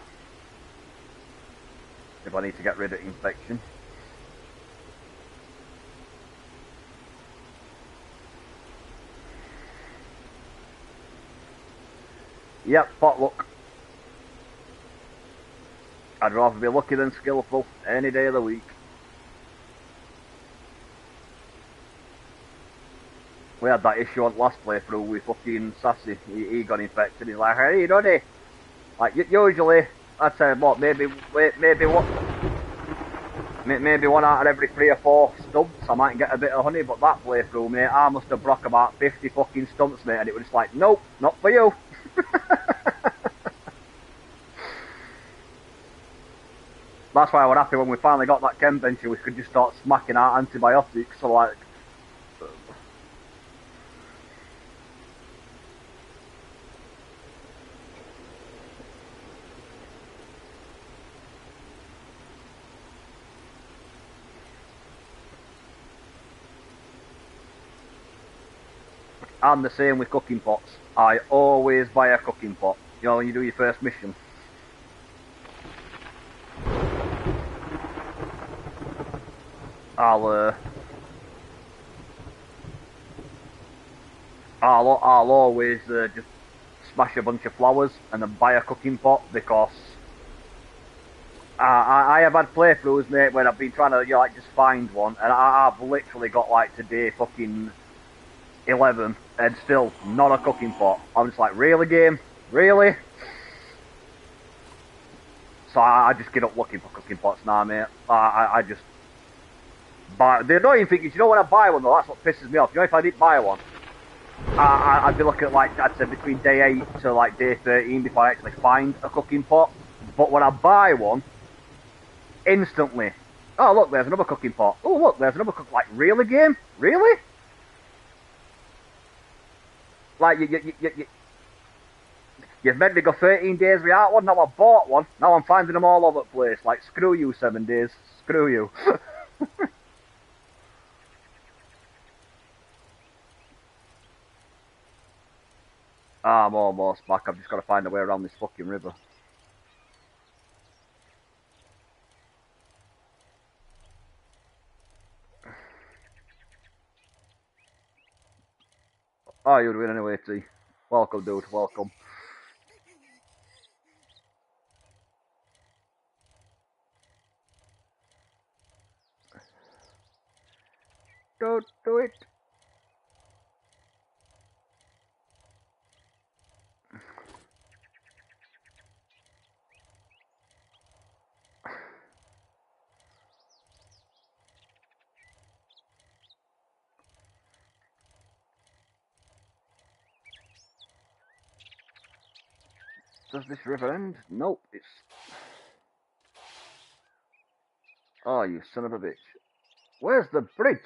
get rid of infection. Yep, potluck. I'd rather be lucky than skillful any day of the week. We had that issue on last playthrough with fucking Sassy. He got infected. He's like, hey, don't he? Like, usually, I'd say, what, maybe one out of every 3 or 4 stumps, I might get a bit of honey, but that playthrough, mate, I must have broke about 50 fucking stumps, mate, and it was just like, nope, not for you. That's why I was happy when we finally got that chem bench and we could just start smacking out antibiotics, so like... I'm the same with cooking pots. I always buy a cooking pot. You know, when you do your first mission. I'll always just smash a bunch of flowers and then buy a cooking pot, because I have had playthroughs, mate, where I've been trying to, you know, like, just find one, and I've literally got, like, today fucking 11 and still not a cooking pot. I'm just like, really, game? Really? So I just get up looking for cooking pots now, mate. I just buy. The annoying thing is, you know, when I buy one though, that's what pisses me off. You know, if I didn't buy one, I'd be looking at, like, I'd say between day 8 to like day 13 before I actually find a cooking pot. But when I buy one, instantly. Oh, look, there's another cooking pot. Oh, look, there's another cook. Like, really, game? Really? Like, you've made me go 13 days without one. Now I bought one. Now I'm finding them all over the place. Like, screw you, 7 days. Screw you. I'm almost back. I've just got to find a way around this fucking river. Oh, you're doing anyway, T. Welcome, dude. Welcome. Don't do it. Does this river end? Nope, it's... Oh, you son of a bitch. Where's the bridge?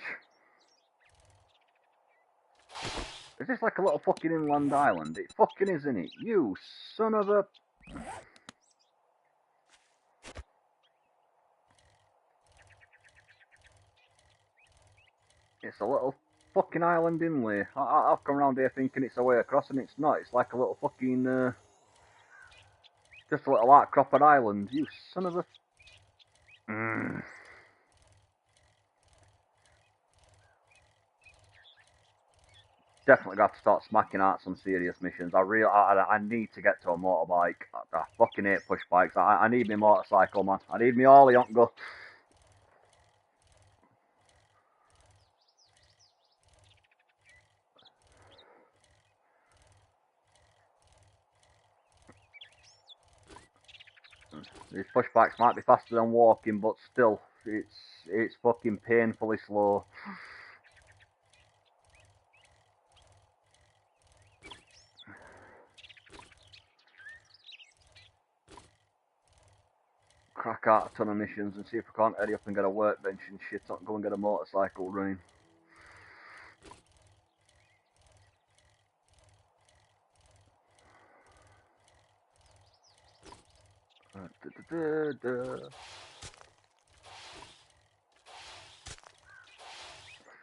Is this like a little fucking inland island? It fucking is, isn't it? You son of a... It's a little fucking island inlay. I've come around here thinking it's a way across and it's not. It's like a little fucking... just a little outcropped island. You son of a... Definitely got to start smacking out some serious missions. I need to get to a motorbike. I fucking hate push bikes. I need my motorcycle, man. I need me Harley on go. These push bikes might be faster than walking, but still, it's fucking painfully slow. Crack out a ton of missions and see if I can't hurry up and get a workbench and shit. Go and get a motorcycle running.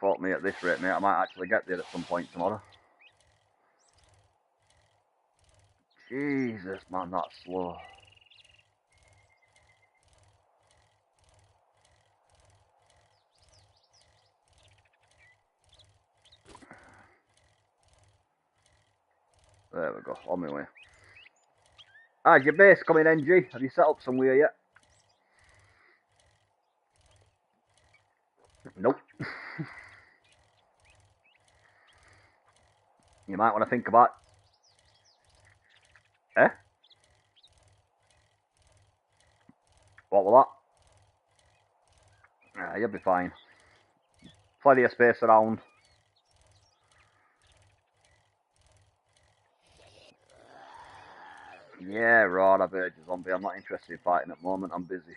Fought me at this rate, mate. I might actually get there at some point tomorrow. Jesus, man, that's slow. There we go, on my way. Ah, your base coming, NG. Have you set up somewhere yet? Nope. You might want to think about... Eh? What was that? You'll be fine. Plenty of space around. Yeah, right, I've heard you, zombie. I'm not interested in fighting at the moment. I'm busy.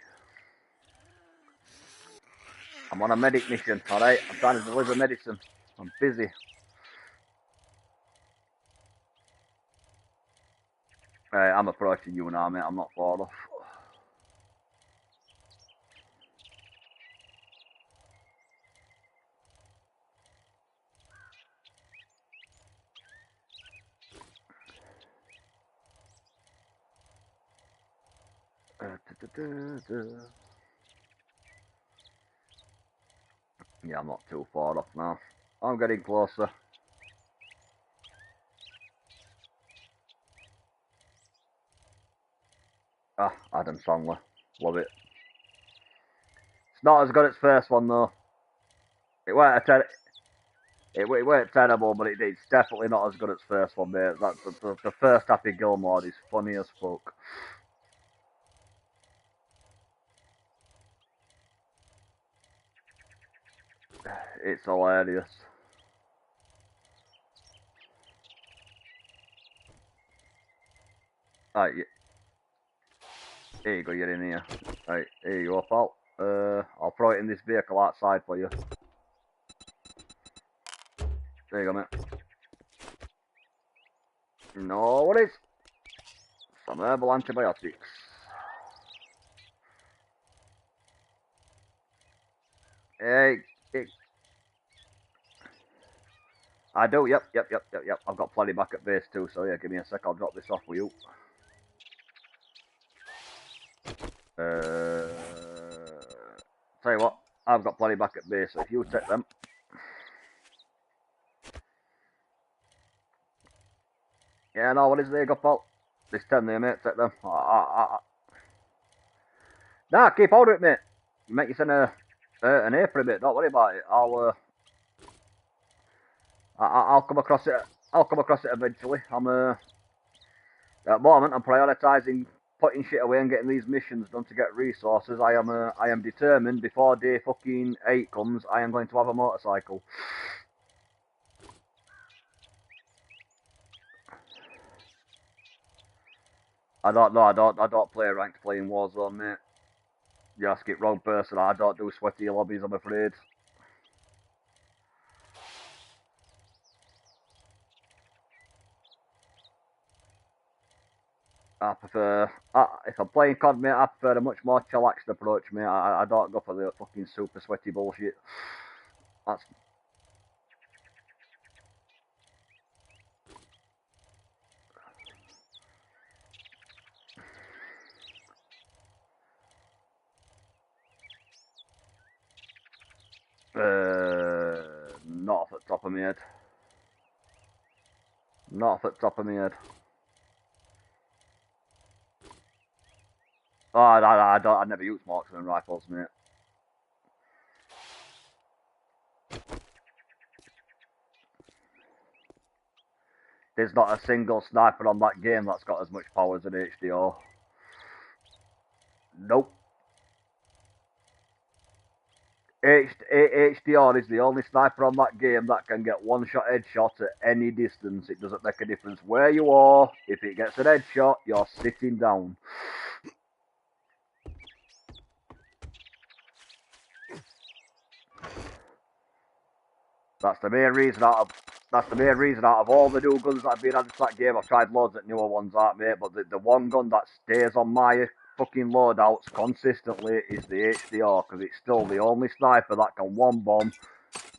I'm on a medic mission, alright? I'm trying to deliver medicine. I'm busy. I'm approaching you now, mate. I'm not far off. Yeah, I'm not too far off now. I'm getting closer. Ah, Adam Sandler. Love it. It's not as good as first one, though. It weren't terrible, but it's definitely not as good as first one, mate. The first Happy Gilmore is funny as fuck. It's hilarious. Yeah. Here you go, you're in here. Right, here you go, pal. I'll throw it in this vehicle outside for you. There you go, mate. No worries. Some herbal antibiotics. Hey, I do, yep. I've got plenty back at base too, so yeah, give me a sec, I'll drop this off for you. Tell you what, I've got plenty back at base, so if you take them. Yeah, no, what is there you go, pal? This 10 there, mate, take them. Nah, keep hold of it, mate. Make you send an A for a bit, don't worry about it. I'll come across it. I'll come across it eventually. At the moment, I'm prioritising putting shit away and getting these missions done to get resources. I am determined before day fucking 8 comes, I am going to have a motorcycle. I don't play ranked play in Warzone, mate. You ask it wrong person. I don't do sweaty lobbies, I'm afraid. I prefer, if I'm playing COD, mate, I prefer a much more chillaxed approach, mate. I don't go for the fucking super sweaty bullshit. That's... not off at the top of my head. Not off at the top of my head. Oh, I never use marksman rifles, mate. There's not a single sniper on that game that's got as much power as an HDR. Nope. HDR is the only sniper on that game that can get one-shot headshot at any distance. It doesn't make a difference where you are. If it gets an headshot, you're sitting down. That's the main reason out of all the new guns that I've been added to that game. I've tried loads of newer ones out, mate, but the one gun that stays on my fucking loadouts consistently is the HDR, because it's still the only sniper that can one bomb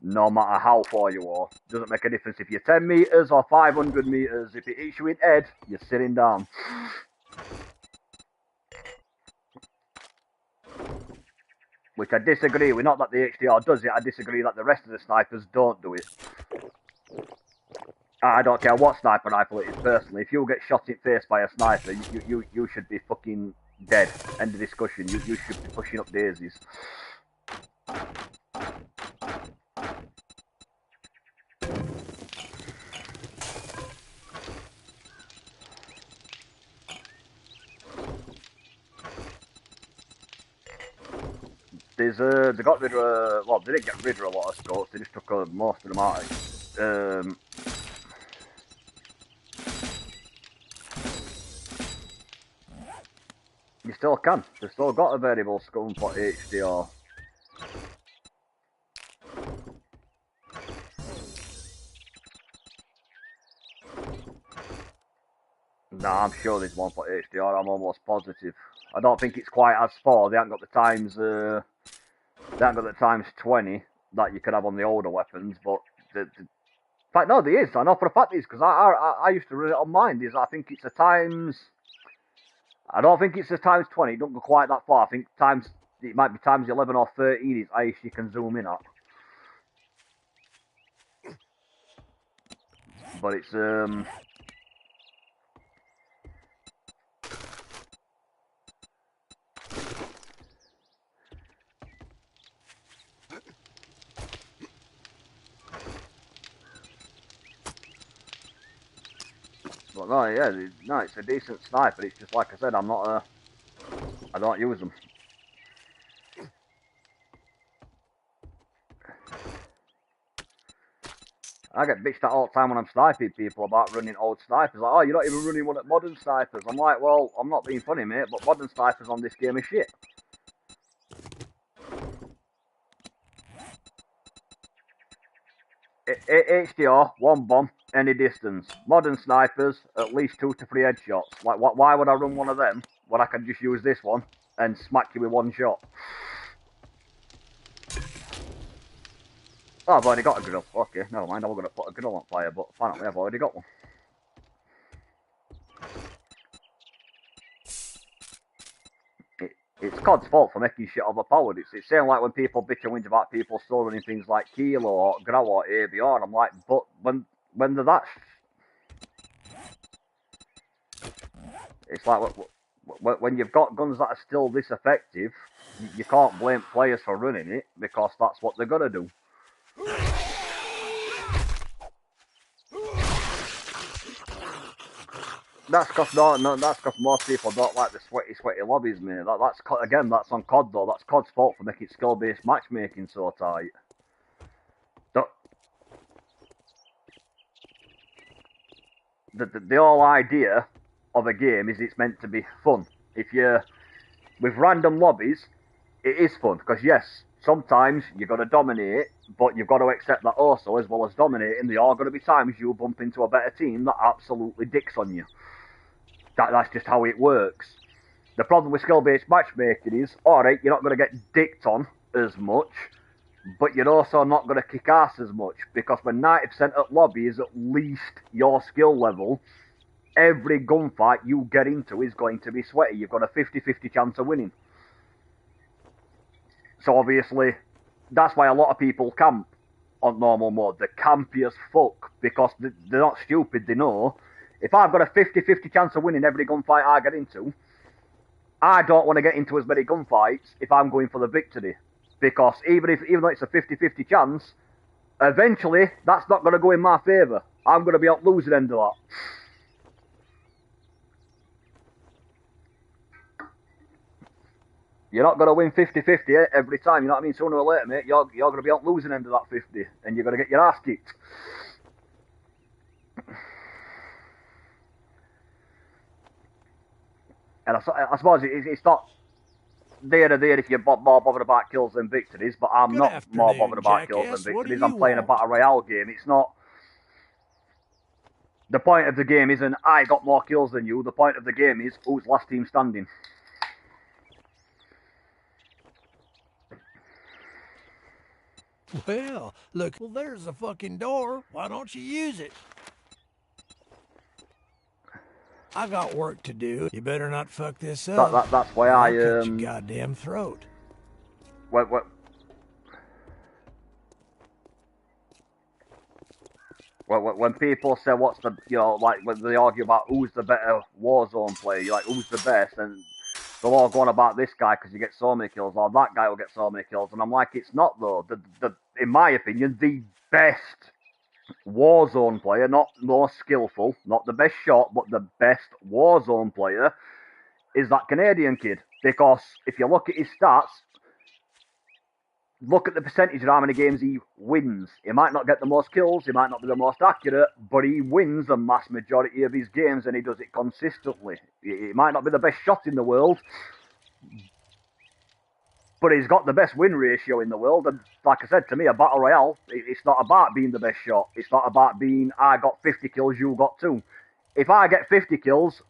no matter how far you are. Doesn't make a difference if you're 10 meters or 500 meters. If it hits you in head, you're sitting down. Which I disagree with. Not that the HDR does it, I disagree that the rest of the snipers don't do it. I don't care what sniper rifle it is, personally. If you get shot in the face by a sniper, you should be fucking dead. End of discussion. You should be pushing up daisies. They got rid of, well, they didn't get rid of a lot of scopes, they just took most of them out. You still can. They've still got a variable scope for HDR. Nah, I'm sure there's one for HDR, I'm almost positive. I don't think it's quite as far, they haven't got the times, times 20 that you could have on the older weapons, but in fact, no, there is. I know for a fact there is, because I used to run it on mine. I think it's a times... I don't think it's a times 20. It don't go quite that far. I think it might be times 11 or 13 is highest you can zoom in at. But it's... But no, yeah, no, it's a decent sniper. It's just like I said, I'm not I don't use them. I get bitched at all the time when I'm sniping people about running old snipers. Like, oh, you're not even running one at modern snipers. I'm like, well, I'm not being funny, mate, but modern snipers on this game are shit. HDR, one bomb, any distance. Modern snipers, at least 2 to 3 headshots. Like, why would I run one of them when I can just use this one and smack you with one shot? Oh, I've already got a grill. Okay, never mind. I was going to put a grill on fire, but apparently I've already got one. It's COD's fault for making shit overpowered. It's saying like when people bitch and whinge about people still running things like Kilo or Grau or ABR, and I'm like, but when they're that... It's like, when you've got guns that are still this effective, you can't blame players for running it, because that's what they're going to do. That's because most people don't like the sweaty lobbies, mate. That's on COD though. That's COD's fault for making skill-based matchmaking so tight. The whole idea of a game is it's meant to be fun. If you're with random lobbies, it is fun because yes, sometimes you're going to dominate, but you've got to accept that also, as well as dominating, there are going to be times you bump into a better team that absolutely dicks on you. That's just how it works. The problem with skill-based matchmaking is, alright, you're not going to get dicked on as much, but you're also not going to kick ass as much, because when 90% of lobby is at least your skill level, every gunfight you get into is going to be sweaty. You've got a 50-50 chance of winning. So obviously, that's why a lot of people camp on normal mode. They're campy as fuck, because they're not stupid, they know. If I've got a 50-50 chance of winning every gunfight I get into, I don't want to get into as many gunfights if I'm going for the victory. Because even though it's a 50-50 chance, eventually that's not going to go in my favour. I'm going to be on the losing end of that. You're not going to win 50-50 every time, you know what I mean? Sooner or later, mate, you're going to be on the losing end of that 50, and you're going to get your ass kicked. And I suppose it's not there if you're more bothered about kills than victories, but I'm not more bothered about kills than victories. I'm playing a Battle Royale game. It's not... The point of the game isn't, I got more kills than you. The point of the game is, who's last team standing. Well, look, there's the fucking door. Why don't you use it? I got work to do. You better not fuck this up. That's why I'll cut your goddamn throat. When people say what's the, you know, like when they argue about who's the better Warzone player, you're like, who's the best, and they'll all go on about this guy because you get so many kills, or that guy will get so many kills, and I'm like, it's not though. In my opinion, the best Warzone player, not most skillful, not the best shot, but the best Warzone player is that Canadian kid. Because if you look at his stats, look at the percentage of how many games he wins. He might not get the most kills, he might not be the most accurate, but he wins the mass majority of his games and he does it consistently. He might not be the best shot in the world, but he's got the best win ratio in the world. And like I said, to me, a Battle Royale, it's not about being the best shot. It's not about being, I got 50 kills, you got 2. If I get 50 kills,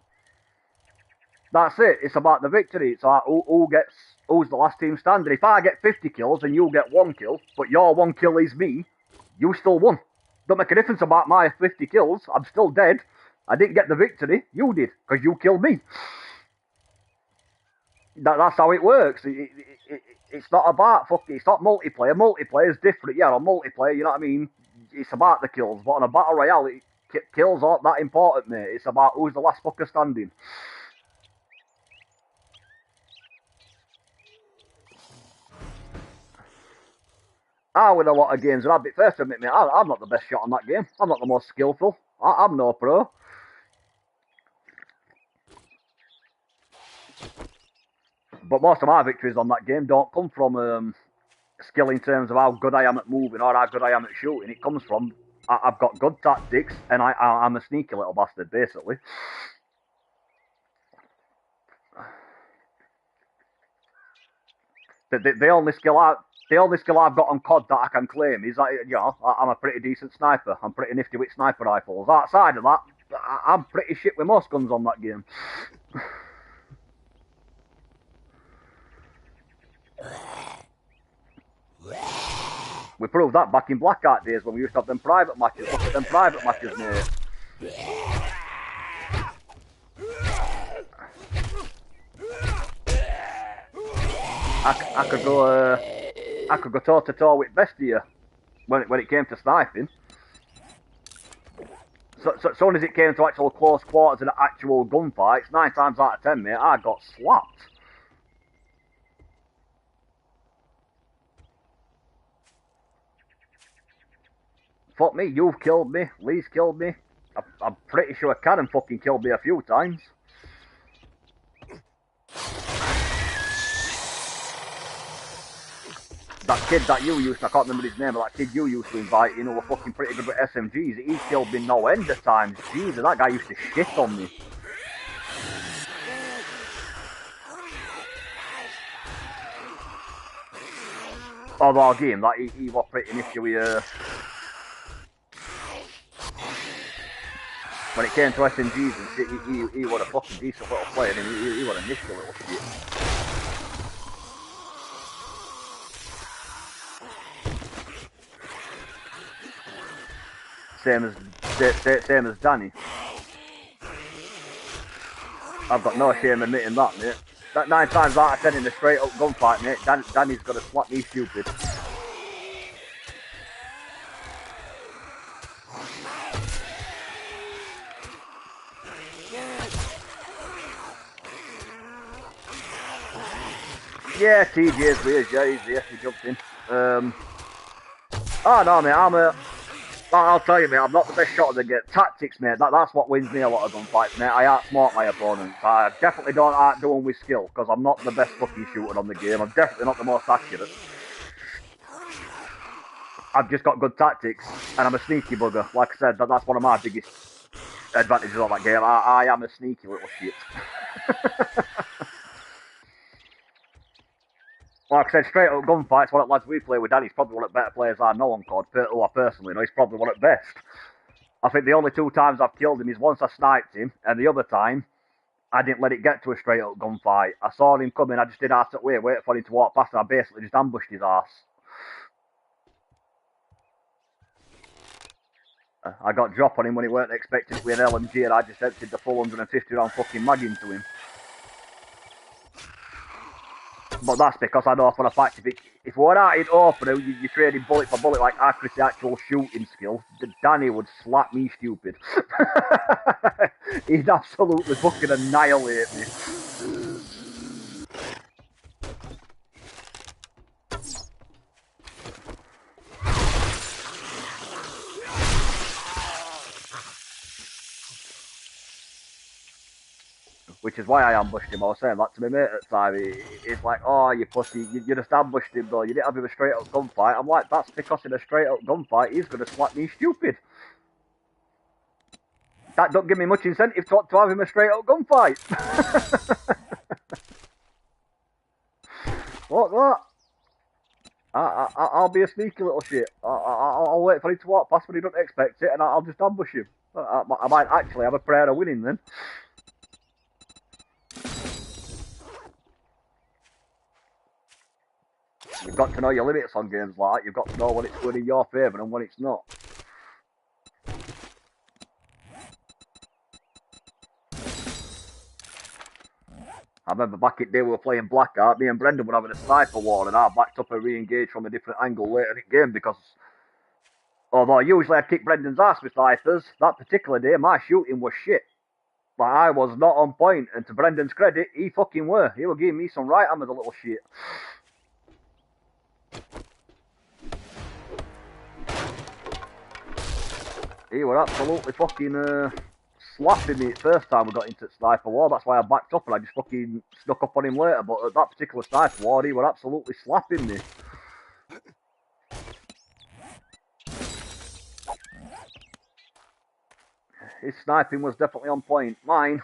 that's it. It's about the victory. It's like who's the last team standing. If I get 50 kills and you get 1 kill, but your 1 kill is me, you still won. Don't make a difference about my 50 kills. I'm still dead. I didn't get the victory. You did, because you killed me. That's how it works. It's not about it's not multiplayer. Multiplayer is different. Yeah, on multiplayer, you know what I mean? It's about the kills. But on a Battle Royale, kills aren't that important, mate. It's about who's the last fucker standing. I win a lot of games, and I'll be first to admit, mate, I'm not the best shot on that game. I'm not the most skillful. I'm no pro. But most of my victories on that game don't come from skill in terms of how good I am at moving or how good I am at shooting. It comes from I've got good tactics, and I'm a sneaky little bastard, basically. The only skill I've got on COD that I can claim is that, you know, I'm a pretty decent sniper. I'm pretty nifty with sniper rifles. Outside of that, I'm pretty shit with most guns on that game. We proved that back in Blackheart days when we used to have them private matches. Look at them private matches, mate. I could go toe to toe with best of you when it came to sniping. So as soon as it came to actual close quarters and actual gunfights, 9 times out of 10, mate, I got slapped. Fuck me, you've killed me, Lee's killed me. I'm pretty sure Cannon fucking killed me a few times. That kid that you used, I can't remember his name, but that kid you used to invite, you know, were fucking pretty good with SMGs. He killed me no end of times. Jesus, that guy used to shit on me. Although again, that he was pretty nifty with when it came to SMGs and shit, he was a fucking decent little player, and he was a nifty little shit. Same as Danny. I've got no shame admitting that, mate. That 9 times out of 10 in a straight up gunfight, mate, Danny's gonna slap me stupid. Yeah, TJ's weird, yeah, he's here, he jumped in. Oh no, mate, I'll tell you, mate, I'm not the best shot of the game. Tactics, mate, that's what wins me a lot of gunfights, mate. I outsmart my opponents. I definitely don't outdo them with skill, because I'm not the best fucking shooter on the game. I'm definitely not the most accurate. I've just got good tactics, and I'm a sneaky bugger. Like I said, that's one of my biggest advantages of that game. I am a sneaky little shit. Like I said, straight up gunfights, one of the lads we play with, Danny's probably one of the better players I know on COD, who I personally know, he's probably one of the best. I think the only 2 times I've killed him is once I sniped him, and the other time, I didn't let it get to a straight up gunfight. I saw him coming, I just did half that way, wait for him to walk past, and I basically just ambushed his ass. I got drop on him when he weren't expecting it with an LMG, and I just emptied the full 150 round fucking mag into him. But that's because I know for a fact if we're at it open, you're trading bullet for bullet like accuracy, actual shooting skill, Danny would slap me stupid. He'd absolutely fucking annihilate me. Which is why I ambushed him. I was saying that to my mate at the time. He's like, oh, you pussy, you just ambushed him though. You didn't have him a straight up gunfight. I'm like, that's because in a straight up gunfight, he's going to slap me stupid. That don't give me much incentive to have him a straight up gunfight. What? I'll be a sneaky little shit. I'll wait for him to walk past when he doesn't expect it, and I'll just ambush him. I might actually have a prayer of winning then. You've got to know your limits on games like that. You've got to know when it's going in your favour and when it's not. I remember back in the day we were playing Blackheart, me and Brendan were having a sniper war, and I backed up and re-engaged from a different angle later in the game because although usually I'd kick Brendan's ass with snipers, that particular day my shooting was shit. Like, I was not on point, and to Brendan's credit, he fucking were. He were giving me some right hammers, a little shit. He were absolutely fucking slapping me the first time we got into sniper war. That's why I backed up and I just fucking snuck up on him later. But at that particular sniper war, he were absolutely slapping me. His sniping was definitely on point. Mine,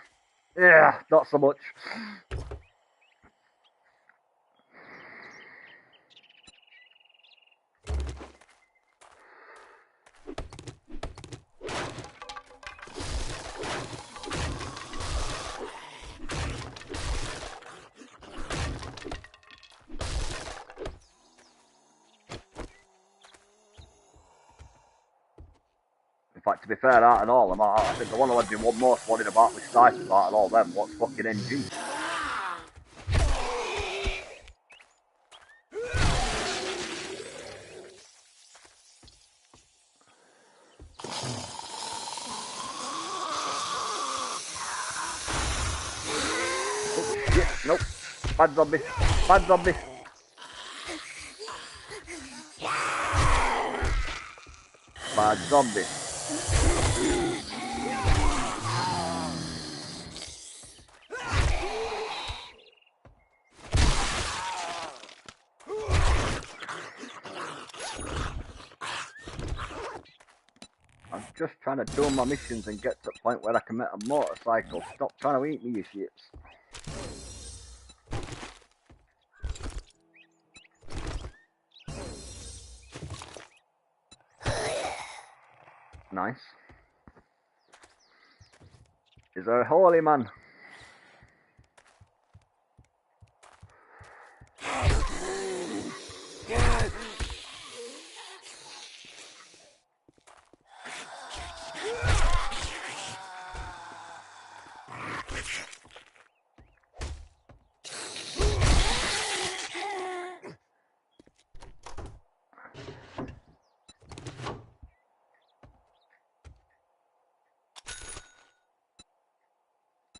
yeah, not so much. In fact, to be fair, out of all of them, I think the one I've been most worried about with snipers out of all them was fucking NG. Oh shit, nope. Bad zombie. Bad zombie. Bad zombie. I'm just trying to do my missions and get to the point where I can make a motorcycle. Stop trying to eat me, you shits. Nice. Is there a holy man?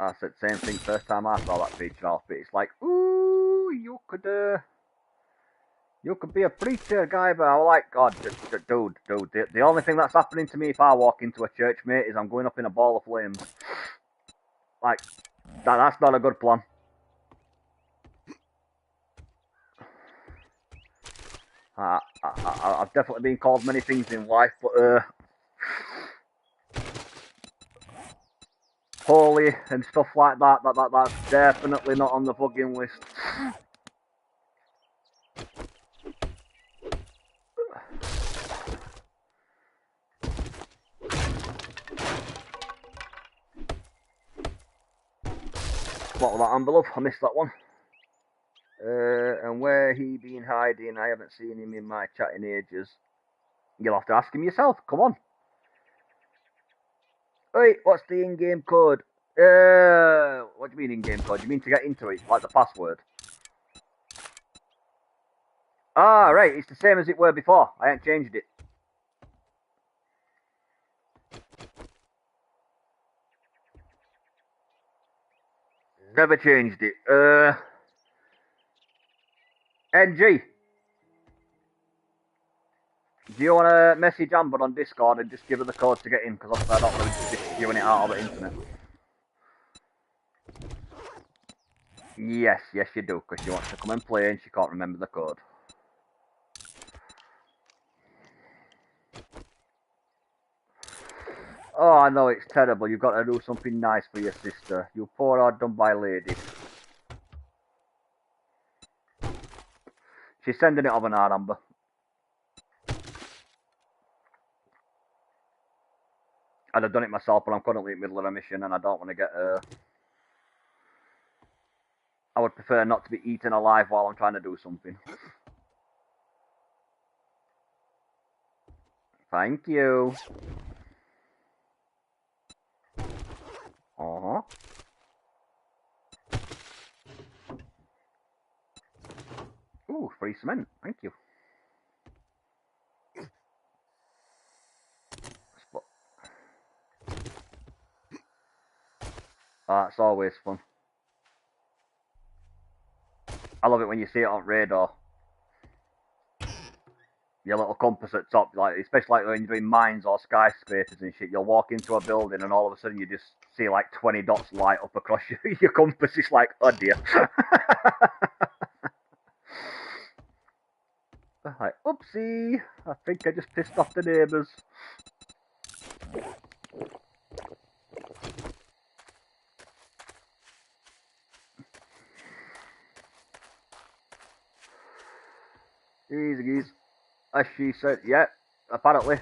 I said the same thing first time I saw that feature off, but it's like, ooh, you could be a preacher guy, but I was like, God, dude, the only thing that's happening to me if I walk into a church, mate, is I'm going up in a ball of flames. Like, that's not a good plan. I've definitely been called many things in life, but holy and stuff like that's definitely not on the fucking list. What was that, Amberlove? I missed that one. And where he been hiding? I haven't seen him in my chat in ages. You'll have to ask him yourself. Come on. Hey, what's the in-game code? What do you mean in-game code? You mean to get into it, like the password? Ah, right. It's the same as it were before. I ain't changed it. Never changed it. NG. Do you want to message Amber on Discord and just give her the code to get in? Because obviously I don't want to be spewing it out on the internet. Yes, you do, because she wants to come and play and she can't remember the code. Oh, I know, it's terrible. You've got to do something nice for your sister. You poor hard done by lady. She's sending it over now, Amber. I'd have done it myself, but I'm currently in the middle of a mission and I don't want to get... I would prefer not to be eaten alive while I'm trying to do something. Thank you. Uh-huh. Ooh, free cement. Thank you. It's always fun. I love it when you see it on radar. Your little compass at top, like especially like when you're doing mines or skyscrapers and shit. You'll walk into a building and all of a sudden you just see like 20 dots light up across your compass. It's like, oh dear. Like, oopsie, I think I just pissed off the neighbours. Easy geez. As she said, yeah, apparently.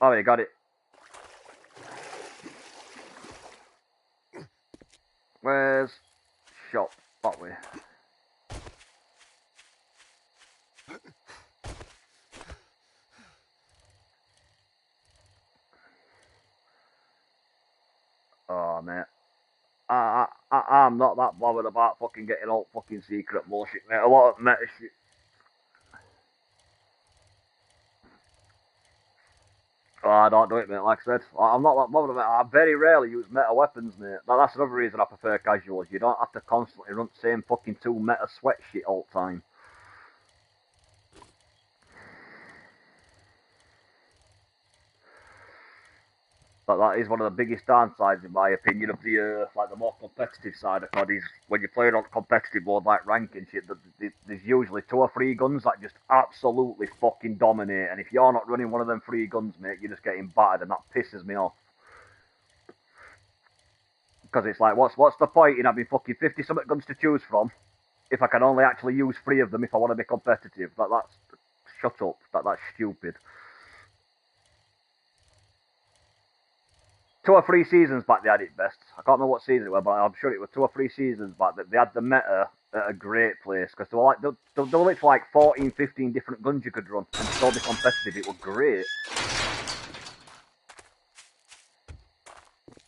Oh, you got it. Where's shop? That way. Oh, mate. I'm not that bothered about fucking getting all fucking secret bullshit, mate. A lot of meta shit. Oh, I don't do it, mate. Like I said, I'm not that bothered about it. I very rarely use meta weapons, mate. That's another reason I prefer casuals. You don't have to constantly run the same fucking 2 meta sweat shit all the time. But that is one of the biggest downsides, in my opinion, of the like the more competitive side of COD. Is when you're playing on competitive mode like rank and shit, there's usually 2 or 3 guns that just absolutely fucking dominate. And if you're not running one of them 3 guns, mate, you're just getting battered, and that pisses me off. Because it's like, what's the point in having fucking 50 something guns to choose from if I can only actually use 3 of them if I want to be competitive? That's shut up. That's stupid. 2 or 3 seasons back they had it best. I can't remember what season it was, but I'm sure it was 2 or 3 seasons back that they had the meta at a great place, because there were literally like 14, 15 different guns you could run and still be competitive. It was great.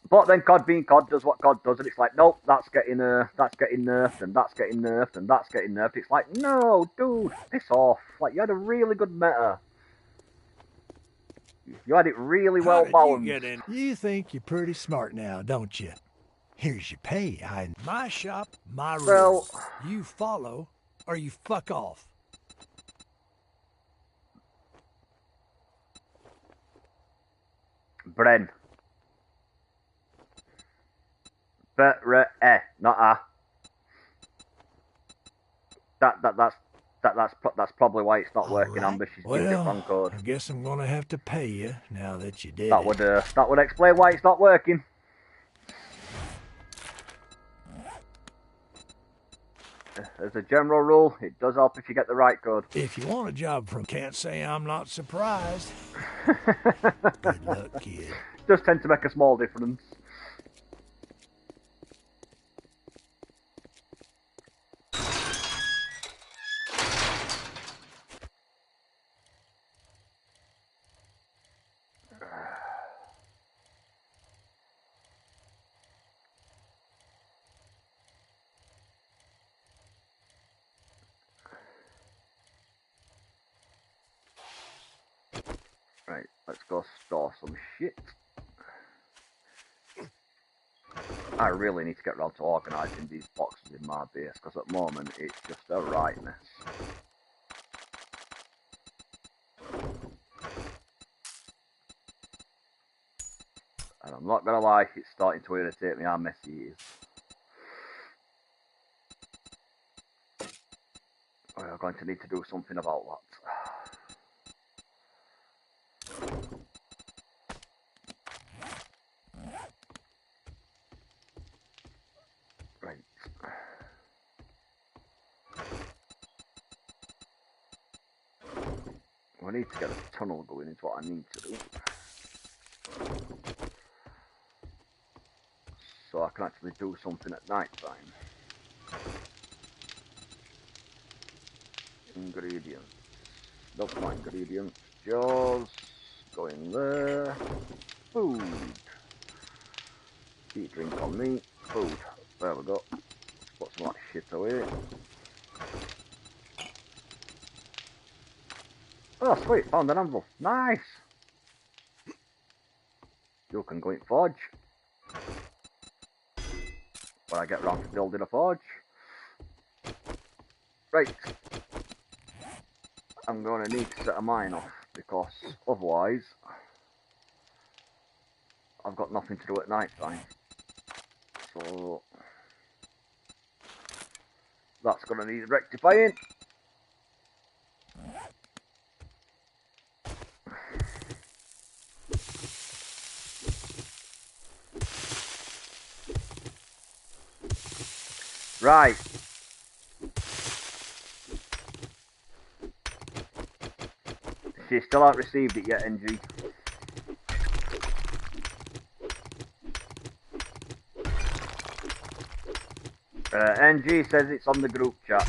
But then COD being COD does what COD does, and it's like, nope, that's getting nerfed, and that's getting nerfed, and that's getting nerfed. It's like, no, dude, piss off. Like, you had a really good meta. You had it really well balanced. You get in? You think you're pretty smart now, don't you? Here's your pay. My shop, my rules. You follow, or you fuck off. Bren. Not a. That's probably why it's not working. Amber, she's giving it wrong code. I guess I'm gonna have to pay you now that you did. That would explain why it's not working. As a general rule, it does help if you get the right code. If you want a job from, can't say I'm not surprised. Good luck, kid. Does tend to make a small difference. Right, let's go store some shit. I really need to get around to organising these boxes in my base, because at the moment it's just a right mess. And I'm not gonna lie, it's starting to irritate me how messy it is. We're going to need to do something about that. Right. I need to get a tunnel going, is what I need to do. So I can actually do something at night time. Ingredients. Nope, not ingredients. Jaws. Going there. Food. Eat, drink on me. Food. There we go. Put some of that shit away. Oh, sweet. Found an anvil. Nice. You can go in forge. When I get around to building a forge. Right. I'm going to need to set a mine off, because otherwise I've got nothing to do at night time. So that's going to need rectifying. Right. She still hasn't received it yet, NG. NG says it's on the group chat.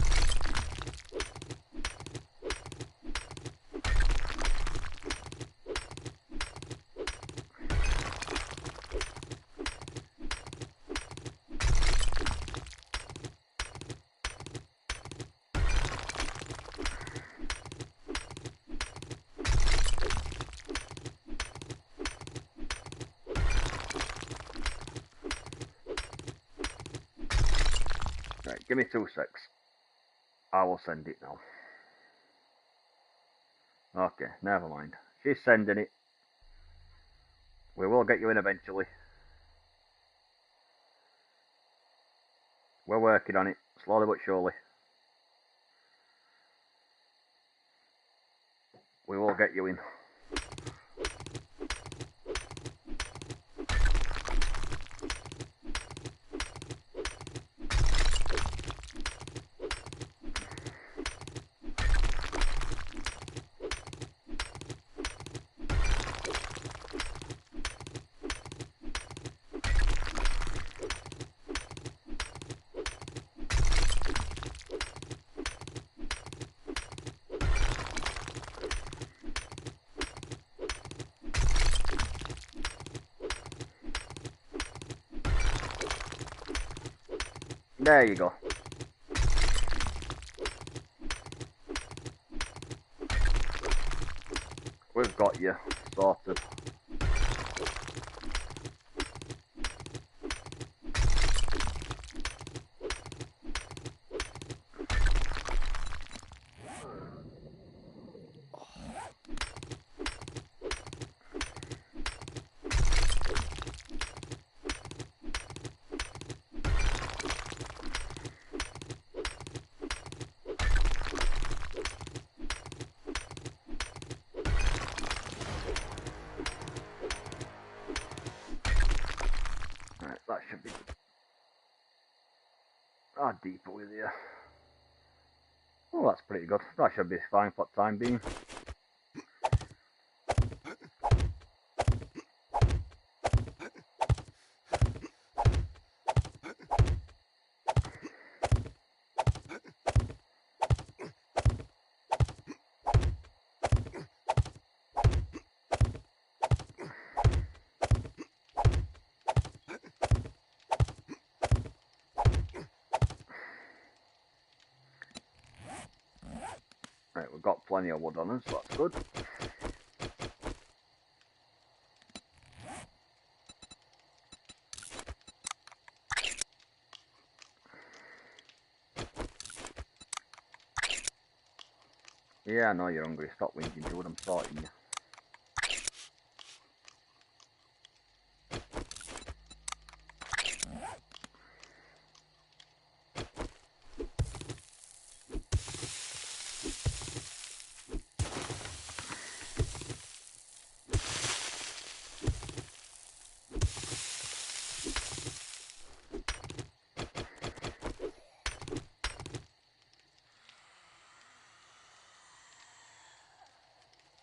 Right, give me 2 secs. I will send it now. Okay, never mind. She's sending it. We will get you in eventually. We're working on it, slowly but surely. We will get you in. There you go. We've got you sorted. That should be deeper with you. Oh, that's pretty good. That should be fine for the time being. Right, we've got plenty of wood on us, so that's good. Yeah, I know you're hungry. Stop whinging, dude. I'm sorting you.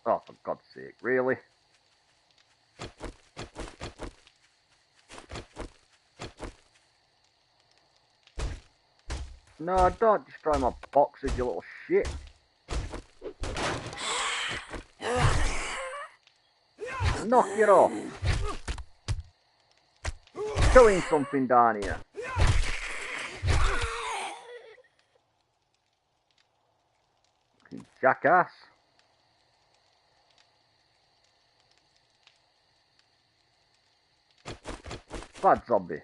Oh, for God's sake, really? No, don't destroy my boxes, you little shit. Knock it off. Doing something down here. You jackass. Bad zombie.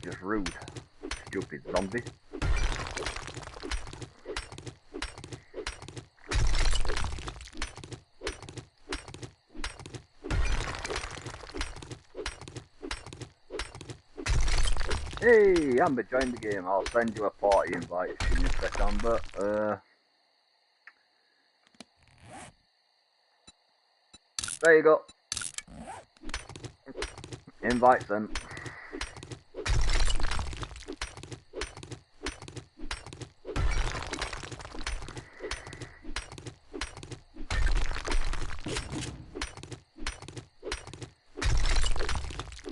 just rude. Stupid zombie. Hey, Amber joined the game. I'll send you a party invite. Give me a sec, Amber. There you go. Invite sent.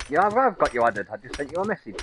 Yeah, I've got you added. I just sent you a message.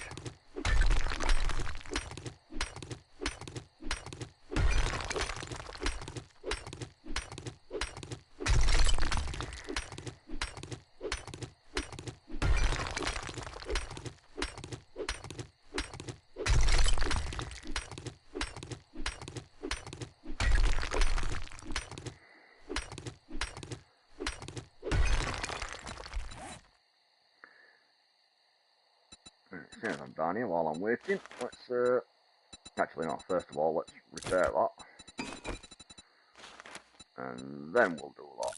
Since I'm down here while I'm waiting, let's actually no, first of all let's repair that. And then we'll do that.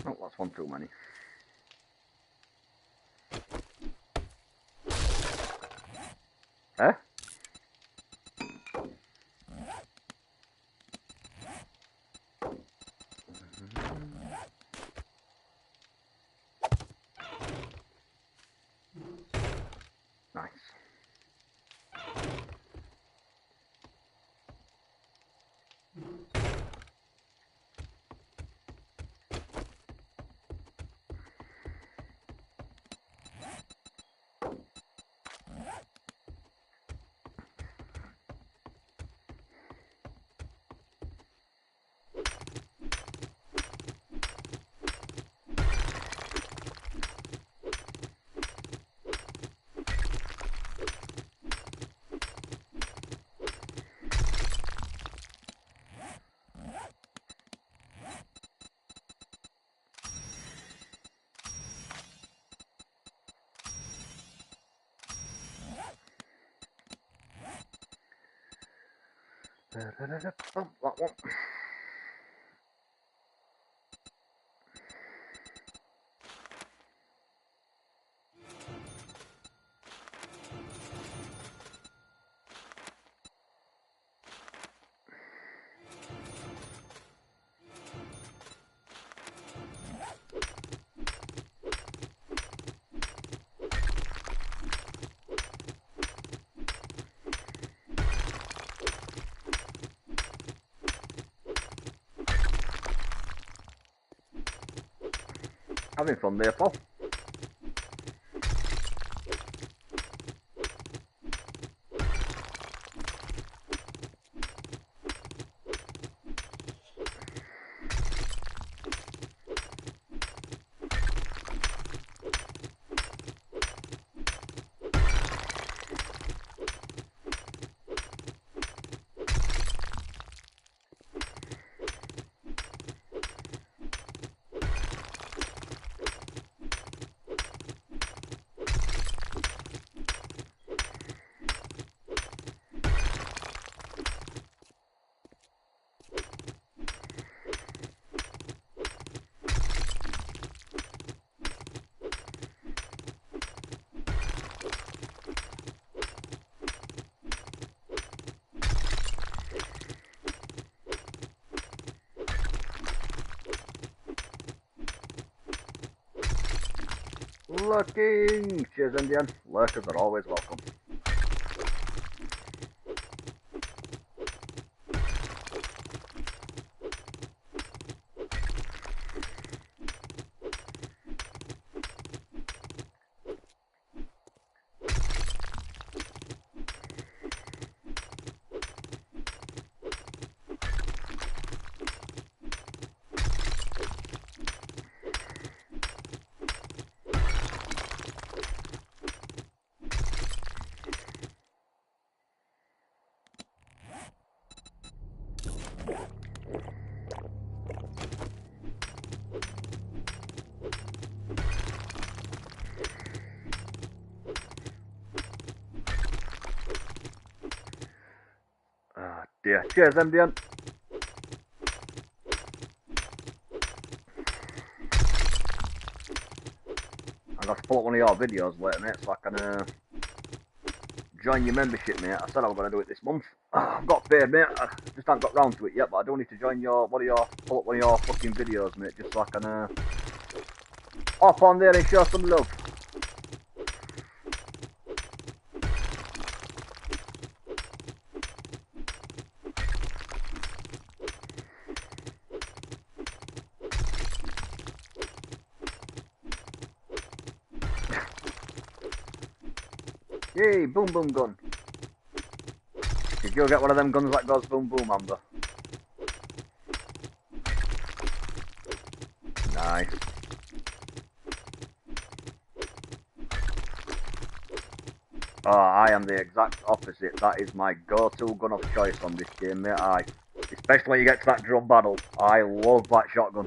Oh, that's one too many. Eh? Nice. Oh, that one. Having fun there, Paul. lurking. Cheers, Indian. Lurkers are always welcome. Dear. Cheers, Indian. I got to pull up one of your videos later, mate, so I can join your membership, mate. I said I was going to do it this month. I've got paid, mate. I just haven't got round to it yet, but I do need to join pull up one of your fucking videos, mate, just so I can hop on there and show some love. Yay, boom boom gun. Did you get one of them guns that goes boom boom, Amber? Nice. Oh, I am the exact opposite. That is my go-to gun of choice on this game, mate. Especially when you get to that drum battle. I love that shotgun.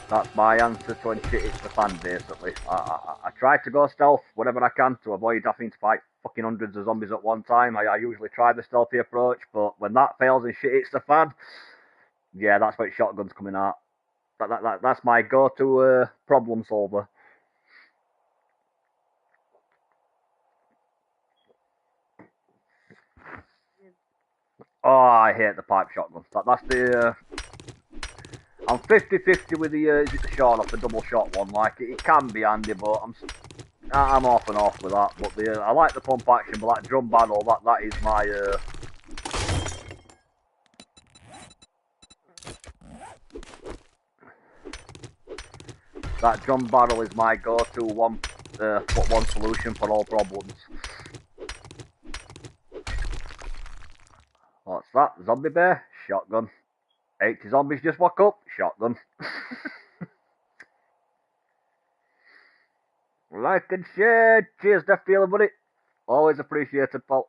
That's my answer to when shit hits the fan, basically. I try to go stealth whenever I can to avoid having to fight fucking hundreds of zombies at one time. I usually try the stealthy approach, but when that fails and shit hits the fan, yeah, that's when shotgun's coming out. That's my go-to problem solver. Oh, I hate the pipe shotgun. That's the... I'm 50-50 with the shot off the double shot one. Like, it can be handy, but I'm off and off with that. But I like the pump action, but that drum battle, that is my... That drum barrel is my go-to one solution for all problems. What's that? Zombie bear? Shotgun. 80 zombies just walk up? Shotgun. Like and share. Cheers, Death Dealer, buddy. Always appreciated, pal.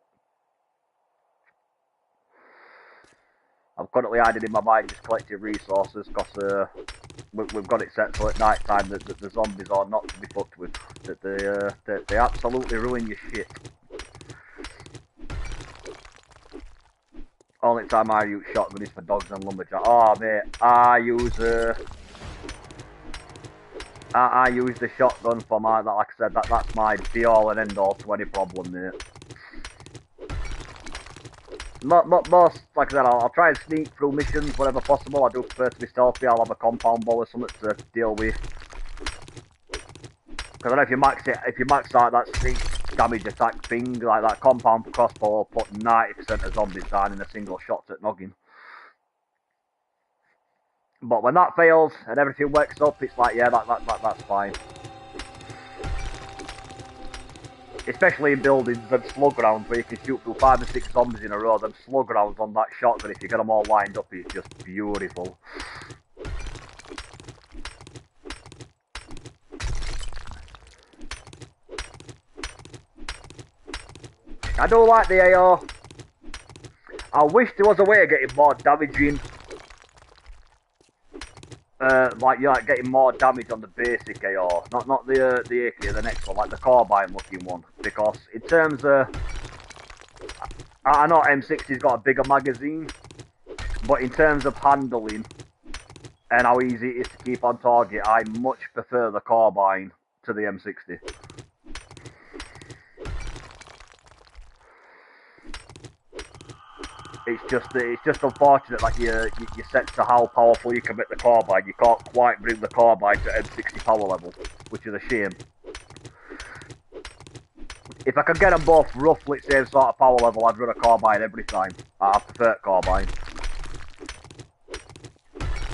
I'm currently hiding in my mind just collecting resources because we've got it set so at night time that the zombies are not to be fucked with. That they absolutely ruin your shit. Only time I use shotgun is for dogs and lumberjack. Oh mate, I use the shotgun for my, like I said, that's my be all and end all to any problem, mate. Most, like I said, I'll try and sneak through missions whenever possible. I do prefer to be stealthy. I'll have a compound bow or something to deal with. Because I don't know if you max out that sneak damage attack thing, like that compound crossbow will put 90% of zombies down in a single shot at noggin. But when that fails and everything wakes up, it's like, yeah, that's fine. Especially in buildings and slug rounds where you can shoot through 5 or 6 zombies in a row. Them slug rounds on that shotgun, if you get them all lined up, is just beautiful. I do like the AR. I wish there was a way of getting more damage in. Like getting more damage on the basic AR, not the AK, the next one, like the carbine looking one. Because in terms of, I know M60's got a bigger magazine, but in terms of handling and how easy it is to keep on target, I much prefer the carbine to the M60. It's just unfortunate that you're set to how powerful you can make the carbine. You can't quite bring the carbine to M60 power level, which is a shame. If I could get them both roughly same sort of power level, I'd run a carbine every time. I prefer carbine.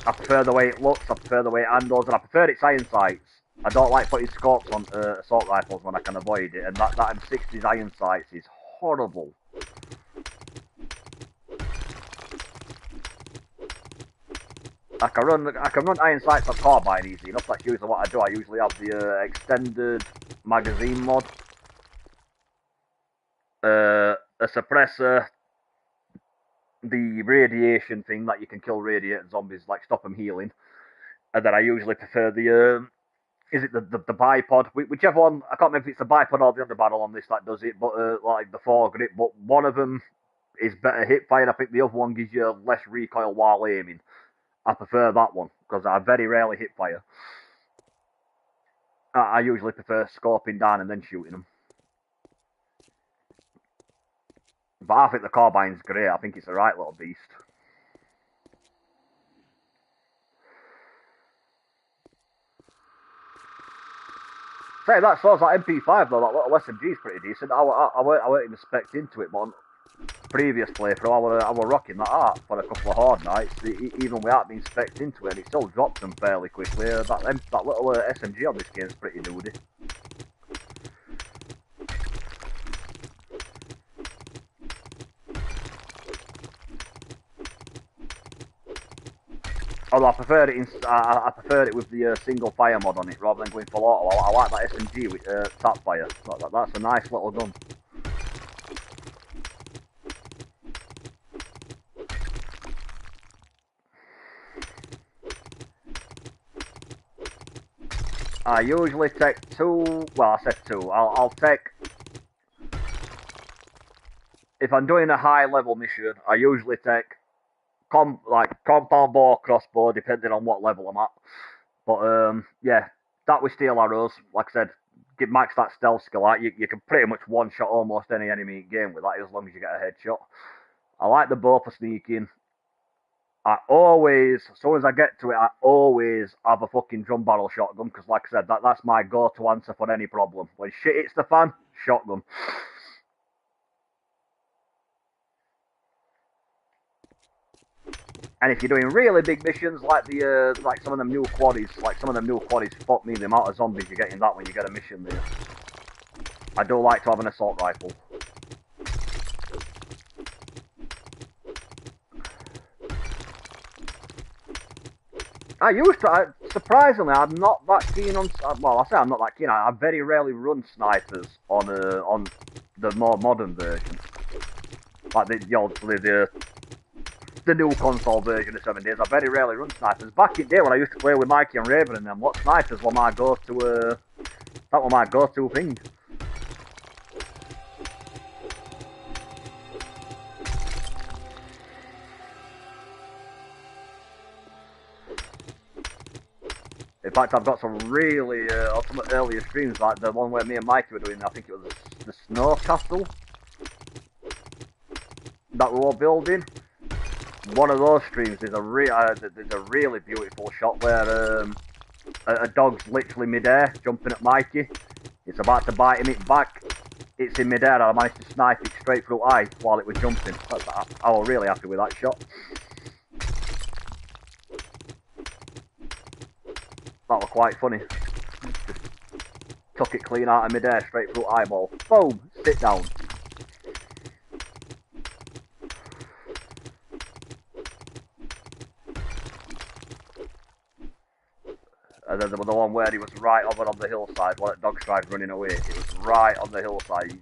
I prefer the way it looks, I prefer the way it handles, and I prefer its iron sights. I don't like putting scopes on assault rifles when I can avoid it, and that M60's iron sights is horrible. I can run iron sights on carbine easy enough. That's usually what I do. I usually have the extended magazine mod, a suppressor, the radiation thing that you can kill radiating zombies, like stop them healing, and then I usually prefer the is it the bipod, whichever one. I can't remember if it's the bipod or the underbarrel on this that does it, but like the foregrip. But one of them is better hip fire. I think the other one gives you less recoil while aiming. I prefer that one because I very rarely hip fire. I usually prefer scoping down and then shooting them. But I think the carbine's great. I think it's a right little beast. Say that sounds like MP5 though. That little SMG is pretty decent. I weren't even spec'd into it, but on previous playthrough I were rocking that art for a couple of hard nights. Even without being spec'd into it, and it still dropped them fairly quickly. That little SMG on this game is pretty nudie. Although I preferred it with the single fire mod on it rather than going full auto. I like that SMG with tap fire. That's a nice little gun. I usually take two. Well, I said two. I'll take. If I'm doing a high level mission, I usually take compound bow, crossbow, depending on what level I'm at. But yeah, that with steel arrows, like I said, max that stealth skill out. You can pretty much one shot almost any enemy in game with that as long as you get a headshot. I like the bow for sneaking. I always, as soon as I get to it, I always have a fucking drum barrel shotgun because, like I said, that's my go-to answer for any problem. When shit hits the fan, shotgun. And if you're doing really big missions, like like some of them new quaddies, fuck me, the amount of zombies you get in that when you get a mission there. I do like to have an assault rifle. Surprisingly, I'm not that keen on, well, I say I'm not that keen, I very rarely run snipers on the more modern version. Like the new console version of 7 Days, I very rarely run snipers. Back in the day when I used to play with Mikey and Raven and them, what snipers were my go-to, that were my go-to thing. In fact, I've got some really ultimate earlier streams, like the one where me and Mikey were doing, I think it was the Snow Castle that we were building. One of those streams is there's a really beautiful shot where a dog's literally midair jumping at Mikey. It's about to bite him, it back. It's in midair and I managed to snipe it straight through eye while it was jumping. I was really happy with that shot. That was quite funny. Just took it clean out of midair straight through eyeball. Boom! Sit down. And then there was the one where he was right over on the hillside while that dog tried running away. It was right on the hillside.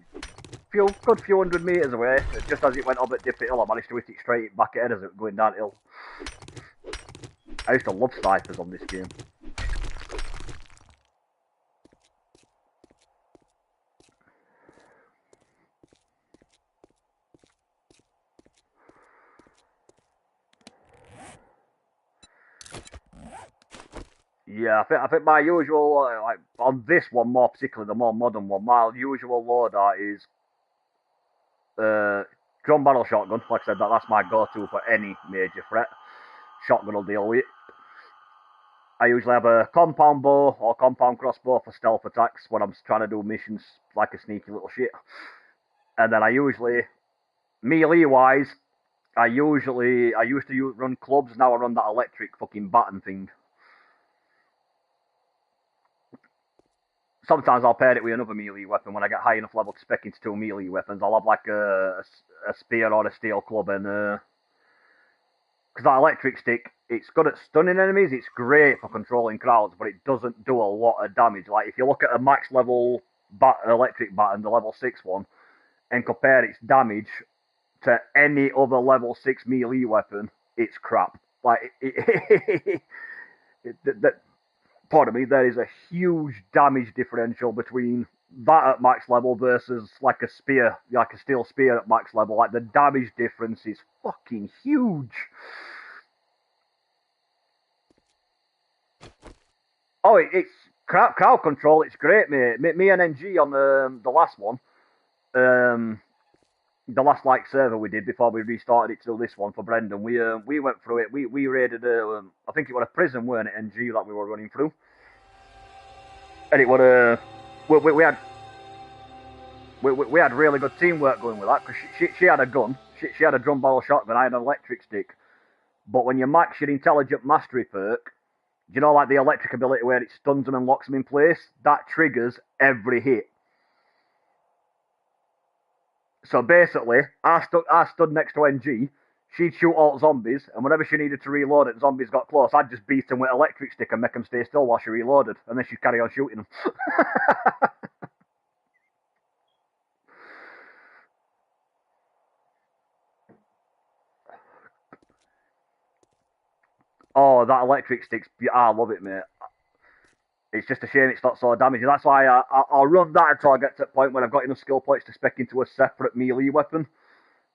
Good few hundred metres away. Just as it went up at Dippy Hill, I managed to hit it straight back ahead as it was going downhill. I used to love snipers on this game. Yeah, I think my usual, like on this one more particularly, the more modern one, my usual loadout is drum barrel shotgun. Like I said, that's my go-to for any major threat. Shotgun will deal with it. I usually have a compound bow or compound crossbow for stealth attacks when I'm trying to do missions like a sneaky little shit. And then I usually, melee-wise, I used to run clubs, now I run that electric fucking baton thing. Sometimes I'll pair it with another melee weapon when I get high enough level to spec into 2 melee weapons. I'll have like a spear or a steel club, and because that electric stick, it's good at stunning enemies, it's great for controlling crowds, but it doesn't do a lot of damage. Like if you look at a max level electric baton, the level 6 one, and compare its damage to any other level 6 melee weapon, it's crap. Like pardon me, there is a huge damage differential between that at max level versus like a spear, like a steel spear at max level. Like the damage difference is fucking huge. Oh, it's crowd control. It's great, mate. Me and NG on the last one, the last like server we did before we restarted it to do this one for Brendan. We went through it. We raided I think it was a prison, weren't it, NG, that we were running through. And it was we had really good teamwork going with that, because she had a gun, she had a drum barrel shotgun, I had an electric stick. But when you max your intelligent mastery perk, you know, like the electric ability where it stuns them and locks them in place, that triggers every hit. So basically, I stood next to NG, she'd shoot all zombies, and whenever she needed to reload it, zombies got close, I'd just beat them with an electric stick and make them stay still while she reloaded, and then she'd carry on shooting them. Oh, that electric stick's... I love it, mate. It's just a shame it's not so damaging. That's why I'll run that until I get to the point where I've got enough skill points to spec into a separate melee weapon,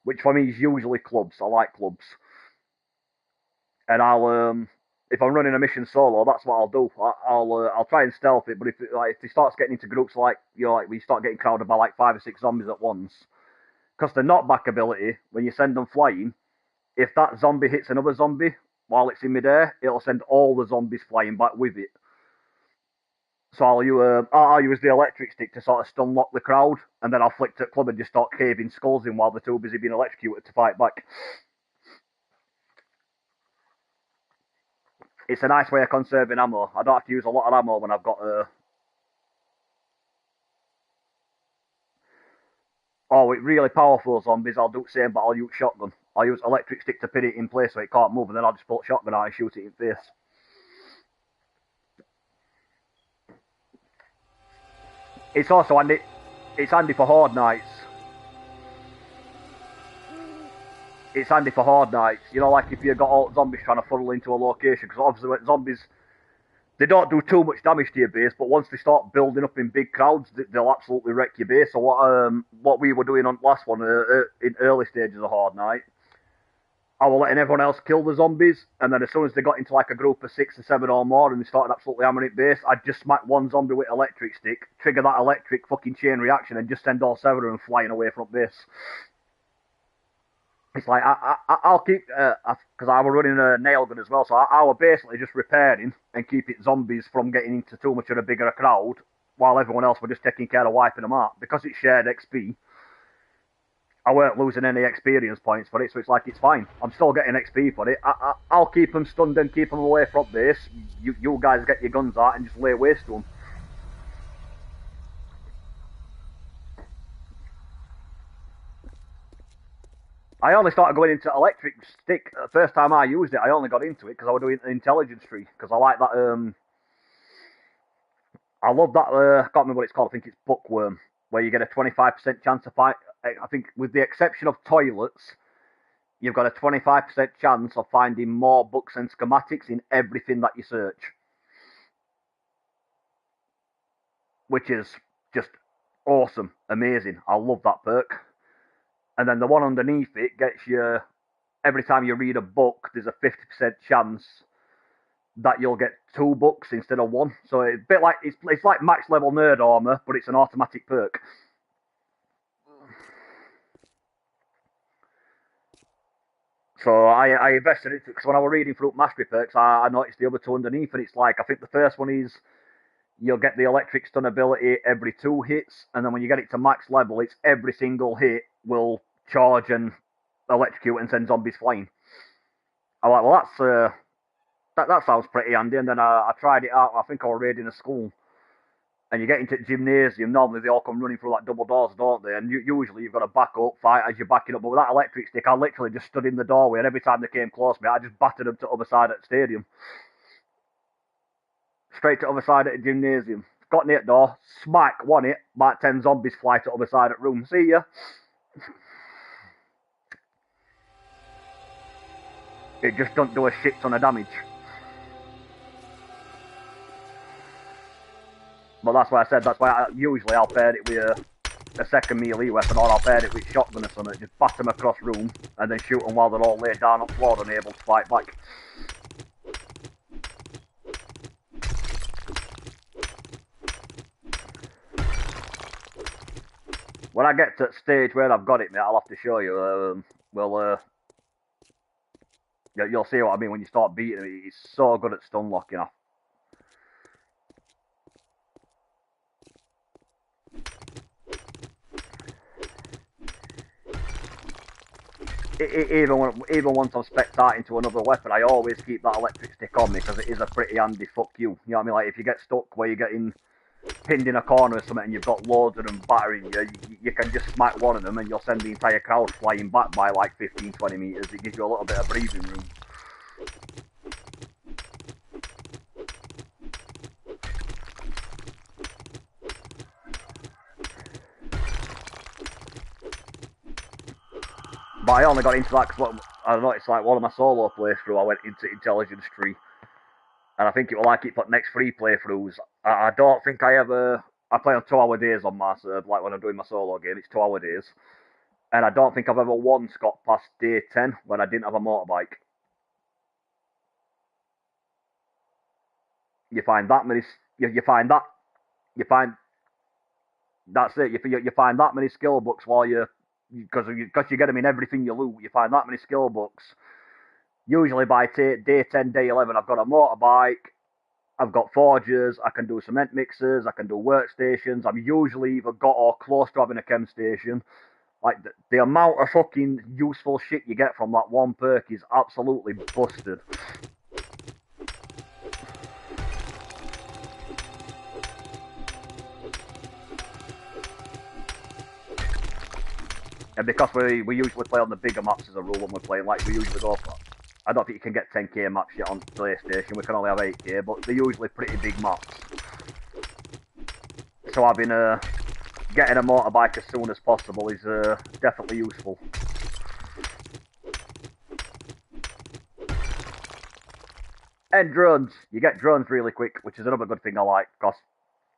which for me is usually clubs. I like clubs. And I'll... if I'm running a mission solo, that's what I'll do. I'll try and stealth it, but if it starts getting into groups like, you know, like we start getting crowded by like 5 or 6 zombies at once, because the knockback ability, when you send them flying, if that zombie hits another zombie while it's in midair, it'll send all the zombies flying back with it. So I'll use the electric stick to sort of stun lock the crowd, and then I'll flick to club and just start caving skulls in while they're too busy being electrocuted to fight back. It's a nice way of conserving ammo. I don't have to use a lot of ammo when I've got with really powerful zombies, I'll do the same, but I'll use shotgun. I'll use electric stick to pin it in place so it can't move, and then I'll just pull shotgun out and shoot it in face. It's also handy. It's handy for horde nights. It's handy for horde nights. You know, like if you've got all zombies trying to funnel into a location, because obviously when zombies, they don't do too much damage to your base, but once they start building up in big crowds, they'll absolutely wreck your base. So what we were doing on last one in early stages of horde night, I was letting everyone else kill the zombies, and then as soon as they got into like a group of 6 or 7 or more and they started absolutely hammering it base, I'd just smack one zombie with electric stick, trigger that electric fucking chain reaction, and just send all 7 of them flying away from base. It's like, I'll keep, because I was running a nail gun as well, so I was basically just repairing and keeping zombies from getting into too much of a bigger crowd, while everyone else were just taking care of wiping them out. Because it's shared XP, I weren't losing any experience points for it, so it's like, it's fine. I'm still getting XP for it. I'll keep them stunned and keep them away from base. You guys get your guns out and just lay waste to them. I only started going into electric stick. The first time I used it, I only got into it because I was doing an intelligence tree. Because I like that, I love that, I can't remember what it's called, I think it's Bookworm, where you get a 25% chance of fight. I think with the exception of toilets, you've got a 25% chance of finding more books and schematics in everything that you search. Which is just awesome, amazing. I love that perk. And then the one underneath it gets you, every time you read a book, there's a 50% chance that you'll get 2 books instead of 1. So it's a bit like, it's like max level nerd armor, but it's an automatic perk. So I invested it because when I was reading through mastery perks, I noticed the other two underneath, and it's like I think the first one is you'll get the electric stun ability every 2 hits, and then when you get it to max level, it's every single hit will charge and electrocute and send zombies flying. I'm like, well, that sounds pretty handy. And then I tried it out. I think I was raiding a school, and you get into the gymnasium. Normally they all come running through like double doors, don't they? And usually you've got to back up, fight as you're backing up. But with that electric stick, I literally just stood in the doorway, and every time they came close to me, I just battered them to the other side of the stadium. Straight to the other side of the gymnasium. Got near the door, smack, one hit, about 10 zombies fly to the other side of the room. See ya. It just don't do a shit ton of damage. But that's why I said, that's why usually I'll pair it with a second melee weapon, or I'll pair it with shotgun or something. Just bat them across room, and then shoot them while they're all laid down on the floor and able to fight back. When I get to the stage where I've got it, mate, I'll have to show you. You'll see what I mean when you start beating it. It's so good at stun locking off. Even once I'm spec'd out into another weapon, I always keep that electric stick on me because it is a pretty handy fuck you. You know what I mean? Like if you get stuck where you're getting pinned in a corner or something and you've got loads of them battering you, you can just smack one of them and you'll send the entire crowd flying back by like 15-20 meters. It gives you a little bit of breathing room. But I only got into that because I noticed like one of my solo playthrough I went into Intelligence Tree. And I think it will like it for next 3 playthroughs. I don't think I play on 2-hour days on my serve, like when I'm doing my solo game, it's 2-hour days. And I don't think I've ever once got past day 10 when I didn't have a motorbike. You find that many, you find that's it, you find that many skill books while because you get them in everything you loot, you find that many skill books. Usually by day 10, day 11, I've got a motorbike, I've got forges, I can do cement mixers, I can do workstations, I'm usually either got or close to having a chem station. Like, the amount of fucking useful shit you get from that one perk is absolutely busted. And because we usually play on the bigger maps as a rule when we're playing, like we usually go for, I don't think you can get 10k maps yet on PlayStation, we can only have 8k, but they're usually pretty big maps. So I've been, getting a motorbike as soon as possible is definitely useful. And drones. You get drones really quick, which is another good thing I like, because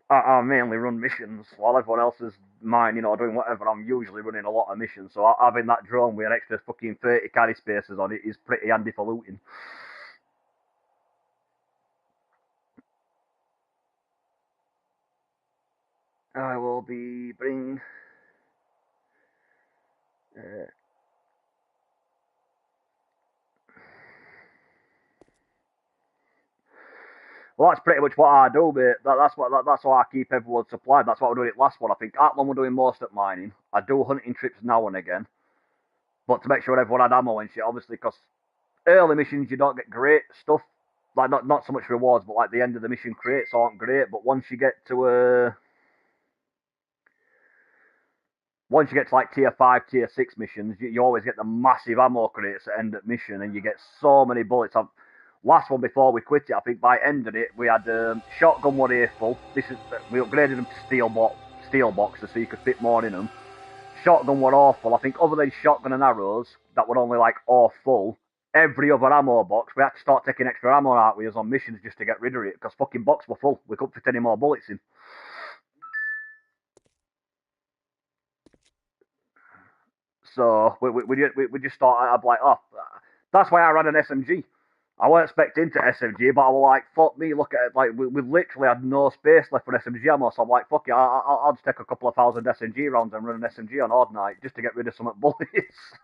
I mainly run missions, while everyone else is mining or doing whatever. I'm usually running a lot of missions, so having that drone with an extra fucking 30 carry spaces on it is pretty handy for looting. I will be bring. Well, that's pretty much what I do, mate. That's why I keep everyone supplied. That's what we're doing it last one. I think Atlan we're doing most at mining. I do hunting trips now and again, but to make sure everyone had ammo and shit, obviously, because early missions you don't get great stuff. Like not so much rewards, but like the end of the mission crates aren't great. But once you get to like tier 5, tier 6 missions, you always get the massive ammo crates at end of mission, and you get so many bullets. Last one before we quit it, I think by ending it, we had shotgun one here full. We upgraded them to steel boxes so you could fit more in them. Shotgun were awful. I think other than shotgun and arrows that were only like all full, every other ammo box we had to start taking extra ammo out with us on missions just to get rid of it because fucking box were full. We couldn't fit any more bullets in. So we just thought, I'd like, oh, that's why I ran an SMG. I weren't expecting to SMG, but I was like, fuck me, look at it, like, we literally had no space left for SMG ammo, so I'm like, fuck it, I'll just take a couple of thousand SMG rounds and run an SMG on Horde Night, just to get rid of some bullets.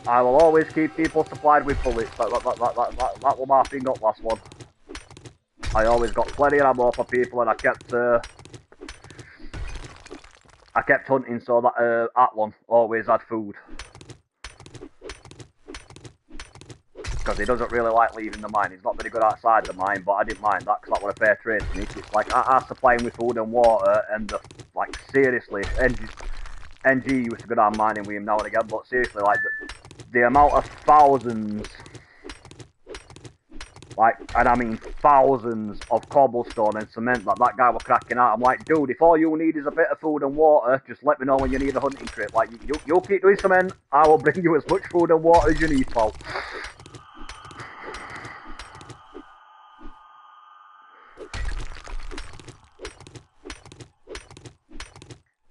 I will always keep people supplied with bullets. That was my thing up last one. I always got plenty of ammo for people, and I kept hunting so that Athlon always had food. Because he doesn't really like leaving the mine. He's not very good outside the mine, but I didn't mind that because that was a fair trade to me. It's like I supply him with food and water, and like seriously, NG used to go down mining with him now and again, but seriously, like the amount of thousands, like, and I mean thousands of cobblestone and cement that guy was cracking out. I'm like, dude, if all you need is a bit of food and water, just let me know when you need a hunting trip. Like, you'll keep doing cement, I will bring you as much food and water as you need, pal.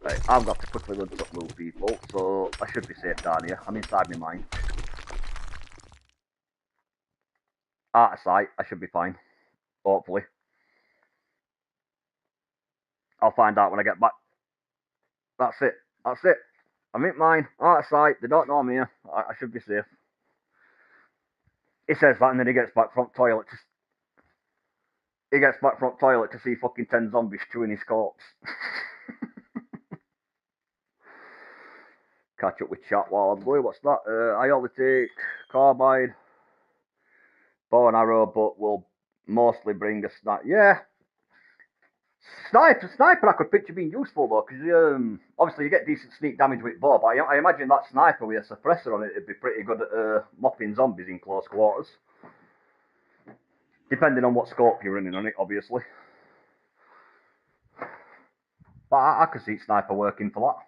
Right, I've got to quickly run to move people, so I should be safe down here. I'm inside my mine. Out of sight, I should be fine. Hopefully. I'll find out when I get back. That's it. That's it. I'm in mine. Out of sight. They don't know I'm here. I should be safe. He says that and then he gets back from toilet to see fucking 10 zombies chewing his corpse. Catch up with chat while I'm going. What's that? I only take carbide, bow and arrow, but will mostly bring a sniper. Yeah. Sniper I could picture being useful though, because obviously you get decent sneak damage with bow, but I imagine that sniper with a suppressor on it would be pretty good at mopping zombies in close quarters. Depending on what scope you're running on it, obviously. But I could see sniper working for that.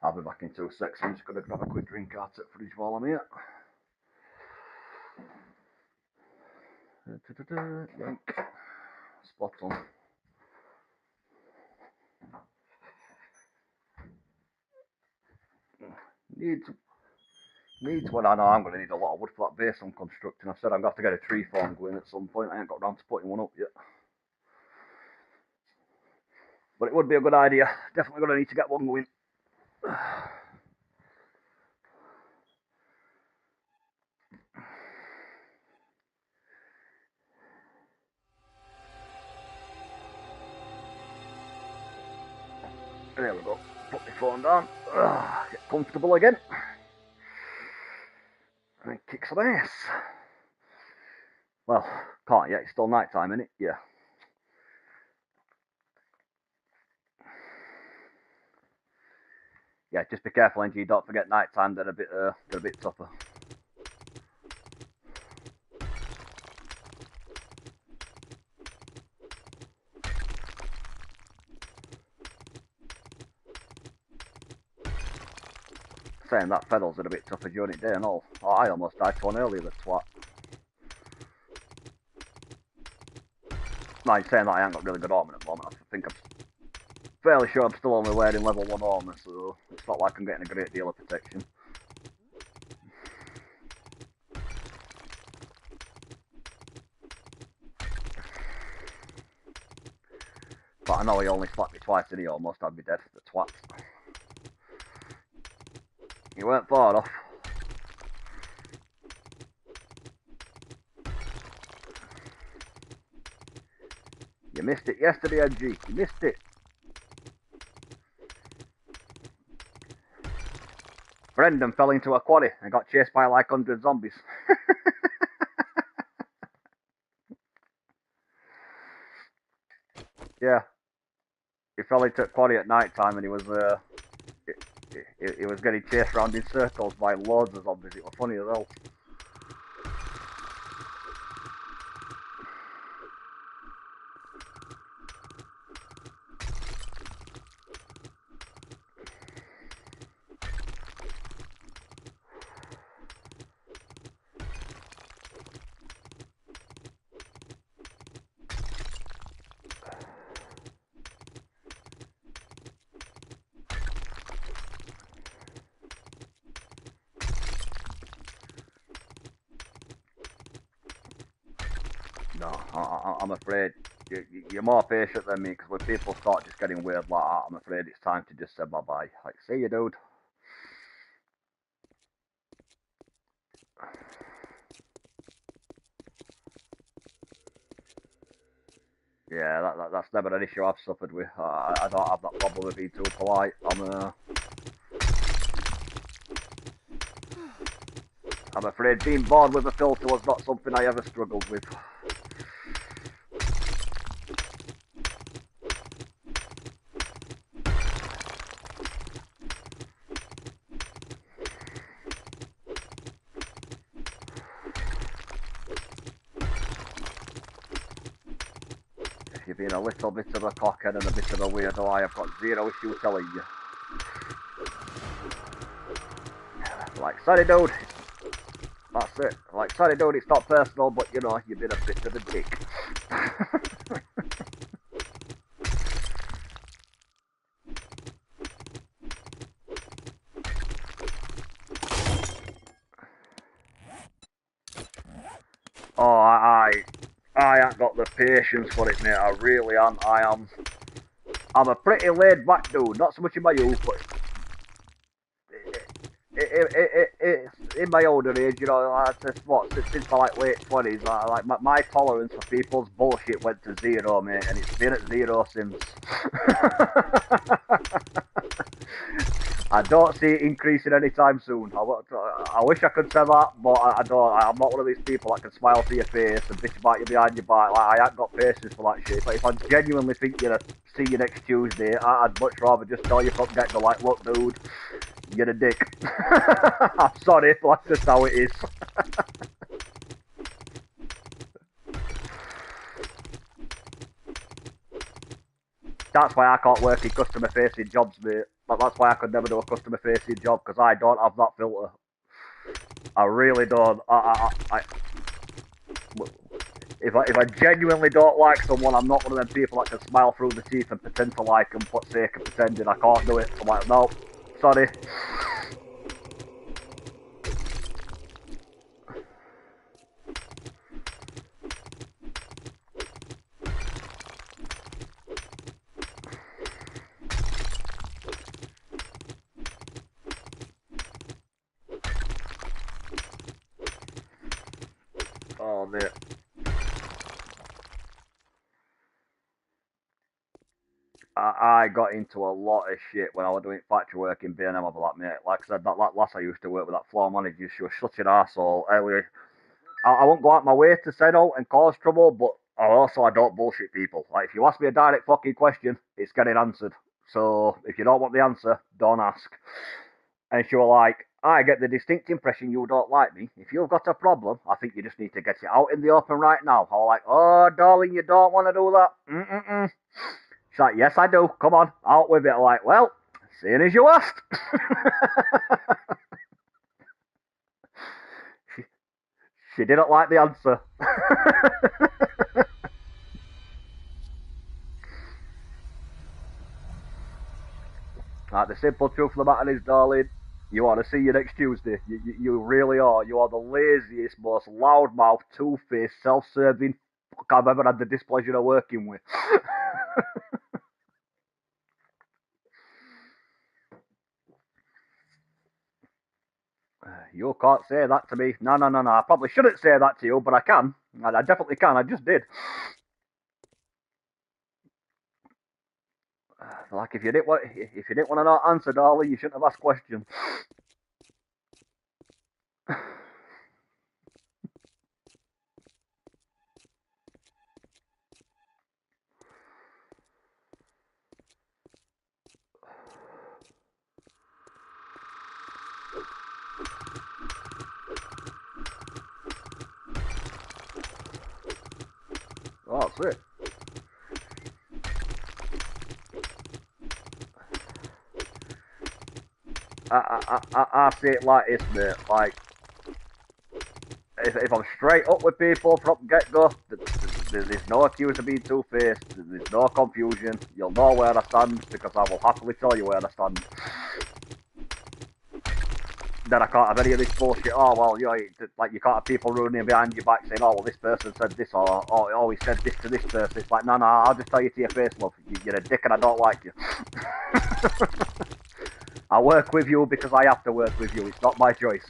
I'll be back in 2 seconds. I'm just going to grab a quick drink out of the fridge while I'm here. Yank. Spot on. Needs one. I know I'm going to need a lot of wood for that base I'm constructing. I've said I'm going to have to get a tree farm going at some point. I ain't got around to putting one up yet. But it would be a good idea. Definitely going to need to get one going. There we go. Put my phone down. Get comfortable again. And kick some ass. Well, can't yet. It's still night time, isn't it? Yeah. Yeah, just be careful, NG. Don't forget night time. They're a bit tougher. Saying that Fennel's a bit tougher during the day and all. Oh, I almost died to one earlier, the twat. No, he's saying that I ain't got really good armor at the moment. I think I'm fairly sure I'm still only wearing level 1 armor, so it's not like I'm getting a great deal of protection. But I know he only slapped me twice and he almost had me dead, the twat. He weren't far off. You missed it yesterday, NG. You missed it. Brendan fell into a quarry and got chased by like 100 zombies. Yeah. He fell into a quarry at night time and he was getting chased around in circles by loads of zombies. It was funny as hell. No, I'm afraid you're more patient than me, because when people start just getting weird like that, I'm afraid it's time to just say bye-bye. Like, see you, dude. Yeah, that's never an issue I've suffered with. I don't have that problem with being too polite. I'm afraid being born with a filter was not something I ever struggled with. If you've been a little bit of a cockhead and a bit of a weirdo, I have got zero issue telling you. Like, sorry dude. That's it. Like, sorry dude, it's not personal, but you know, you've been a bit of a dick. Oh, I ain't got the patience for it, mate. I really am. I'm a pretty laid back dude. Not so much in my youth, but it's in my older age, you know. Since my like late 20s, my tolerance for people's bullshit went to zero, mate, and it's been at zero since. I don't see it increasing anytime soon. I wish I could say that, but I don't. I'm not one of these people that can smile to your face and bitch about you behind your back. Like, I ain't got patience for that shit. But if I genuinely think you're see you next Tuesday, I'd much rather just tell you from get go, like, look, dude, you're a dick. I'm sorry, but that's just how it is. That's why I can't work in customer-facing jobs, mate. That's why I could never do a customer-facing job, because I don't have that filter. I really don't. If I genuinely don't like someone, I'm not one of them people that can smile through the teeth and pretend to like them for the sake of pretending. I can't do it. I'm like, no, sorry. Oh, mate. I got into a lot of shit when I was doing factory work in B&M over that, mate. Like I said, that lass I used to work with, that floor manager, she was such an arsehole. Anyway, I won't go out my way to settle and cause trouble, but I don't bullshit people. Like, if you ask me a direct fucking question, it's getting answered. So, if you don't want the answer, don't ask. And she was like, I get the distinct impression you don't like me. If you've got a problem, I think you just need to get it out in the open right now. I was like, oh, darling, you don't want to do that? She's like, yes, I do. Come on, out with it. I'm like, well, Seeing as you asked. She didn't like the answer. Like, the simple truth of the matter is, darling, you want to see you next Tuesday. You really are. You are the laziest, most loudmouth, two-faced, self-serving fuck I've ever had the displeasure of working with. You can't say that to me. No. I probably shouldn't say that to you, but I can. I definitely can. I just did. Like, if you didn't want to not answer, darling, you shouldn't have asked questions. Oh, that's it. I see it like this, mate. Like, if I'm straight up with people from get-go, there's no excuse of being two-faced. There's no confusion. You'll know where I stand because I will happily tell you where I stand. Then I can't have any of this bullshit. Oh, well, you know, like, you can't have people running behind your back saying, oh, well, this person said this, or oh, he said this to this person. It's like, no, I'll just tell you to your face, love. You're a dick and I don't like you. I work with you because I have to work with you. It's not my choice.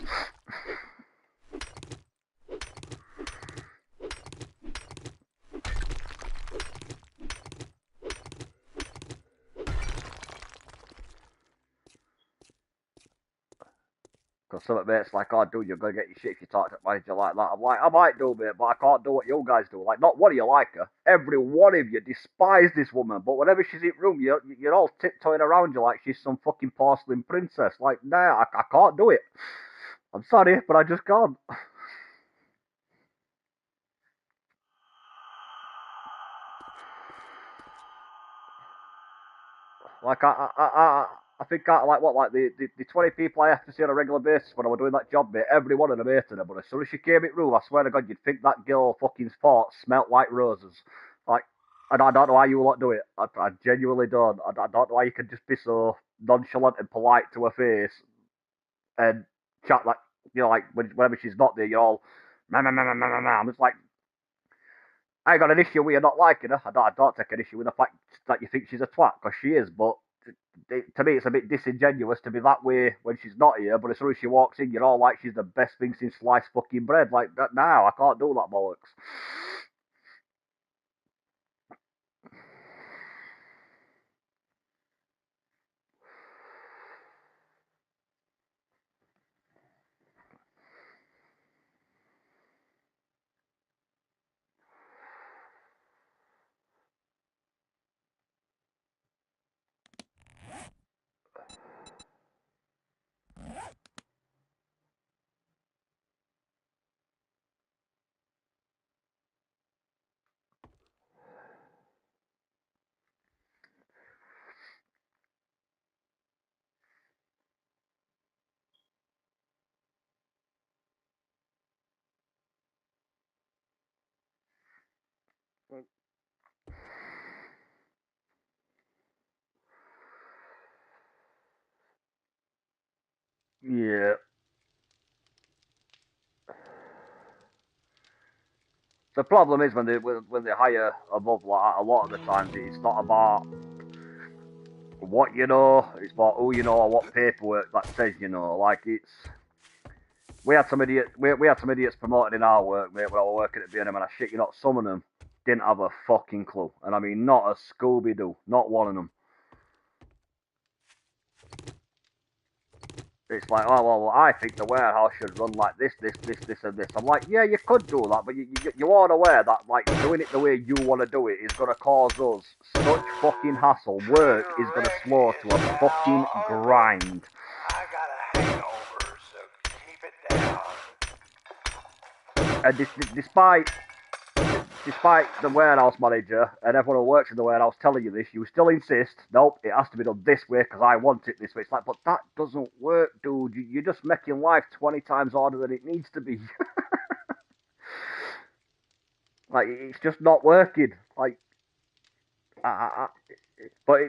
Because some of mates like, oh, dude, you're going to get your shit if you talk to a manager like that. I'm like, I might do, mate, but I can't do what you guys do. Like, not one of you like her. Every one of you despise this woman. But whenever she's in room, you're all tiptoeing around you like she's some fucking porcelain princess. Like, nah, I can't do it. I'm sorry, but I just can't. Like, I think out of like the 20 people I have to see on a regular basis when I was doing that job, mate, every one of them hated her. But as soon as she came in room, I swear to God, you'd think that girl fucking fart smelt like roses. Like, and I don't know how you lot do it. I genuinely don't. I don't know how you can just be so nonchalant and polite to her face and chat like, you know, like whenever she's not there, you're all, nah. I'm just like, I ain't got an issue with you not liking her. I don't take an issue with the fact that you think she's a twat, because she is, but to me it's a bit disingenuous to be that way when she's not here, but as soon as she walks in, you're all like she's the best thing since sliced fucking bread. Like, that, now I can't do that bollocks. Yeah. The problem is when they hire above like that, a lot of the times it's not about what you know, it's about who you know or what paperwork that says you know. Like, it's, we had some idiots promoted in our work, mate, when I was working at B&M, and I shit you not, some of them didn't have a fucking clue. And I mean, not a Scooby-Doo, not one of them. It's like, oh, well, I think the warehouse should run like this, and this. I'm like, yeah, you could do that, but you aren't aware that, like, doing it the way you want to do it is going to cause us such fucking hassle. Work is going to slow to a fucking grind. I got a hangover, so keep it down. And despite despite the warehouse manager and everyone who works in the warehouse telling you this, you still insist, nope, it has to be done this way because I want it this way. It's like, but that doesn't work, dude. You're just making life 20 times harder than it needs to be. Like, it's just not working. Like, but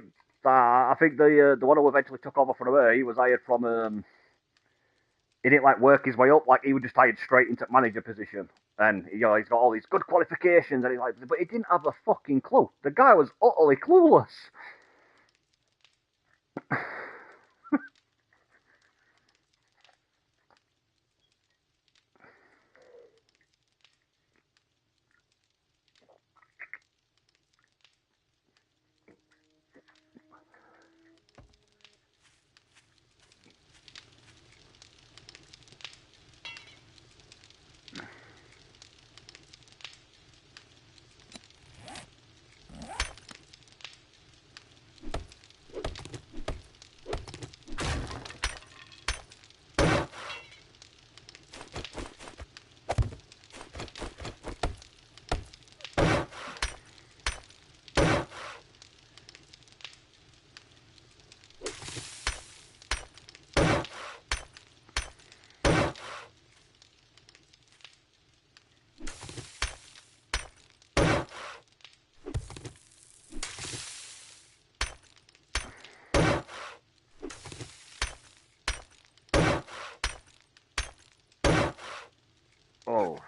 I think the one who eventually took over from her, he was hired from he didn't like work his way up. Like, he was just hired straight into manager position, and he's got all these good qualifications, and he's like, but he didn't have a fucking clue. The guy was utterly clueless. Oh.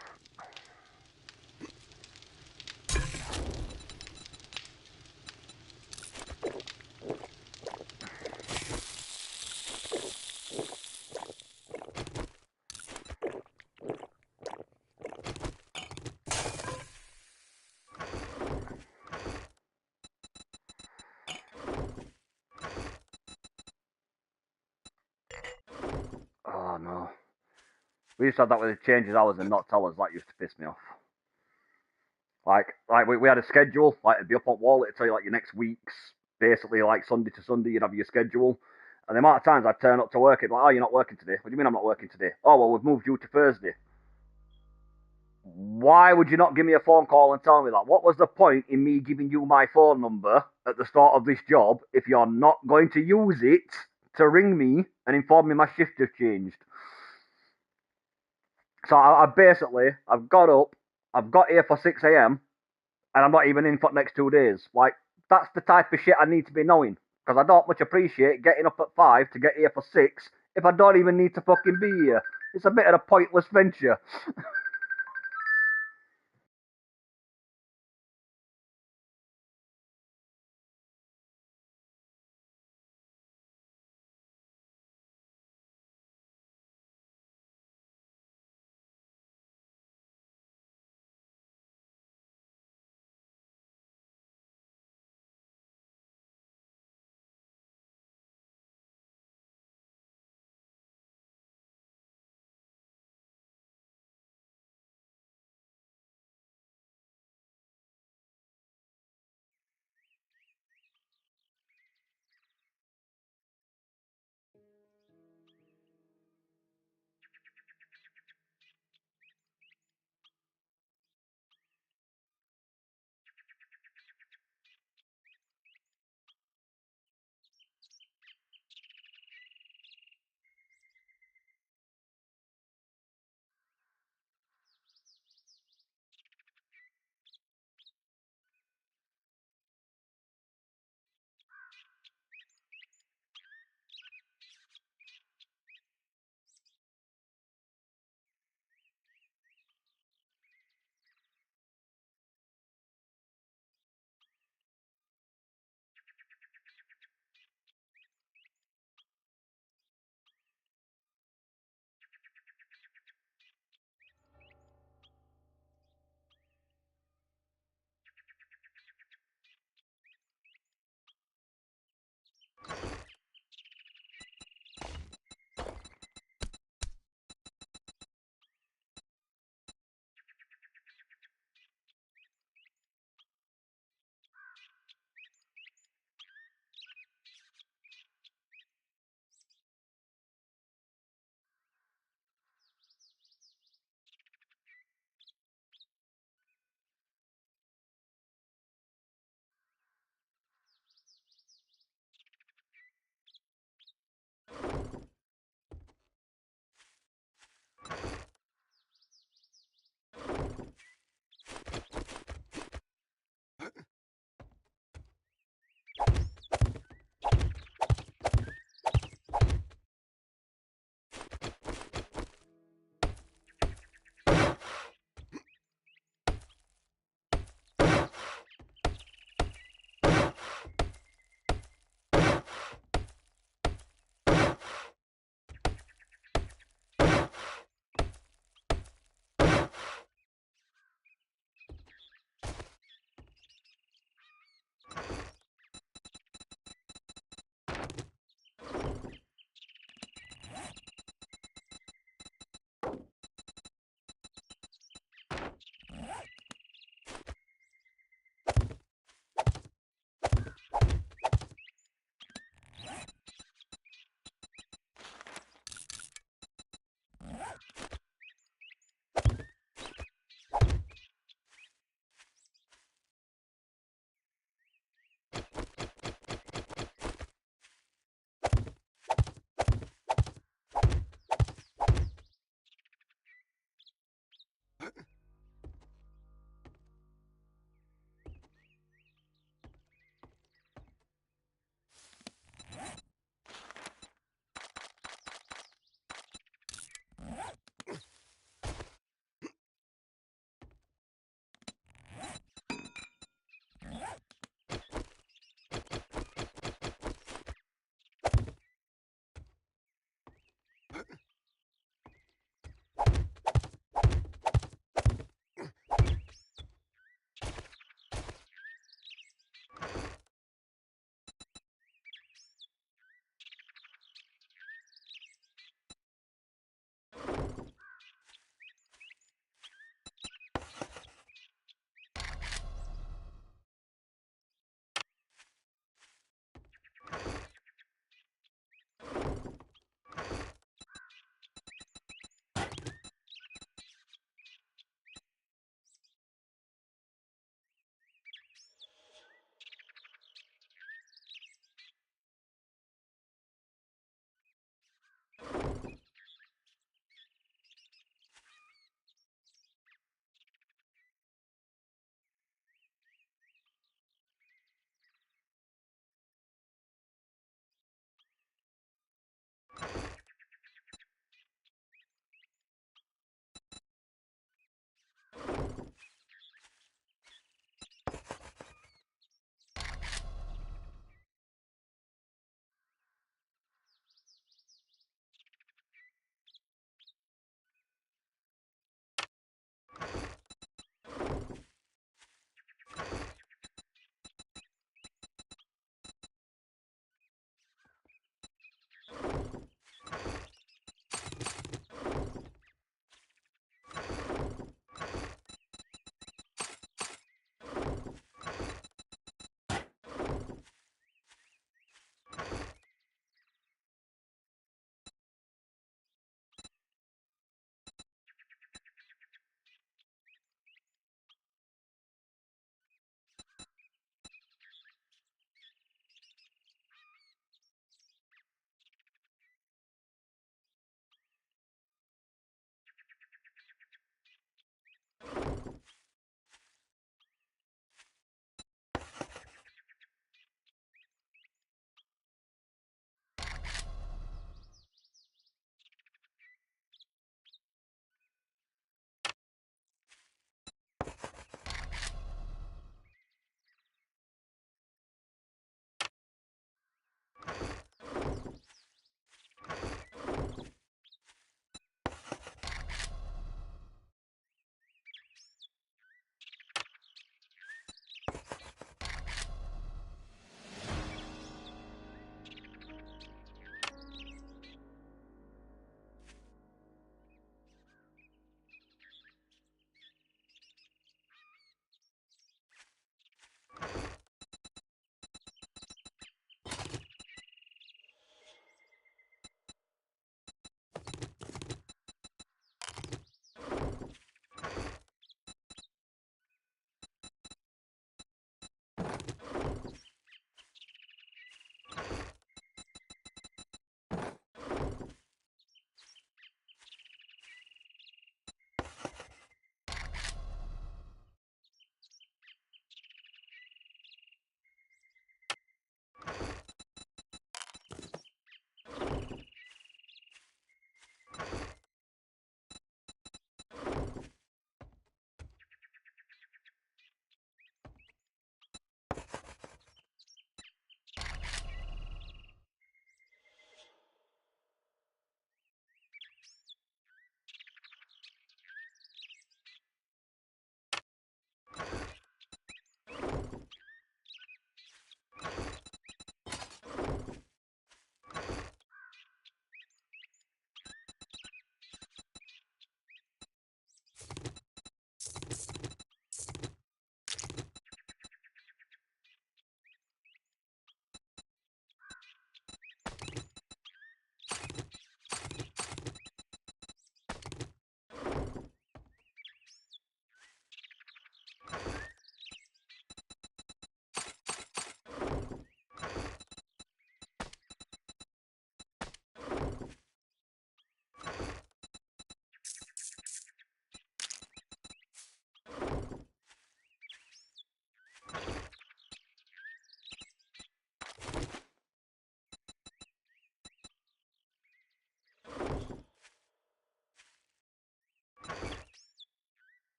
Oh, no. We used to have that with the changes hours and not tell us. That used to piss me off. Like we had a schedule. Like, it'd be up on wall. It'd tell you, like, your next week's, basically, like, Sunday to Sunday, you'd have your schedule. And the amount of times I'd turn up to work, it'd be like, oh, you're not working today. What do you mean I'm not working today? Oh, well, we've moved you to Thursday. Why would you not give me a phone call and tell me that? What was the point in me giving you my phone number at the start of this job if you're not going to use it to ring me and inform me my shift has changed? So I've got up, I've got here for 6 a.m. and I'm not even in for the next 2 days. Like, that's the type of shit I need to be knowing. Because I don't much appreciate getting up at 5 to get here for 6 if I don't even need to fucking be here. It's a bit of a pointless venture.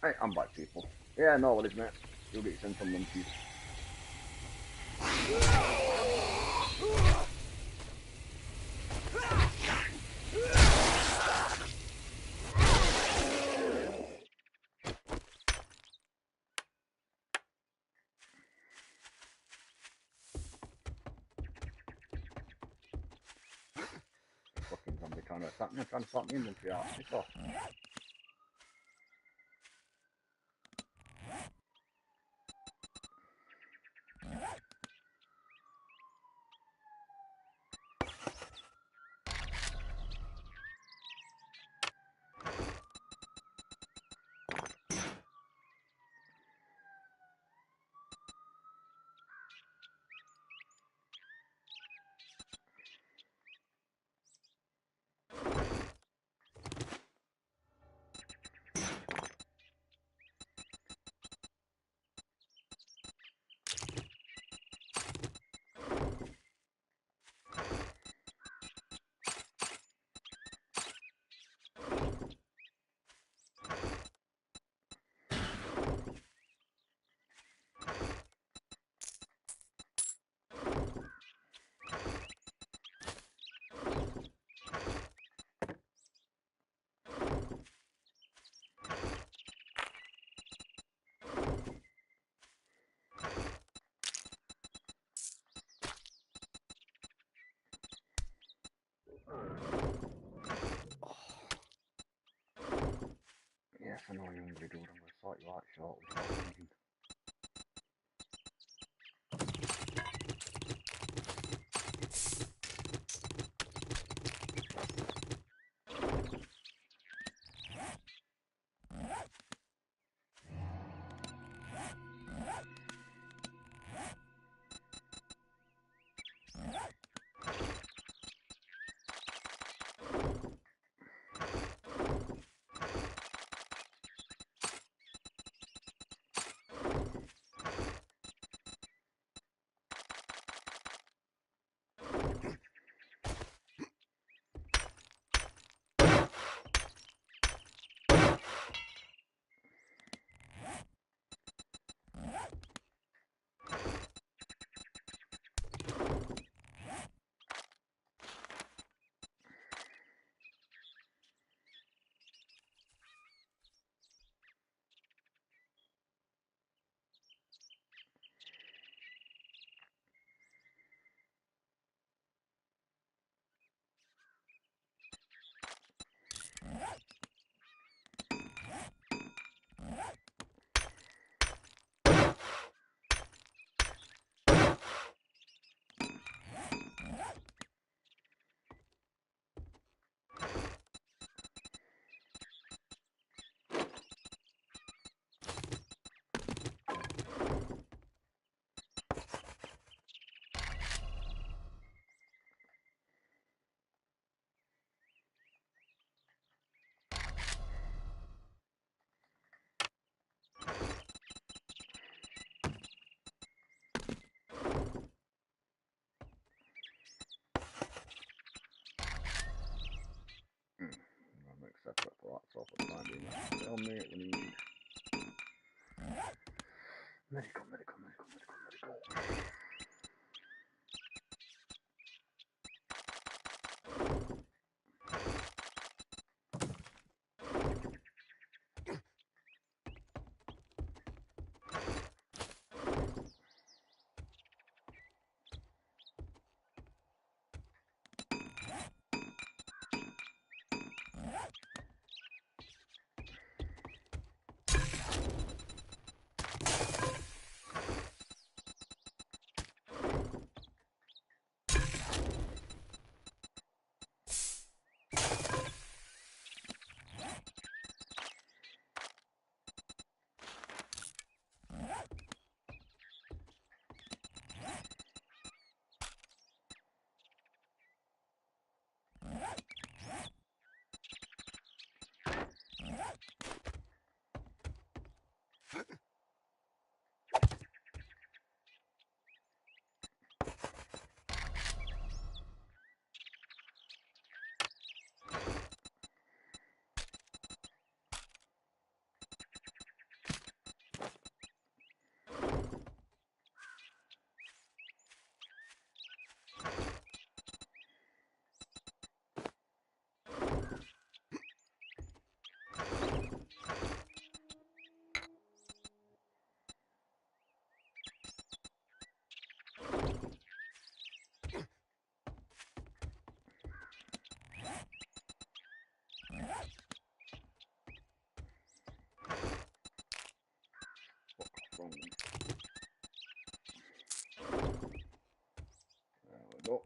Hey, I'm back, people. Yeah, no worries, mate. You'll get sent some munchies. Fucking zombie trying to attack me, trying to sort me inventory out. Piss off. Yes, I know you're hungry, dude. I'm going to sort you out shortly. Stop thinking. I'll make separate for that, so for the time being, tell me we need medical. Boom. There we go.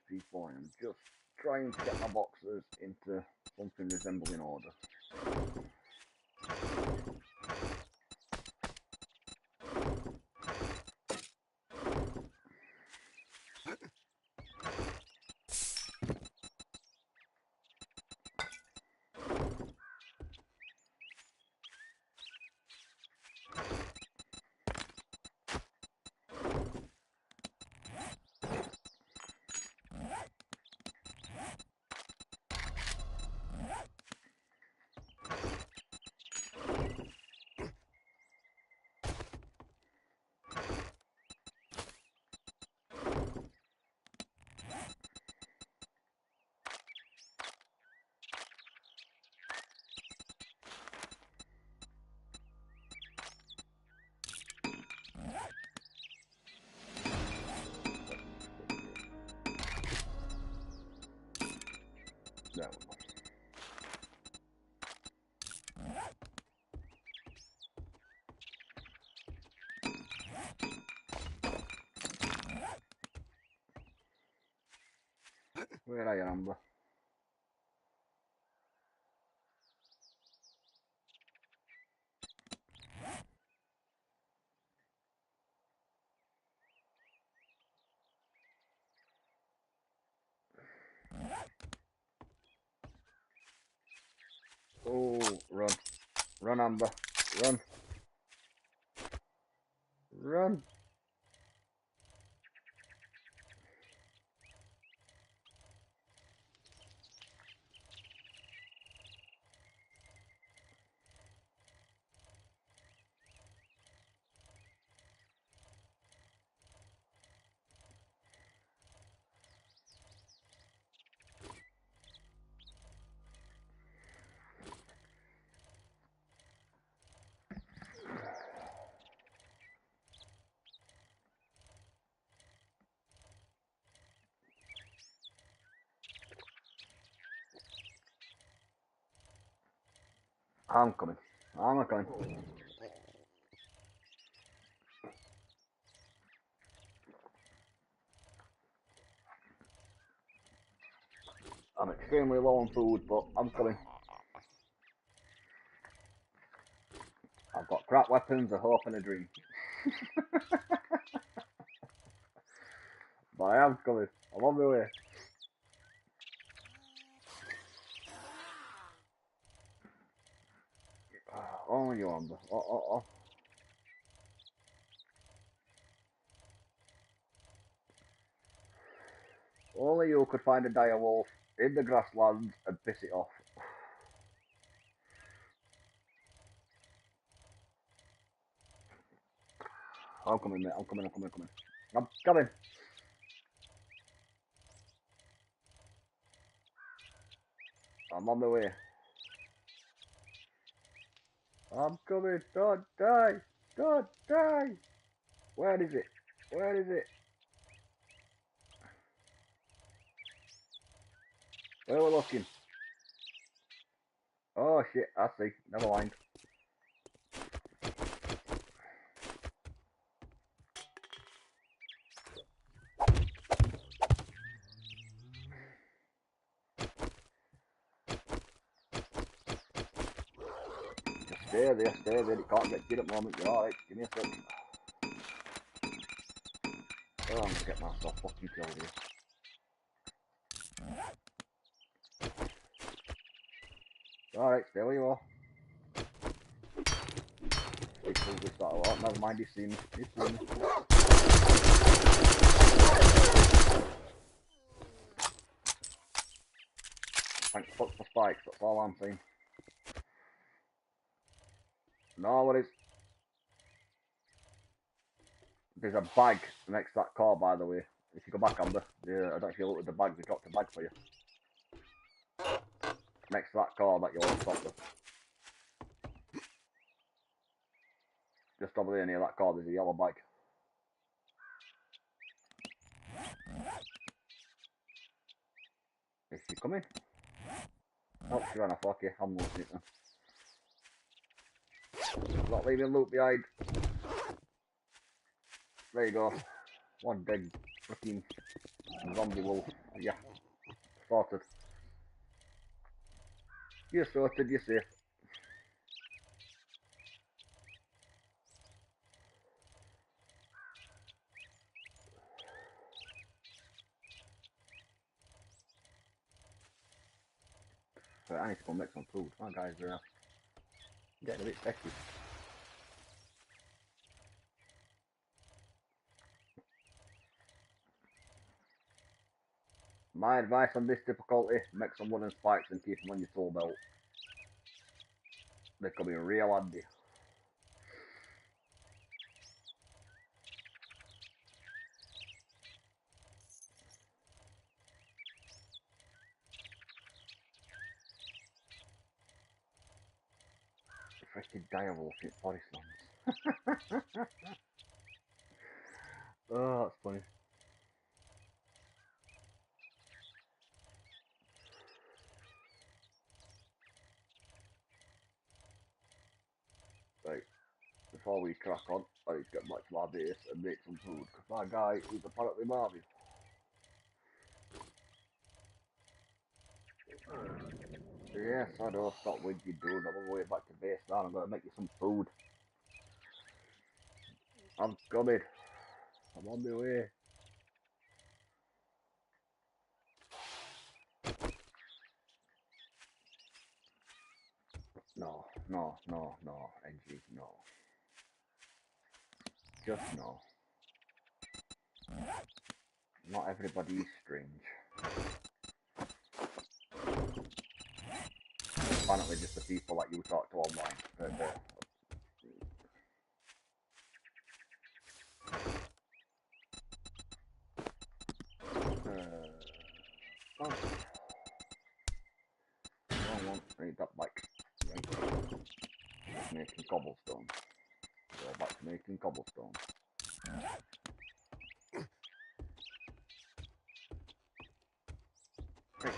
People, I am just trying to get my boxes into something resembling order. There we go. Where are you, Amber? Oh, run. Run, Amber. Run. Run. I'm coming. I'm coming. I'm extremely low on food, but I'm coming. I've got crap weapons, a hope and a dream. But I am coming. I'm on my way. Oh, you Amber. Oh. Only you could find a dire wolf in the grasslands and piss it off. I'm coming, mate. I'm coming. I'm coming. I'm on my way. I'm coming. Don't die. Don't die. Where is it? Where is it? Where are we looking? Oh shit, I see. Never mind. Just stay there. It can't get killed at the moment. You're alright. Give me a second. Oh, I'm gonna get myself fucking killed here. Alright, stay where you are. He pulls this out a lot. Never mind, he's seen me. Thanks fuck for spikes, that's all I'm saying. No worries. There's a bag next to that car, by the way. If you go back, Amber, I don't know if you look at the bag, they dropped a bag for you. Next to that car that you all stopped with. Just over there near that car, there's a yellow bag. Is she coming? Oh, she ran off, okay, I'm losing it then. Not leaving loot behind. There you go. One dead fucking zombie wolf. Yeah. Sorted. You're sorted, you're safe. Right, I need to go make some food. My guys are getting a bit techy. My advice on this difficulty, make some wooden spikes and keep them on your tool belt. They could be real handy. Freaking direwolf in forest lands. Oh, that's funny. before we crack on, I need to get back to my base and make some food, because my guy is apparently Marvin. Yes, I know, stop what you're doing, I'm on my way back to base now, I'm going to make you some food. I'm coming. I'm on my way. No, no, no, no, NG, no. Just no. Not everybody is strange. Apparently just the people that you talk to online. Oh. Wrong one. I need that bike. Right. Just making cobblestone. Go back to making cobblestone. Right.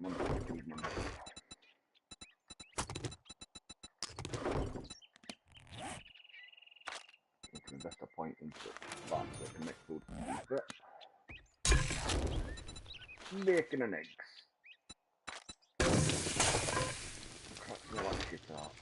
Monday. Need to invest a point into that so I can make food for it. Bacon and eggs. Crack some of that shit out.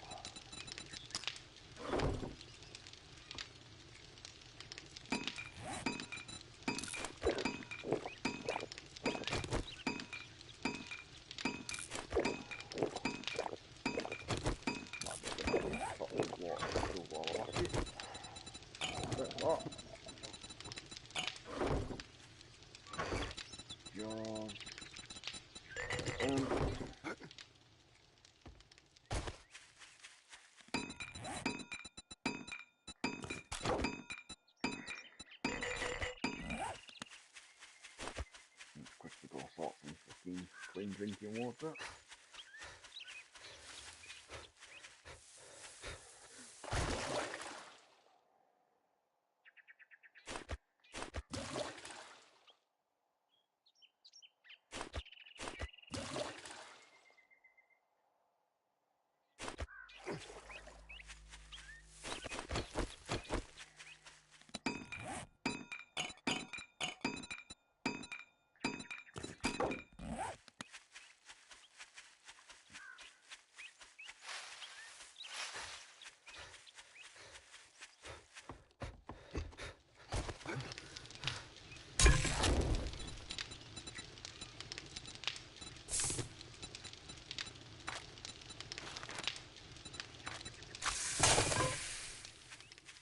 Quickly go sort some fucking clean drinking water.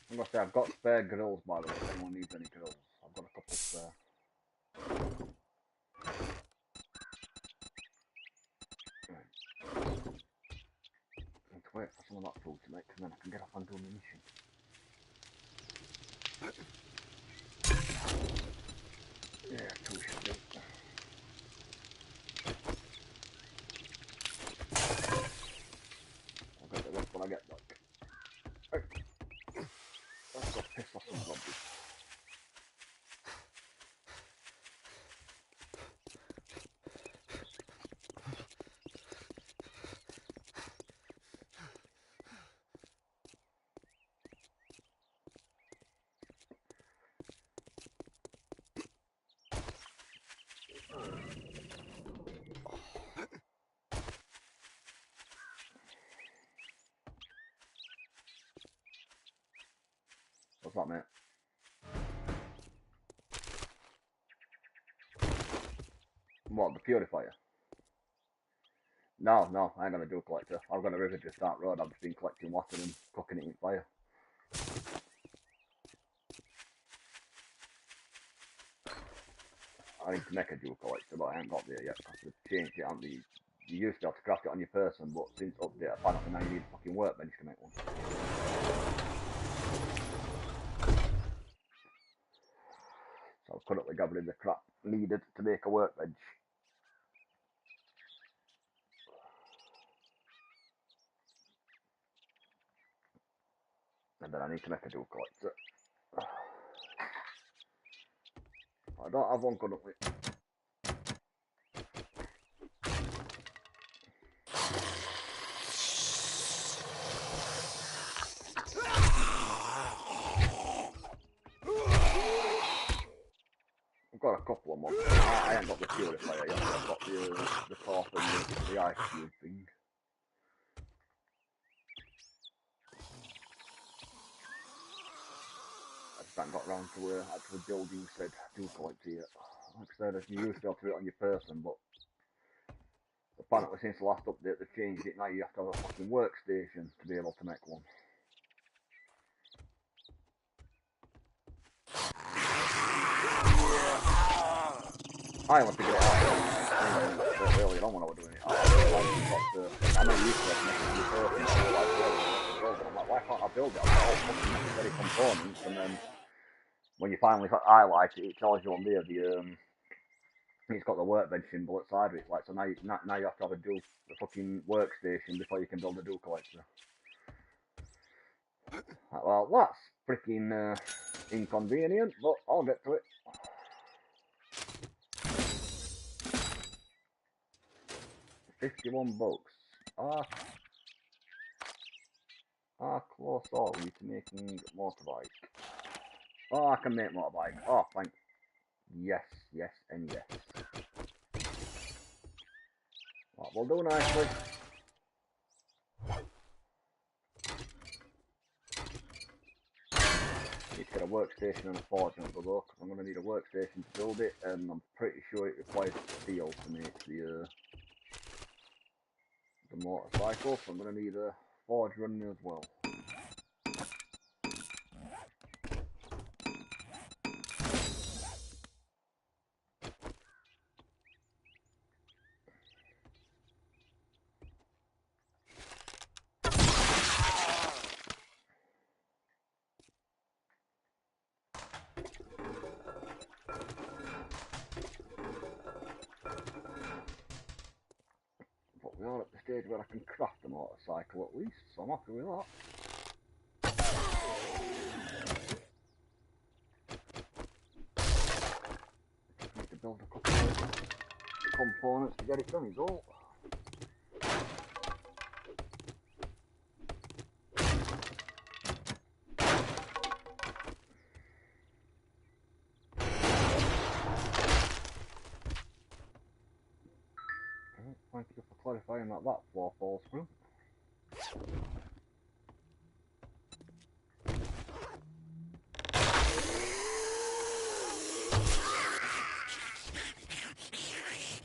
I'm gonna say I've got spare grills, by the way, if anyone needs any grills. I've got a couple spare. Right. I need to wait for some of that food to make, and then I can get off and do my mission. Yeah, two should do. I'll get the rest when I get back. Right. Let's go piss off some zombies. What's that, mate? What, the purifier? No, no, I ain't gonna do a collector. I've got a river just that road. I've just been collecting water and cooking it in fire. I need to make a dual collector, but I ain't got there yet because they've changed it. And you used to be able to craft it on your person, but since update, apparently now you need a fucking workbench to make one. So I'm currently gathering the crap needed to make a workbench. And then I need to make a dual collector. I don't have one currently. couple of months. I ain't got the purifier yet. I've got the top and the ice cube thing. I just haven't got round to actually building said Dual Collector yet. Like I said, you used to be able to do it on your person, but apparently since the last update they've changed it. Now you have to have a fucking workstation to be able to make one. I want to get it out earlier on when I was doing it. I know you said making your person, I'm like, why can't I build it? I've got all fucking necessary components, and then when you finally highlight it, it tells you on there it's got the workbench symbol at side of it. It's like, so now you have to have the fucking workstation before you can build a Dual Collector. Well, that's freaking inconvenient, but I'll get to it. $51. Close all you to making motorbike. Oh, I can make motorbike. Oh, thank. Yes, and yes. That will do nicely. Need to get a workstation and a forge on the though, because I'm going to need a workstation to build it, and I'm pretty sure it requires steel to make the motorcycle, so I'm going to need a forge running as well. But we are at the stage where I can craft a motorcycle at least, so I'm happy with that. Need to build a couple of components to get it done, is all. Thank you for clarifying that floor falls through.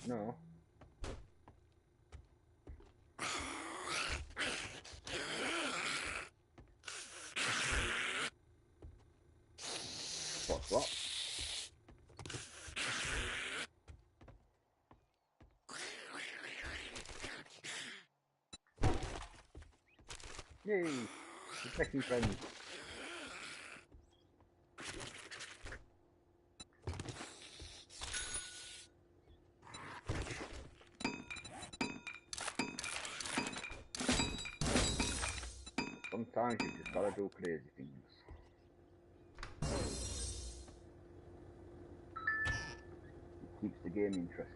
No. What's that? Yay! We're making friends. Sometimes you just gotta do crazy things. It keeps the game interesting.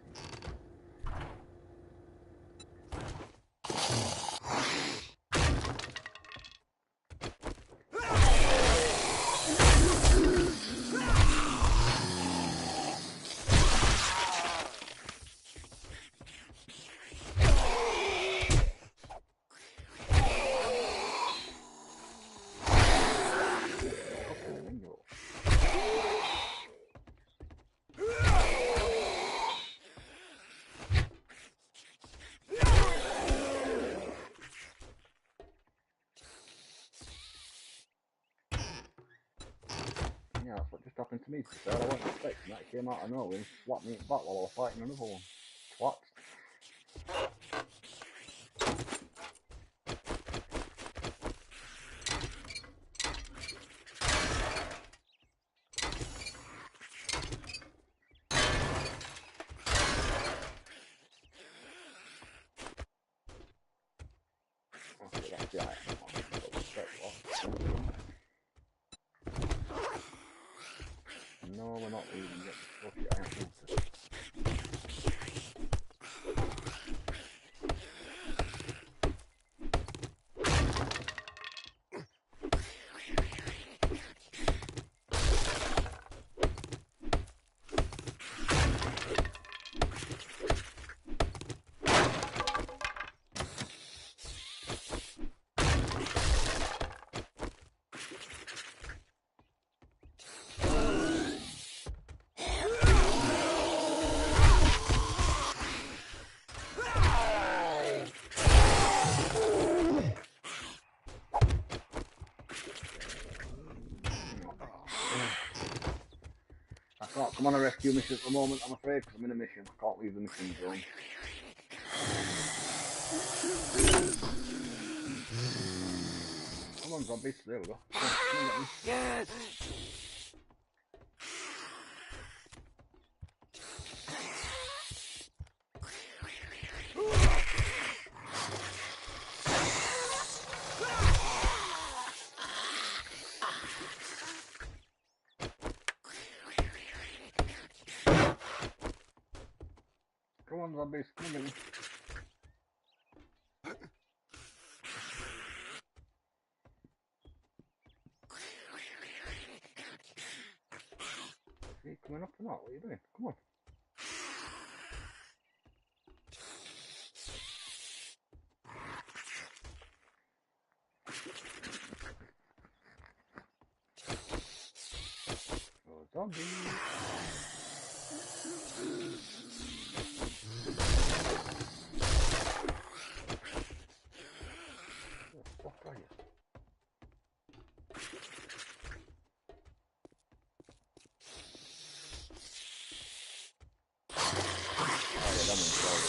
Yeah, that's what just happened to me. I wasn't expecting that. It came out of nowhere and slapped me back while I was fighting another one. Twat. Okay, that's the item. No, we're not leaving yet. Oh shit, I have to. Can't come on a rescue mission at the moment, I'm afraid, because I'm in a mission. I can't leave the mission zone. Come on, zombies. There we go. Come on, Yes. Come on, zombies. Come on, get me. Are you coming up or not? What are you doing? Come on. Oh, zombies. Where the fuck are you? Oh, yeah, that one's sorry.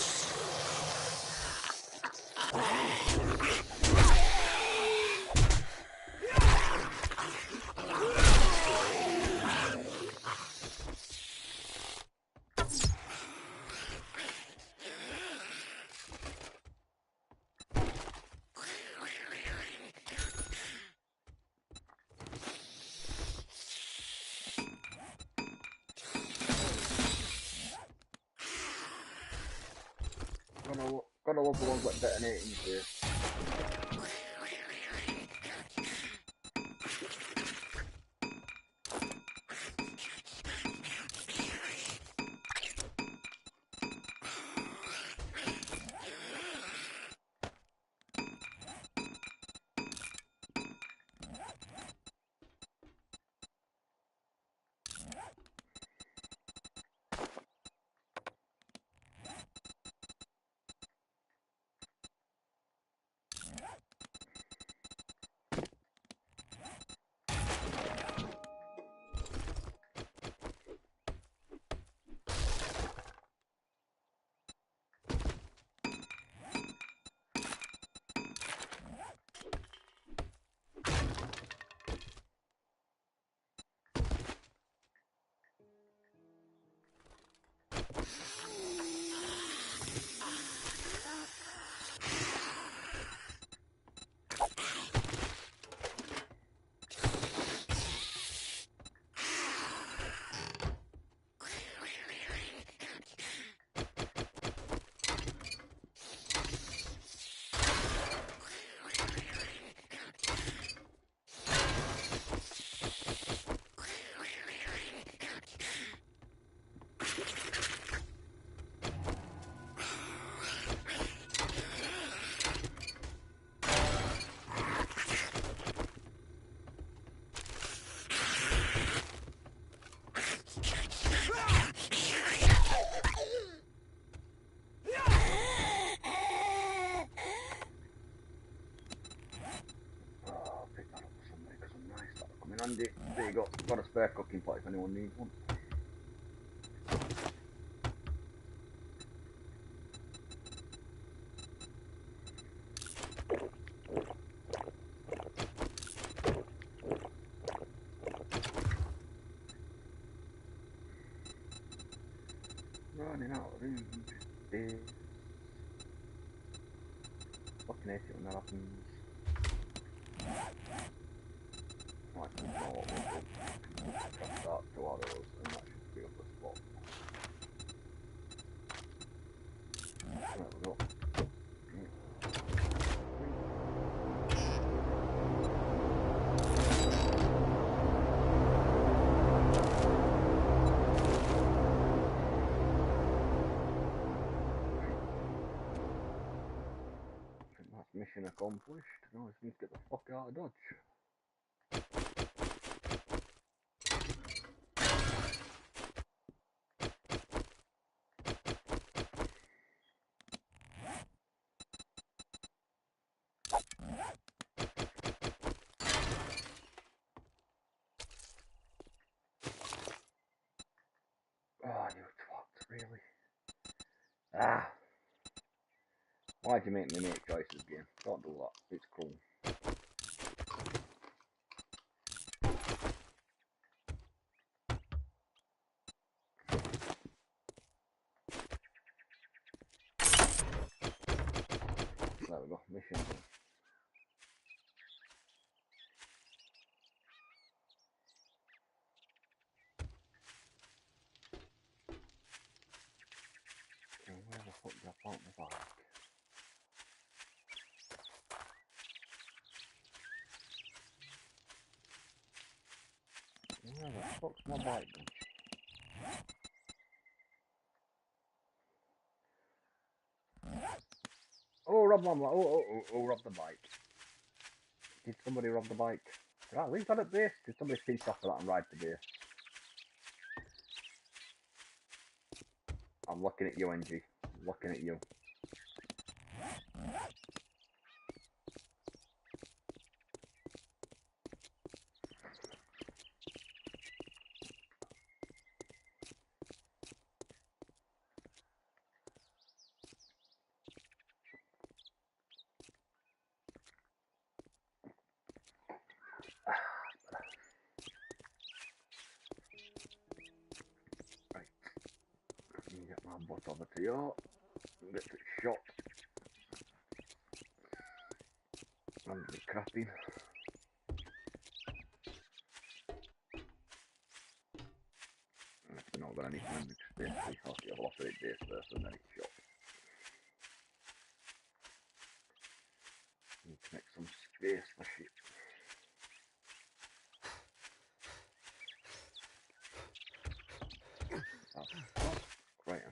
Gotta love the ones that detonate in here. Andy, there you go. Got a spare cooking pot if anyone needs one. Running out of room. Fucking hate it when that happens. I can know what we'll do. Cast that to arrows and that should be up the spot. There we go. I think that's mission accomplished. Now I just need to get the fuck out of Dodge. Ah. Why'd you make me make choices again? Don't do that. It's cruel. There we go. Mission done. Where the fuck did I plant my bike? Where the fuck's my bike gone? Oh, rob my bike. Oh, rob the bike. Did somebody rob the bike? Did I leave that at base? Did somebody pinch off for that and ride to base? I'm looking at you, NG. I'm looking at you. Right. Let me get my butt over to you. Get it shot. I'm the crapping. We're not gonna need to make space. I'll see a lot of it base first and then it's shot. Need to make some space for shit. Right.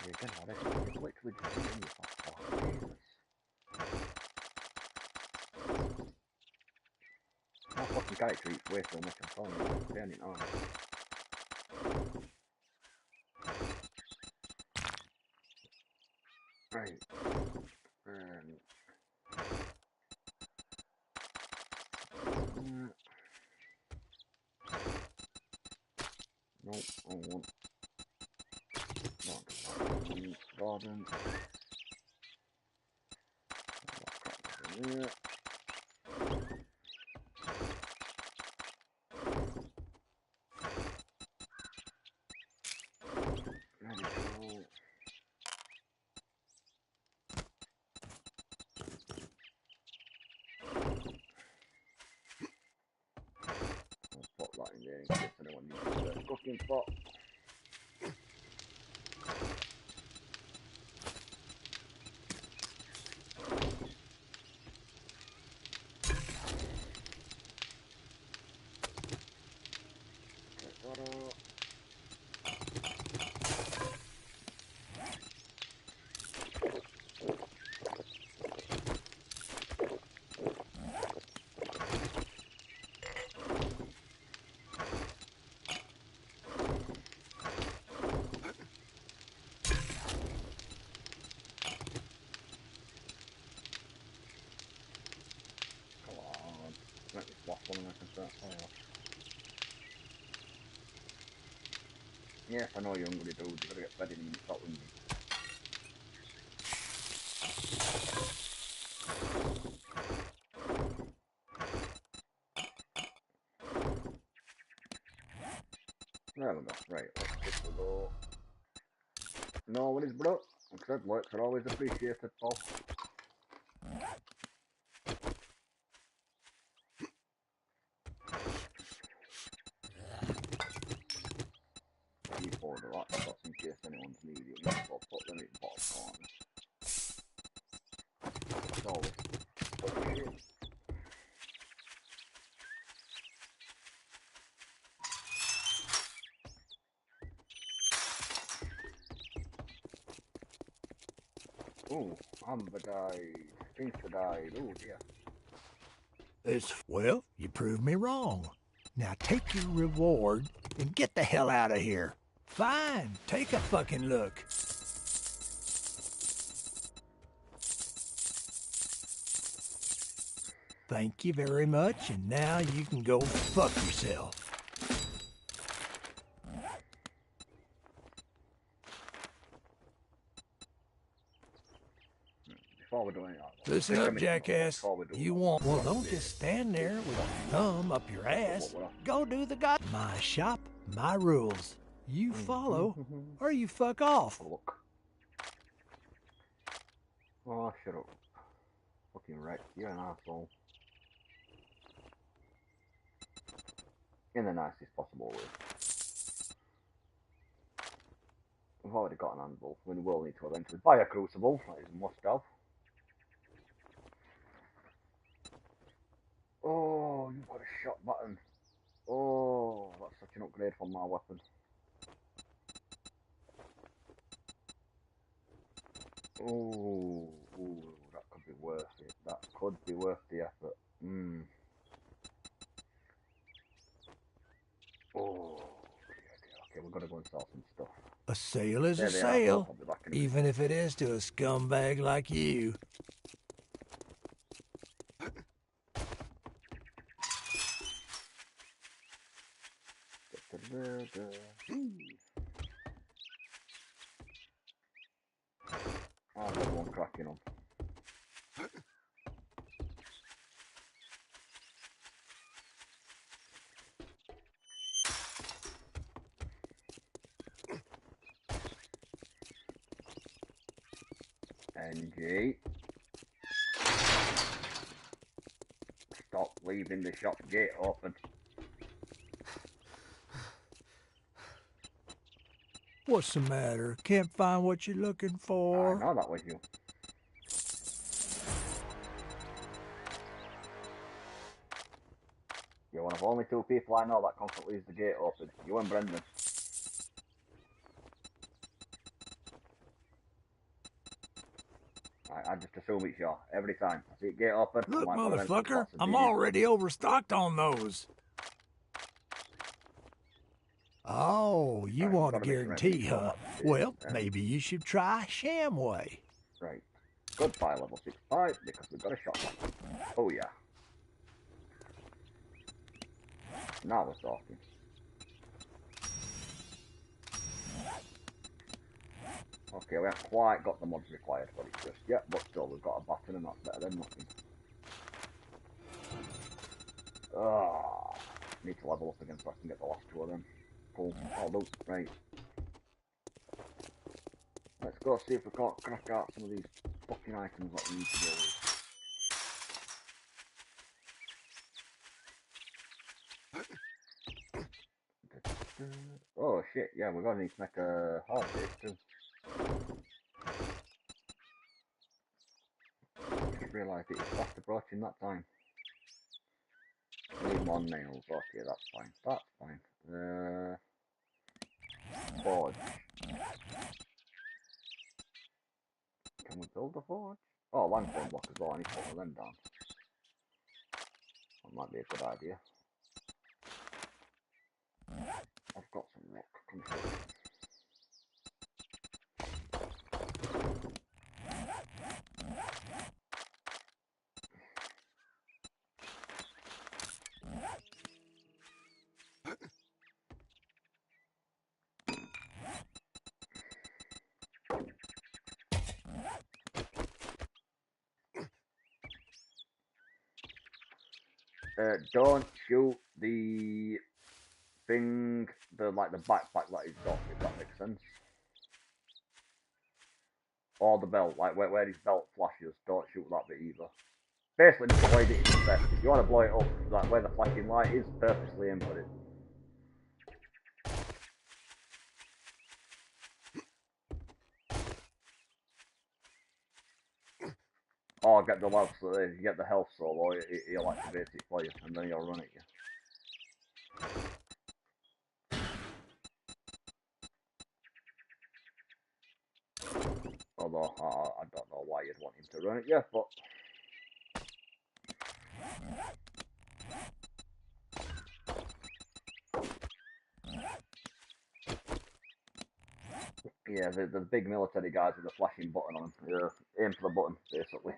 Again, what is it? You've literally just beaten me for Jesus. My fucking character eats way too much, I'm telling you, I'm turning it on. Right. Nope, wrong one. Garden. There. There we go. I'll put that in there in case anyone needs a cooking pot. Make this last one and I can start fire. Yes, I know you're hungry, dude. You gotta get fed in and stop hungry. There we go. Right, let's just go. No worries, bro. Like I said, lurks are always appreciated, Paul. Keep order that stuff in case anyone's needing it. I'll put them in the bottom corner. It's always bullshit. Ooh, Amber died. Finster died. Oh dear. Well, you proved me wrong. Now take your reward and get the hell out of here. Fine, take a fucking look. Thank you very much, and now you can go fuck yourself. Before we do anything, Listen up, jackass. You want... Well, don't just stand there with your thumb up your ass. Go do the god... My shop, my rules. You follow, or you fuck off. Look. Oh, shut up. Fucking wreck. You're an asshole. In the nicest possible way. We've already got an anvil. We will need to eventually buy a crucible. That is a must have. Oh, you've got a shot button. Oh, that's such an upgrade from my weapon. Oh, that could be worth it. That could be worth the effort. Oh, okay, we've got to go and sell some stuff. A sale is a sale, even if it is to a scumbag like you. I've got one cracking on. NG. Stop leaving the shop gate open. What's the matter? Can't find what you're looking for? I know that was you. You're one of only two people I know that constantly leaves the gate open. You and Brendan. I just assume it's you. Every time. I see it gate open. Look, motherfucker, I'm already overstocked on those. Oh, you want a guarantee, huh? Well, maybe you should try Shamway. Right. Goodbye, level 6 pipe, because we've got a shotgun. Oh, yeah. Now we're talking. Okay, we haven't quite got the mods required for it just yet, but still, we've got a button and that's better than nothing. Ah, need to level up again so I can get the last two of them. Cool, I'll do. Right. Let's go see if we can't crack out some of these fucking items that we need to deal with. Oh shit, yeah, we're gonna need to make a hard base too. Just realised it was fast approaching that time. Need more nails, okay, that's fine. That's fine. Forge. Can we build a forge? Oh, limestone block as well, I need to put them down. That might be a good idea. I've got some rock. Come through. Don't shoot the thing, the backpack that he's got, if that makes sense. Or the belt, like where his belt flashes, don't shoot that bit either. Basically just avoid it is the best. If you want to blow it up, like where the flashing light is, purposely aim for it. Or get the health, so you get the health solo, he'll activate it for you, and then he'll run at you. Although, I don't know why you'd want him to run at you, but... Yeah, the big military guys with the flashing button on them. Yeah, aim for the button, basically.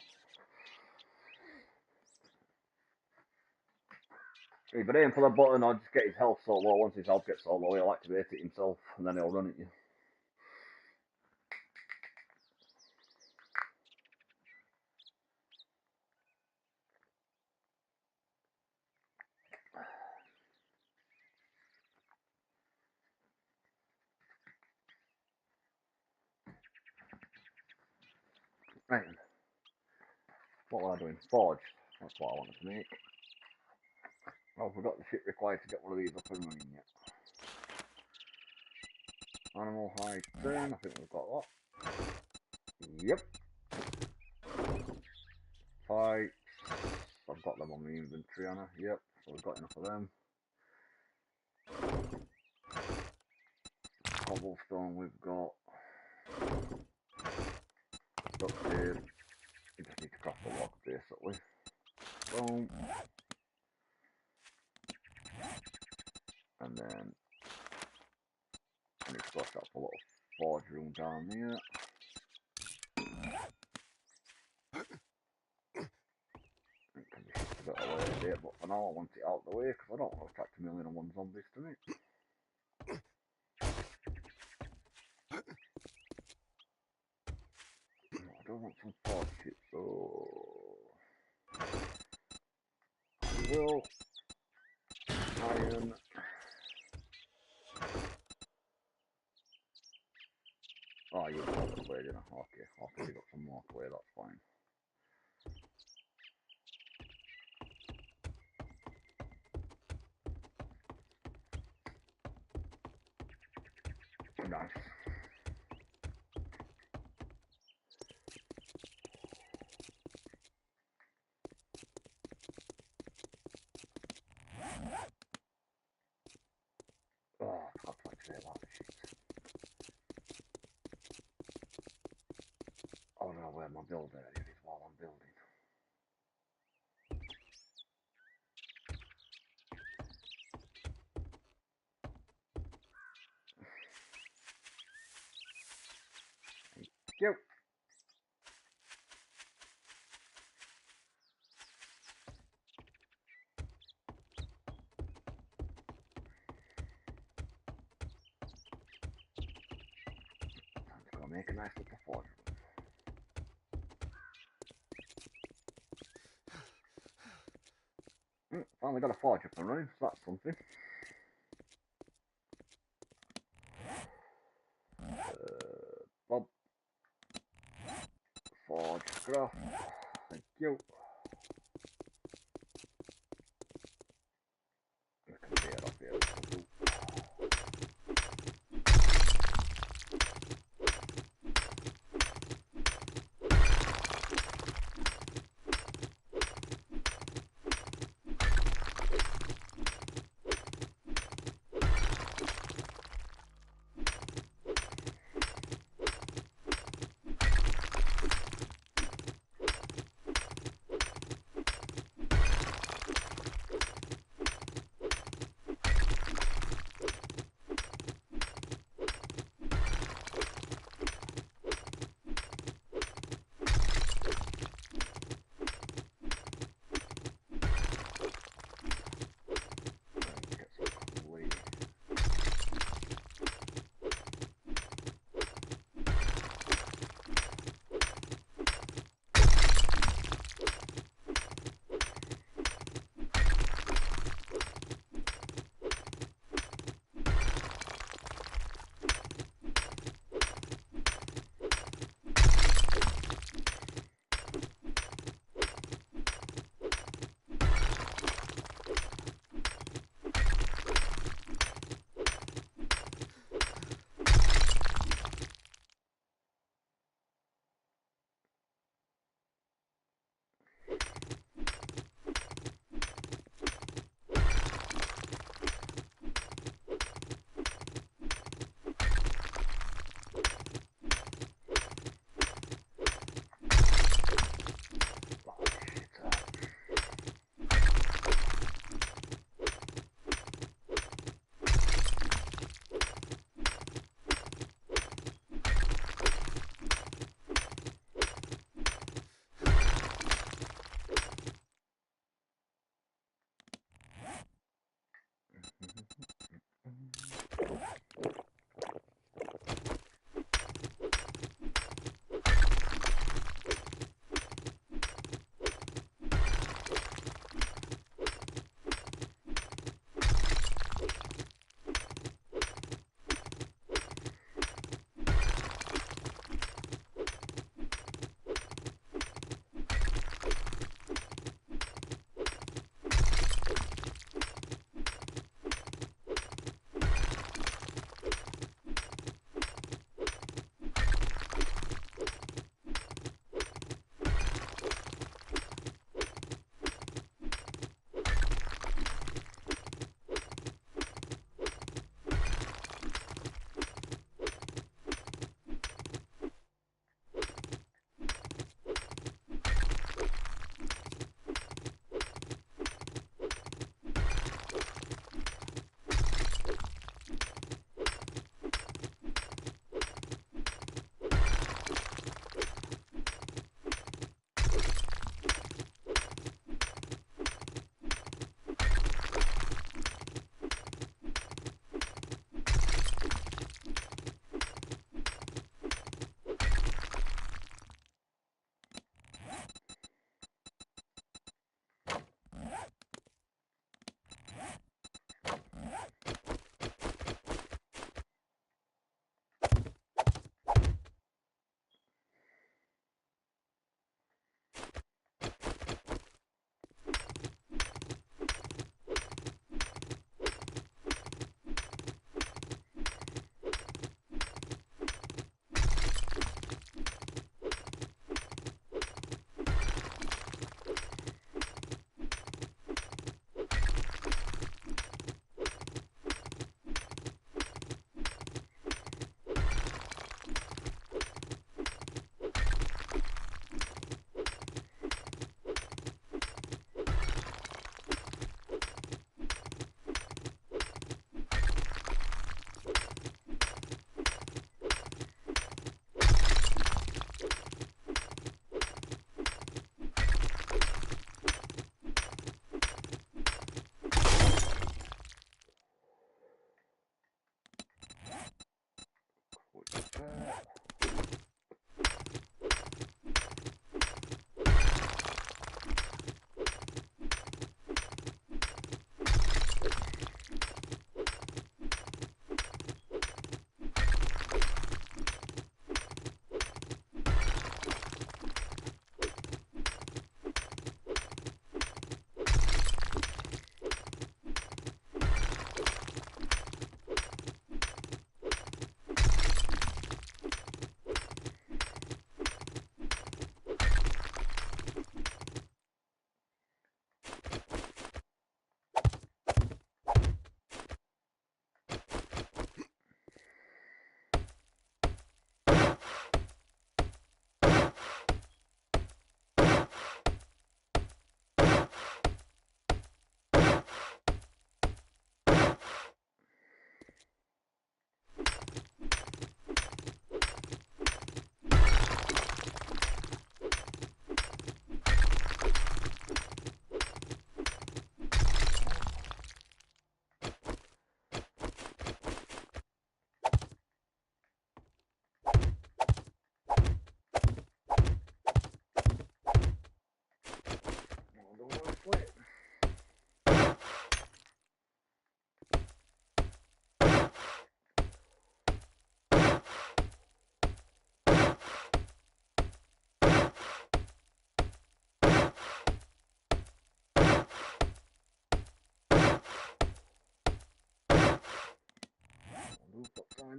Either aim for the button or just get his health so low. Once his health gets so low, he'll activate it himself, and then he'll run at you. Right. What was I doing? Forge. That's what I wanted to make. Oh, I forgot the shit required to get one of these up and running yet. Animal hide 10, I think we've got that. Yep. Pipes. I've got them on my inventory, Anna. Yep, so we've got enough of them. Cobblestone we've got. Duct tape. We just need to craft the log, basically. Boom. And then I need to go set up a little forge room down there. It can be shipped a bit away a bit, but for now I want it out of the way because I don't want to attract 1,000,001 zombies to me. I don't want some forge shit, so I will iron. Oh, you got all the clay, didn't I? Okay, I'll pick up some more clay, that's fine. Nice. Oh, I've got to say a lot of shit. Oh no, where my builder area is while I'm building. Thank you. Time to go make a nice little forge room. Finally got a forge up and running, so that's something. Bob. Forge craft. Thank you. We can tear up here.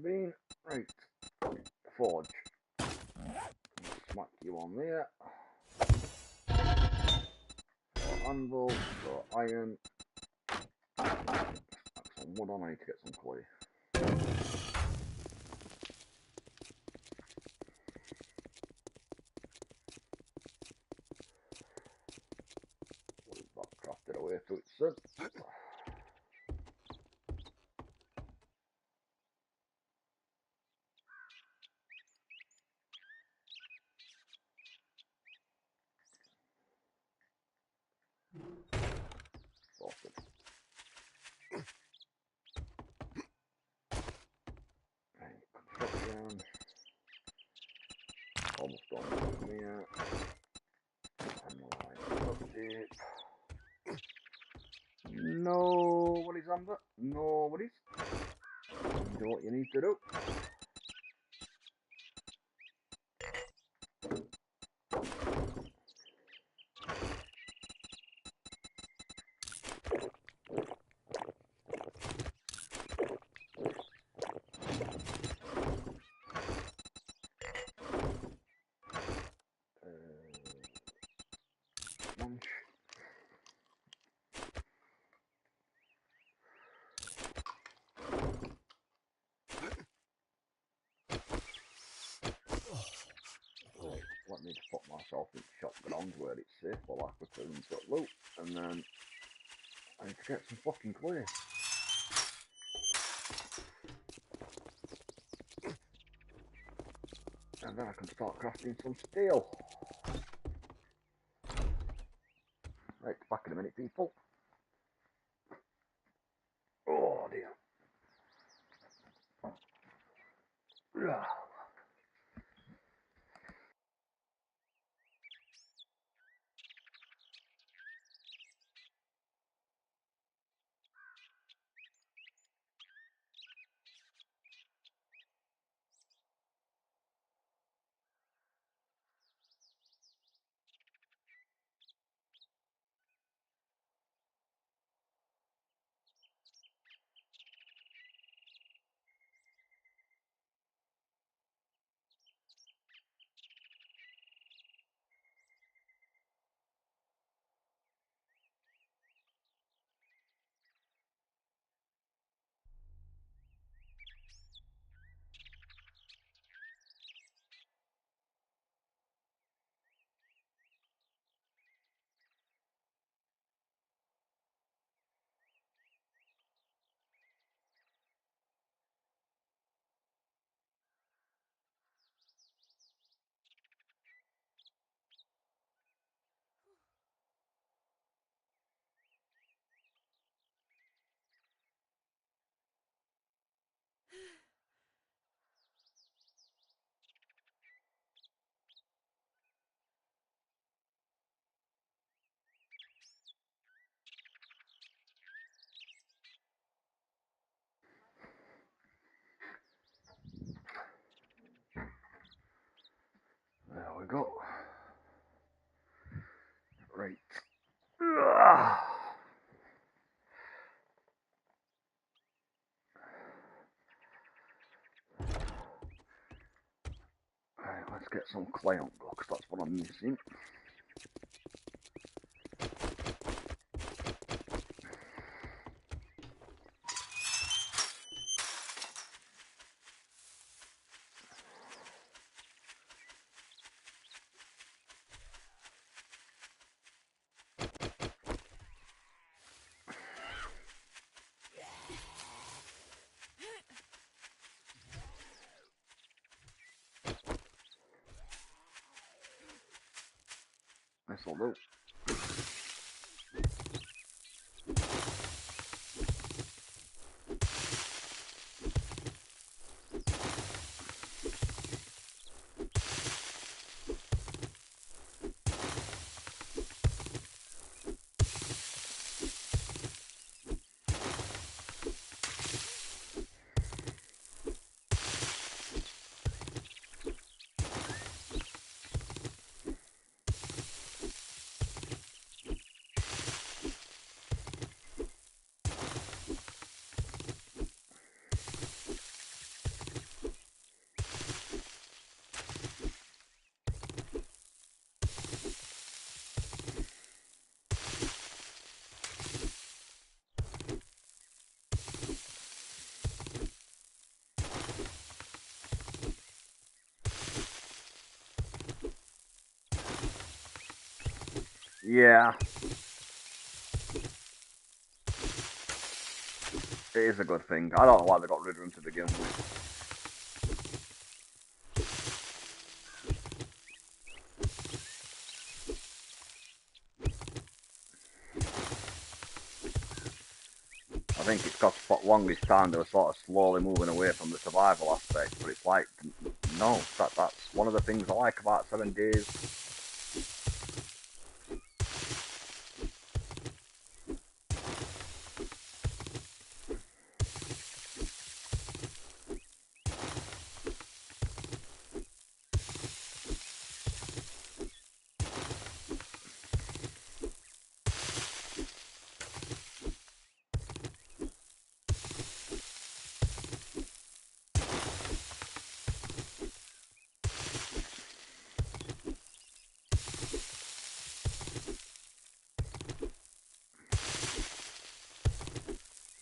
Being right, forge. Smack you on there. So anvil, so iron. Smack some wood on. I need to get some clay. Leave that crafted away to itself. Sorted. Right, construction. Almost done with here. And the tape. No worries, Amber. No worries. You do what you need to do. Munch. Let me just put myself in shopground where it's safe while Aquatoon's got loot, and then I need to get some fucking clay. And then I can start crafting some steel. Right, back in a minute, people. Oh dear. Yeah. we go. Right. Right, let's get some clay on go, because that's what I'm missing. This'll do. Yeah. It is a good thing. I don't know why they got rid of him to begin with. I think it's because for the longest time they were sort of slowly moving away from the survival aspect, but it's like, no, that's one of the things I like about 7 Days.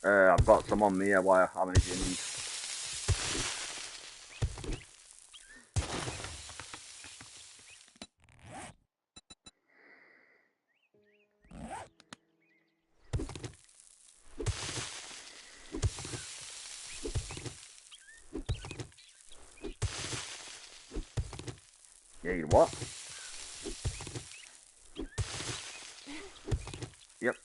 I've got some on me here. How many do you need? Yeah, you what? Yep.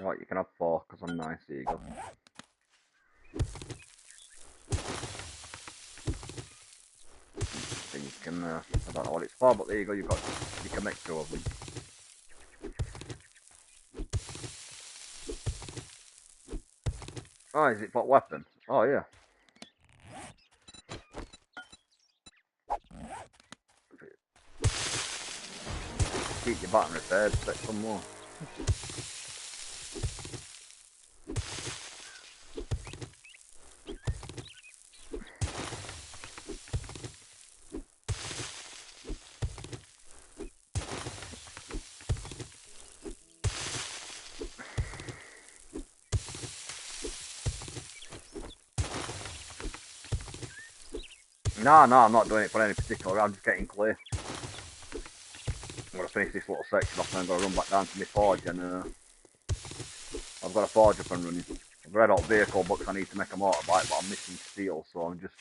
Right, you can have 4 because I'm nice. There you go. So you can, I don't know what it's for, but there you go. You can make 2 of them. Oh, is it for weapon? Oh yeah. Keep your button repaired. Set some more. No, I'm not doing it for any particular. I'm just getting clear. I'm going to finish this little section off and I'm going to run back down to my forge and I've got a forge up and running. I've read all vehicle books I need to make a motorbike, but I'm missing steel, so I'm just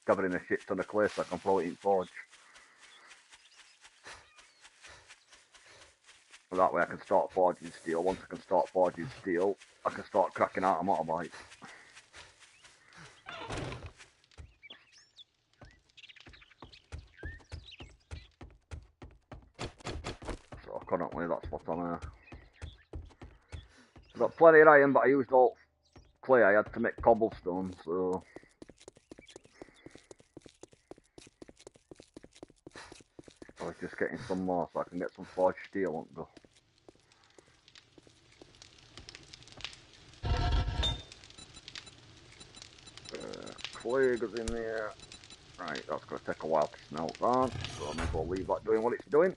gathering a shit ton of clay so I can throw it in forge. So that way I can start forging steel. Once I can start forging steel, I can start cracking out a motorbike. So currently that's what I'm I've got plenty of iron, but I used all clay I had to make cobblestone, so... I was just getting some more so I can get some forged steel on go. Clay goes in there. Right, that's going to take a while to smelt that, so I may as well leave that doing what it's doing.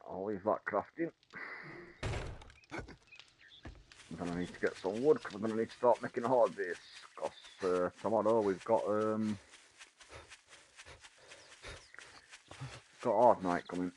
I'll leave that crafting. And then I need to get some wood because I'm going to need to start making a hard base. Because tomorrow we've got hard night coming.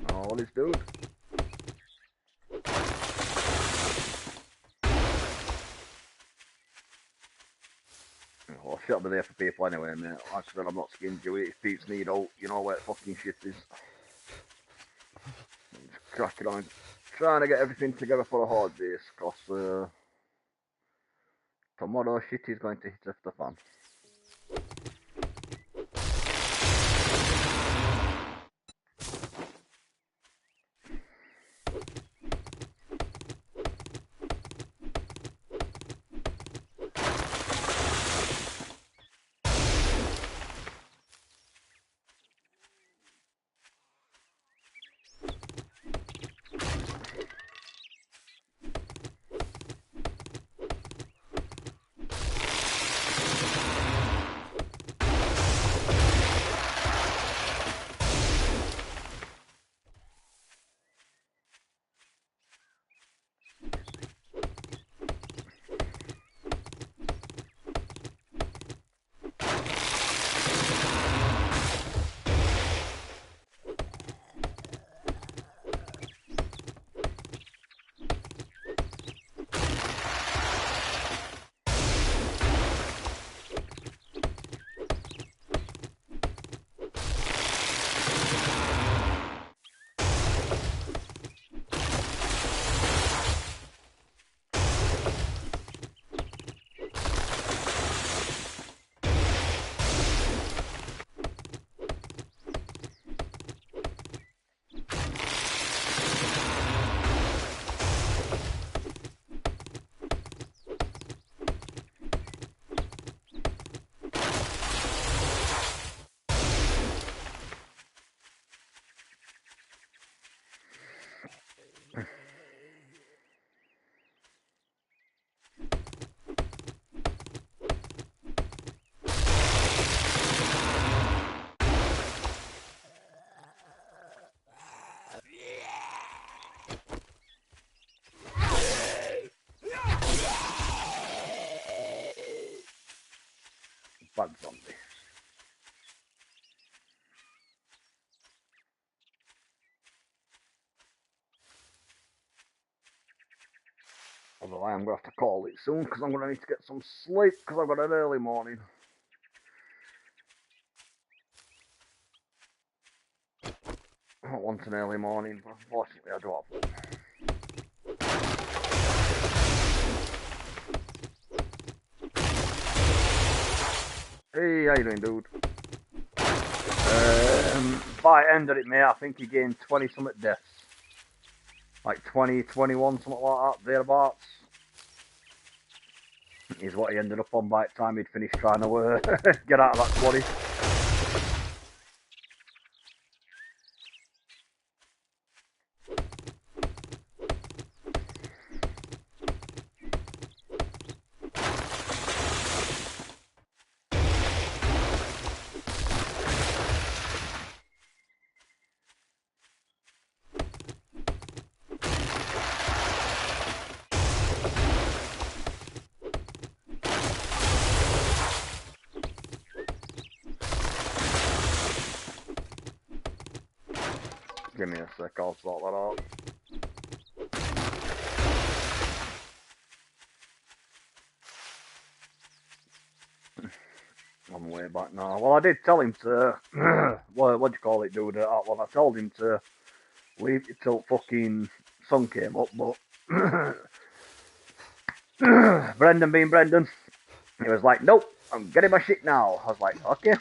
Oh, what is dude? Well, I should be there for people anyway, mate. Like I said, I'm not skinned you. If peeps need out, you know where the fucking shit is. I'm just cracking on, trying to get everything together for a hard base, because tomorrow shit is going to hit off the fan. Bad zombie. Although I am going to have to call it soon because I'm going to need to get some sleep because I've got an early morning. I don't want an early morning, but unfortunately I do have one. Hey, how you doing, dude? By end of it, mate, I think he gained 20-something deaths. Like 20, 21, something like that, thereabouts. Is what he ended up on by the time he'd finished trying to get out of that quarry. Give me a sec, I'll sort that out. I'm way back now. Well, I did tell him to, what do you call it, do that one. I told him to leave it till fucking sun came up, but Brendan being Brendan, he was like, nope, I'm getting my shit now. I was like, okay.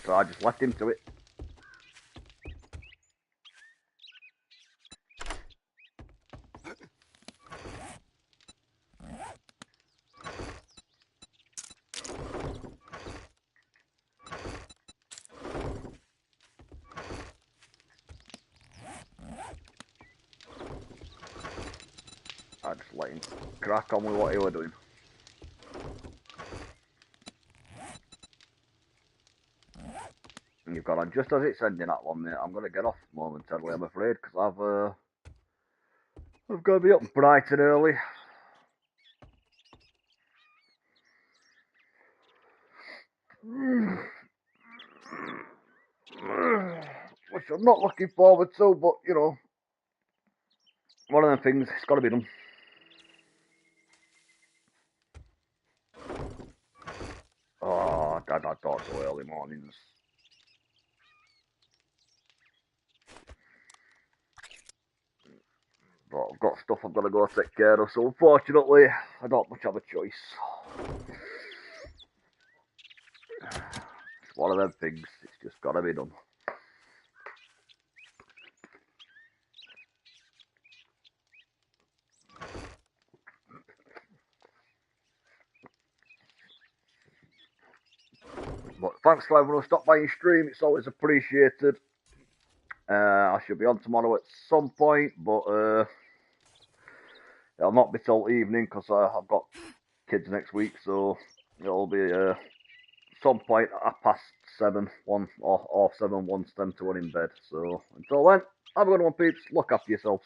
So I just left him to it. I just let him crack on with what he was doing. And you've got on just as it's ending that one, mate. I'm gonna get off momentarily, I'm afraid, because I've got to be up bright and early. Which I'm not looking forward to, but you know, one of them things, it's got to be done. Oh, Dad, I thought so early mornings. But I've got stuff I've got to go take care of, so unfortunately, I don't much have a choice. It's one of them things, it's just got to be done. But thanks to everyone who stopped by your stream, it's always appreciated. I should be on tomorrow at some point, but it'll not be till evening because I've got kids next week, so it'll be some point at 7:30, 1 or 7, 1 to 1 in bed. So until then, have a good one, peeps. Look after yourselves.